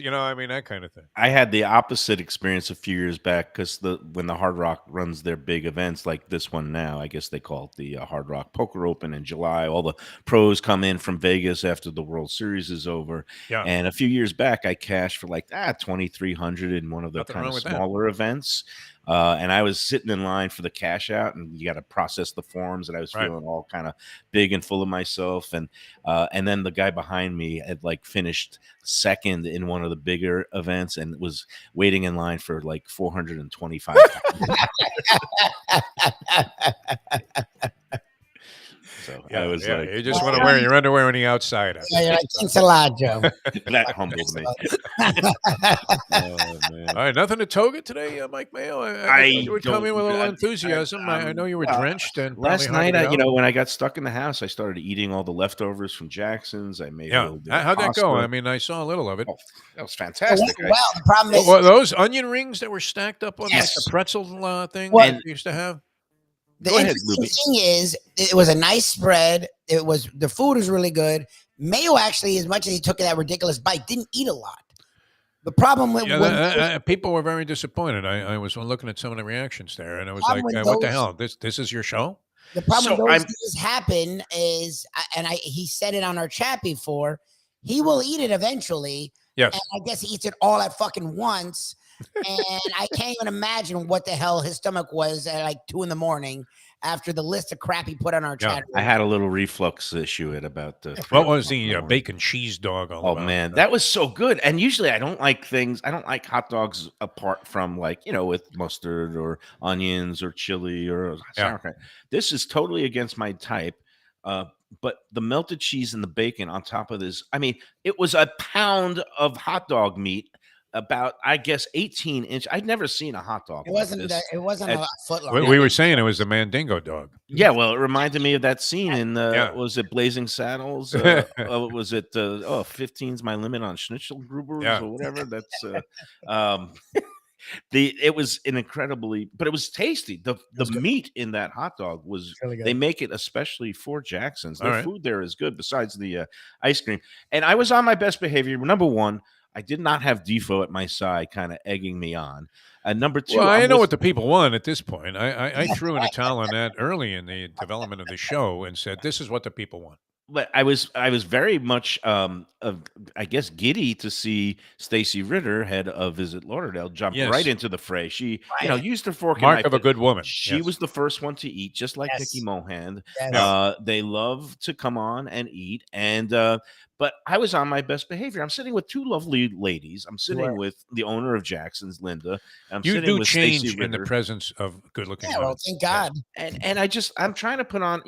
that kind of thing. I had the opposite experience a few years back because when the Hard Rock runs their big events like this one now, I guess they call it the Hard Rock Poker Open in July. All the pros come in from Vegas after the World Series is over. Yeah. And a few years back, I cashed for like $2,300 in one of the Nothing kind wrong of with that. smaller events. And I was sitting in line for the cash out, and you got to process the forms, and I was feeling all kind of big and full of myself. And then the guy behind me had like finished second in one of the bigger events and was waiting in line for like 425. So I was like, you just want to wear your underwear on the outside. Yeah, you're like, thanks a lot, Joe. That humbled me. Oh, man. All right, nothing to toga today, Mike Mayo. I you would come in with a little enthusiasm. I know you were drenched and last night. When I got stuck in the house, I started eating all the leftovers from Jackson's. I made a little bit of how'd that go? pasta. I mean, I saw a little of it. Oh, that was fantastic. Well, the problem is those onion rings that were stacked up on like the pretzel thing that you used to have. The interesting thing is, it was a nice spread. The food was really good. Mayo actually, as much as he took that ridiculous bite, didn't eat a lot. The problem with people were very disappointed. I was looking at some of the reactions there, and I was like, with "What the hell? This is your show?" The problem with those things happen is, he said it on our chat before. He will eat it eventually. Yes, and I guess he eats it all at fucking once. And I can't even imagine what the hell his stomach was at like 2 a.m. after the list of crap he put on our chat. I had a little reflux issue at about what was the bacon cheese dog all about? Oh man, that was so good. And usually I don't like hot dogs apart from with mustard or onions or chili or sauerkraut. This is totally against my type. But the melted cheese and the bacon on top of this, I mean, it was a pound of hot dog meat, about 18 inch. I'd never seen a hot dog. It wasn't a foot long. We were saying it was the Mandingo dog. Yeah, well, it reminded me of that scene in was it Blazing Saddles? Was it 15's my limit on Schnitzelgrubers or whatever? That's it was an incredibly, but it was tasty. The meat in that hot dog was really they make it especially for Jackson's. Their food there is good besides the ice cream. And I was on my best behavior. Number one, I did not have Defo at my side, kind of egging me on. Number two, well, I know what the people want at this point. I threw in a towel on that early in the development of the show and said, "This is what the people want." But I was very much, I guess, giddy to see Stacy Ritter, head of Visit Lauderdale, jump right into the fray. She, used her fork. Mark of a good woman. She was the first one to eat, just like Nikki Mohand. They love to come on and eat, but I was on my best behavior. I'm sitting with two lovely ladies. I'm sitting with the owner of Jackson's, Linda. You do change in the presence of good-looking women. Well, thank God. And I'm trying to put on,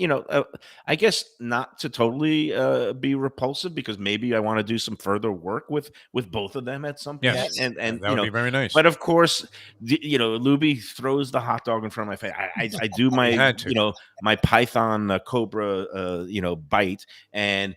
I guess not to totally be repulsive, because maybe I want to do some further work with both of them at some point. Yes. And that would be very nice. But of course, Lubie throws the hot dog in front of my face. I do my my python cobra bite, and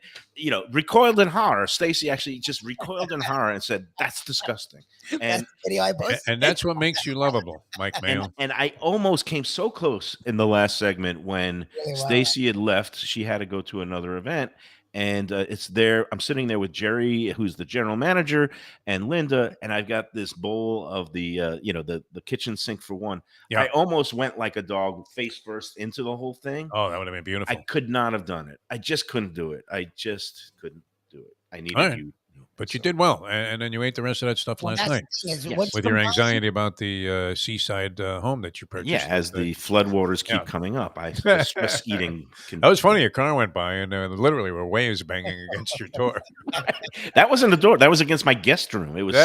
recoil recoiled in horror. Stacy actually just recoiled in horror and said, "That's disgusting." That's And the video I posted. And that's what makes you lovable, Mike Mayo. and I almost came so close in the last segment when Really well. Stacy had left. She had to go to another event, and it's there. I'm sitting there with Jerry, who's the general manager, and Linda, and I've got this bowl of the the kitchen sink for one. Yeah. I almost went like a dog face first into the whole thing. Oh, that would have been beautiful. I could not have done it. I just couldn't do it. I just couldn't do it. I needed All right. you. But you did well, and then you ate the rest of that stuff Well, last that's night the thing is, Yes. what's with the your problem? anxiety about the seaside home that you purchased. Yeah, as the floodwaters keep Yeah. coming up, the stress eating. That was funny. A car went by and literally were waves banging against your door. That wasn't the door. That was against my guest room. It was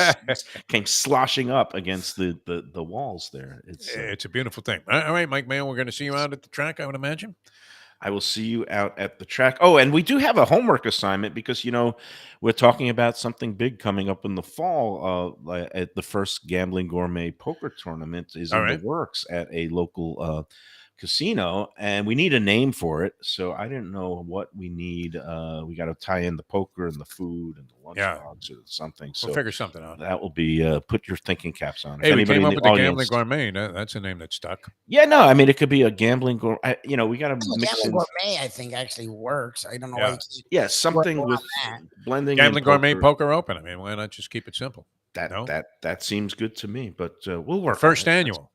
came sloshing up against the walls there. It's a beautiful thing. All right, Mike Mayo, we're going to see you out at the track, I would imagine. I will see you out at the track. Oh, and we do have a homework assignment because we're talking about something big coming up in the fall. At the first Gambling Gourmet poker tournament is in the works at a local casino, and we need a name for it. So I didn't know what we need. We got to tie in the poker and the food and the lunchbox or something. So We'll figure something out. That will be put your thinking caps on. Hey, we came up with the Gambling Gourmet. That's a name that stuck. Yeah, no, I mean it could be a Gambling Gourmet. We got to mix Gambling in. Gourmet, I think, actually works. I don't know why. Yeah, something with blending Gambling in Gourmet Poker Open. I mean, why not just keep it simple? That seems good to me. But we'll work. First annual.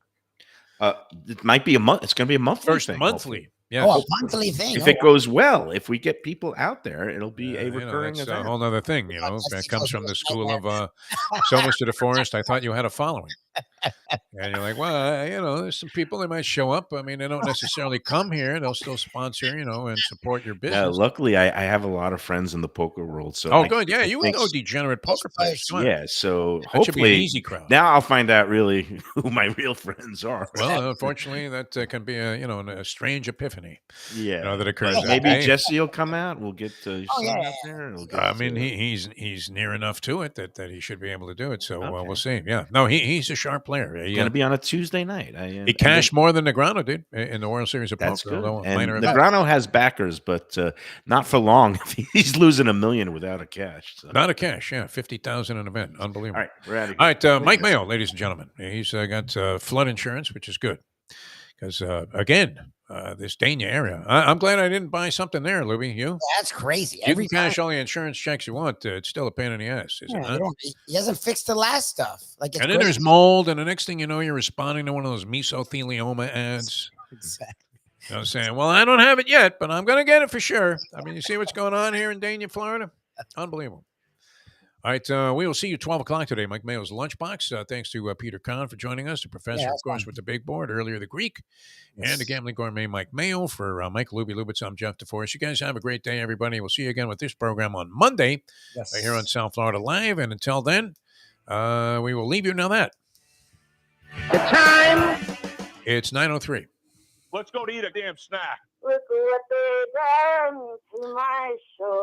It might be a month. It's going to be a monthly First thing. monthly. Yeah. Oh, a monthly thing. If it goes well, if we get people out there, it'll be a recurring that's event. a whole other thing. That comes from the school of so much to the forest. I thought you had a following. And you're like, well, there's some people that might show up. I mean, they don't necessarily come here. They'll still sponsor, and support your business. Luckily, I have a lot of friends in the poker world. So good. Yeah, you know degenerate poker players. Yeah, so that should be an hopefully easy crowd. Now I'll find out really who my real friends are. Well, unfortunately, that can be a strange epiphany. Yeah, that occurs. Maybe Jesse will come out. We'll get out there. And I mean, he's near enough to it that he should be able to do it. So we'll see. Yeah, no, he's a sharp player. Going to be on a Tuesday night. He cashed more than Negrano did in the World Series of That's Poker. good. Although And Negrano has backers, but not for long. He's losing $1 million without a cash. So. Not a cash, yeah, 50,000 an event, unbelievable. All right, we're out of here. All right, Mike Mayo, ladies and gentlemen, he's got flood insurance, which is good because again, this Dania area. I'm glad I didn't buy something there, Lubie. You? That's crazy. You can cash all the insurance checks you want. It's still a pain in the ass, is it not? He hasn't fixed the last stuff. And then there's mold, and the next thing you know, you're responding to one of those mesothelioma ads. Exactly. Saying, well, I don't have it yet, but I'm going to get it for sure. I mean, you see what's going on here in Dania, Florida? Unbelievable. All right, we will see you 12 o'clock today, Mike Mayo's Lunchbox. Thanks to Peter Kahn for joining us, the professor, of course, with the big board, earlier the Greek, and the Gambling Gourmet, Mike Mayo. For Mike Lubie Lubitz, I'm Jeff DeForest. You guys have a great day, everybody. We'll see you again with this program on Monday here on South Florida Live. And until then, we will leave you now that. The time. It's 9:03. Let's go to eat a damn snack. Look what they done to my soul.